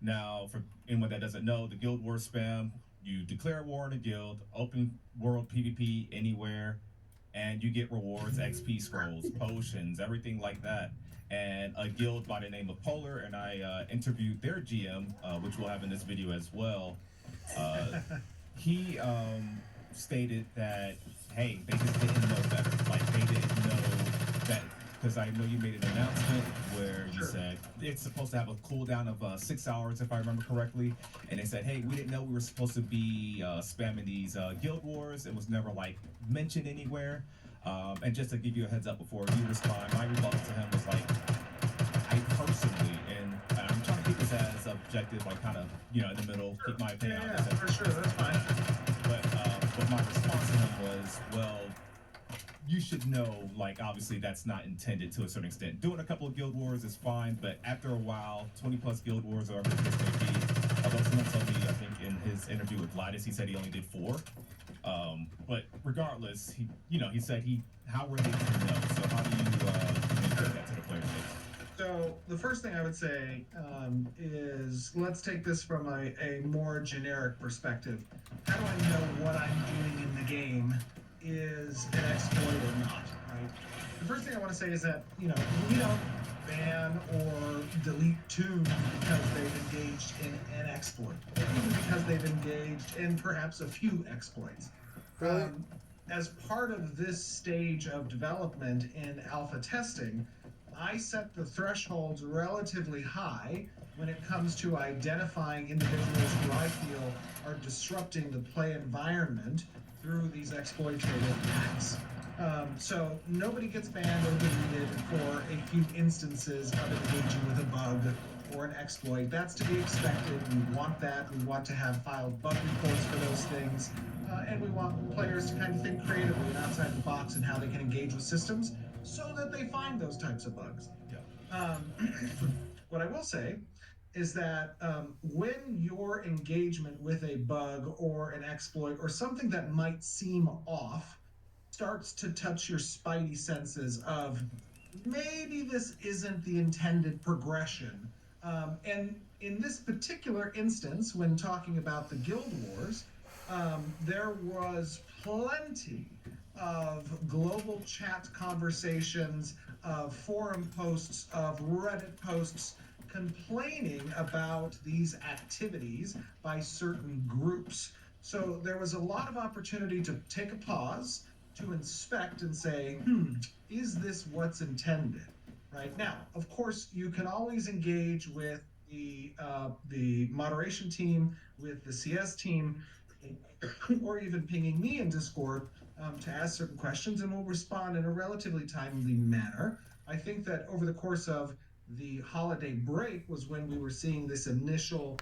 Now, for anyone that doesn't know, the Guild War spam, you declare war in a guild, open world PvP anywhere, and you get rewards, XP scrolls, potions, everything like that. And a guild by the name of Polar, and I interviewed their GM, which we'll have in this video as well. He stated that, hey, they just didn't know better. Like, they didn't know that, because I know you made an announcement where you said it's supposed to have a cooldown of 6 hours, if I remember correctly. And they said, hey, we didn't know we were supposed to be spamming these guild wars. It was never like mentioned anywhere. And just to give you a heads up before you respond, my rebuttal to him was like, I personally, and I'm trying to keep this as objective, like kind of, in the middle, keep my opinion on this. For sure, that's fine. But my response to him was, well, you should know, like, obviously that's not intended to a certain extent. Doing a couple of guild wars is fine, but after a while, 20 plus guild wars or whatever the case may be, although someone told me, I think in his interview with Glidus, he said he only did 4. But regardless, he said how were they to know? So how do you communicate that to the player base? So the first thing I would say is, let's take this from a more generic perspective. How do I know what I'm doing in the game is an exploit or not, right? The first thing I want to say is that, we don't ban or delete tunes because they've engaged in an exploit, or even because they've engaged in perhaps a few exploits. As part of this stage of development in alpha testing, I set the thresholds relatively high when it comes to identifying individuals who I feel are disrupting the play environment through these exploitative acts. So nobody gets banned or deleted for a few instances of engaging with a bug or an exploit. That's to be expected. We want that. We want to have filed bug reports for those things. And we want players to kind of think creatively and outside the box in how they can engage with systems so that they find those types of bugs. What I will say is that when your engagement with a bug or an exploit or something that might seem off starts to touch your spidey senses of maybe this isn't the intended progression. And in this particular instance, when talking about the Guild Wars, there was plenty of global chat conversations, of forum posts, of Reddit posts complaining about these activities by certain groups. So there was a lot of opportunity to take a pause, to inspect and say, is this what's intended? Right now, of course, you can always engage with the moderation team, with the CS team, or even pinging me in Discord to ask certain questions, and we'll respond in a relatively timely manner. I think that over the course of the holiday break was when we were seeing this initial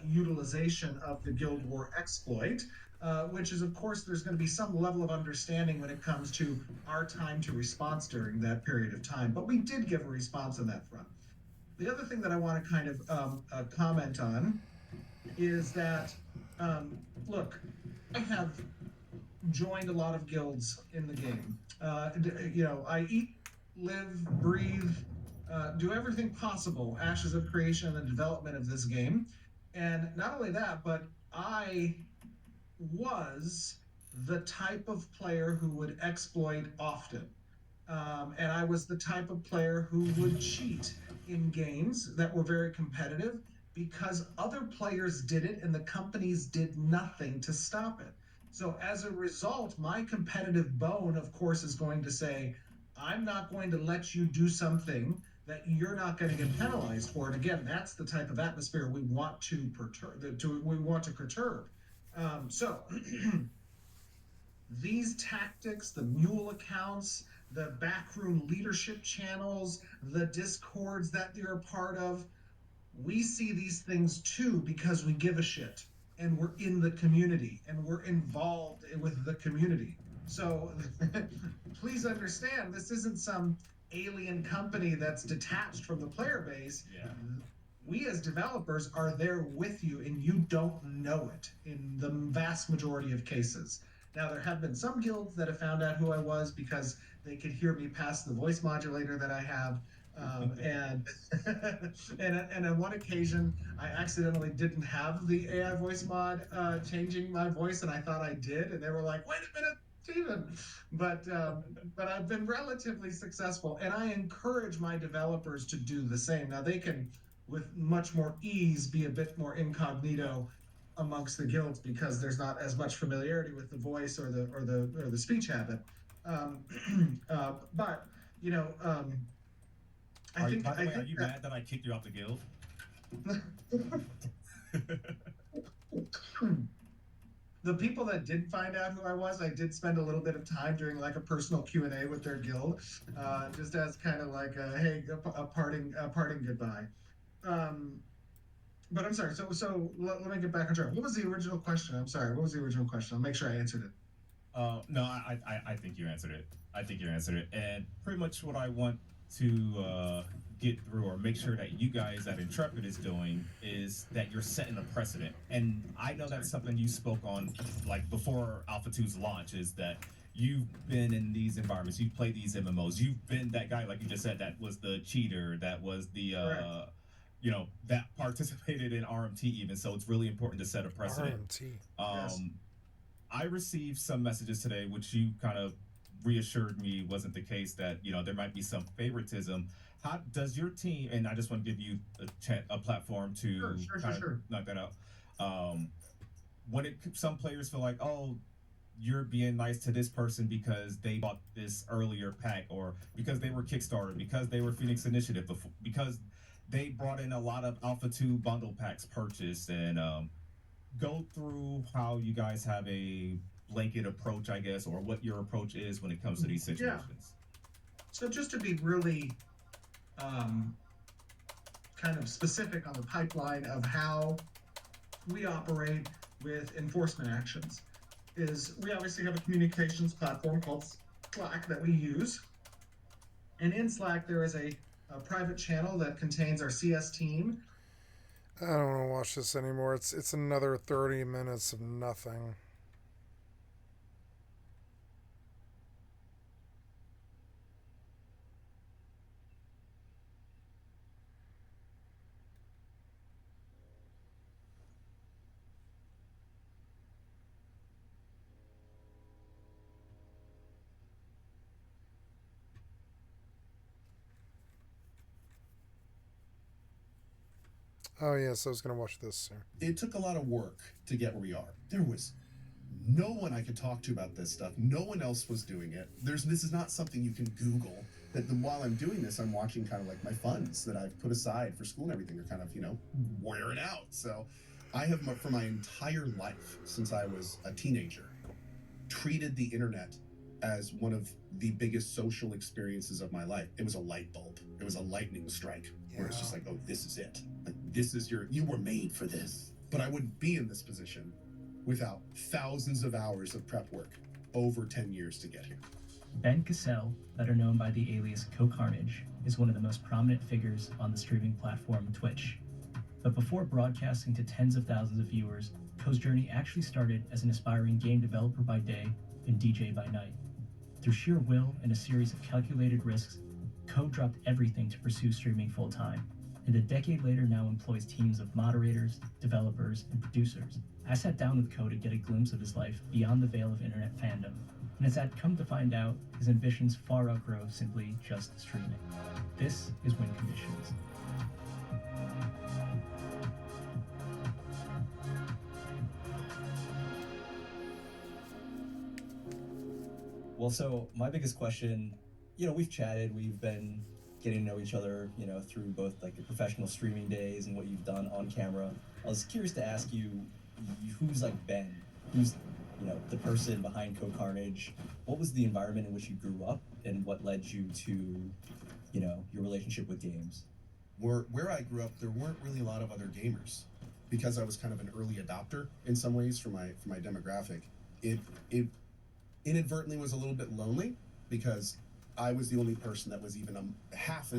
utilization of the Guild War exploit, which is, of course, there's going to be some level of understanding when it comes to our time to response during that period of time. But we did give a response on that front. The other thing that I want to kind of comment on is that, look, I have joined a lot of guilds in the game. I eat, live, breathe, do everything possible, Ashes of Creation and the development of this game. And not only that, but I was the type of player who would exploit often. And I was the type of player who would cheat in games that were very competitive because other players did it and the companies did nothing to stop it. So as a result, my competitive bone, of course, is going to say, I'm not going to let you do something that you're not going to get penalized for. And again, that's the type of atmosphere we want to perturb. So these tactics, the mule accounts, the backroom leadership channels, the discords that you're a part of, we see these things too because we give a shit and we're in the community and we're involved with the community. So please understand, this isn't some alien company that's detached from the player base. Yeah. We as developers are there with you and you don't know it in the vast majority of cases. Now, there have been some guilds that have found out who I was because they could hear me past the voice modulator that I have. And on one occasion, I accidentally didn't have the AI voice mod changing my voice, and I thought I did, and they were like, "Wait a minute, Steven!" But I've been relatively successful, and I encourage my developers to do the same. Now they can, with much more ease, be a bit more incognito amongst the guilds because there's not as much familiarity with the voice or the speech habit. But you know. By the way, are you mad that I kicked you out the guild? The people that did find out who I was, I did spend a little bit of time during like a personal Q&A with their guild, just as kind of like a parting goodbye. But I'm sorry. So let me get back on track. What was the original question? I'm sorry. What was the original question? I'll make sure I answered it. No, I think you answered it. I think you answered it. And pretty much what I want to get through or make sure that you guys at Intrepid is doing is that you're setting a precedent. And I know that's something you spoke on like before Alpha 2's launch, is that you've been in these environments, you've played these MMOs, you've been that guy, like you just said, that was the cheater, that was the that participated in RMT even. So it's really important to set a precedent. RMT. Yes. I received some messages today which you kind of reassured me wasn't the case, that there might be some favoritism. How does your team, and I just want to give you a platform to knock that out, when some players feel like, oh, you're being nice to this person because they bought this earlier pack, or because they were Kickstarter, because they were Phoenix Initiative, because they brought in a lot of Alpha 2 bundle packs purchased, and go through how you guys have a blanket approach, I guess, or what your approach is when it comes to these situations. Yeah. So just to be really kind of specific on the pipeline of how we operate with enforcement actions, is we obviously have a communications platform called Slack that we use. And in Slack, there is a private channel that contains our CS team. I don't want to watch this anymore. It's another 30 minutes of nothing. Oh, yes, I was going to watch this, sir. It took a lot of work to get where we are. There was no one I could talk to about this stuff. No one else was doing it. This is not something you can Google. While I'm doing this, I'm watching kind of like my funds that I've put aside for school and everything are kind of, wearing out. So I have, for my entire life, since I was a teenager, treated the internet as one of the biggest social experiences of my life. It was a light bulb. It was a lightning strike where it's just like, oh, this is it. Like, this is you were made for this. But I wouldn't be in this position without thousands of hours of prep work over 10 years to get here. Ben Cassell, better known by the alias CoCarnage, is one of the most prominent figures on the streaming platform Twitch. But before broadcasting to tens of thousands of viewers, Co's journey actually started as an aspiring game developer by day and DJ by night. Through sheer will and a series of calculated risks, Co dropped everything to pursue streaming full-time, and a decade later now employs teams of moderators, developers, and producers. I sat down with Co to get a glimpse of his life beyond the veil of internet fandom, and as I'd come to find out, his ambitions far outgrow simply just streaming. This is Win Conditions. Well, so my biggest question, we've chatted, we've been getting to know each other, through both like your professional streaming days and what you've done on camera. I was curious to ask you, who's like Ben? Who's, the person behind CoCarnage? What was the environment in which you grew up, and what led you to, your relationship with games? Where I grew up, there weren't really a lot of other gamers. Because I was kind of an early adopter in some ways for my demographic. It inadvertently was a little bit lonely because I was the only person that was even half as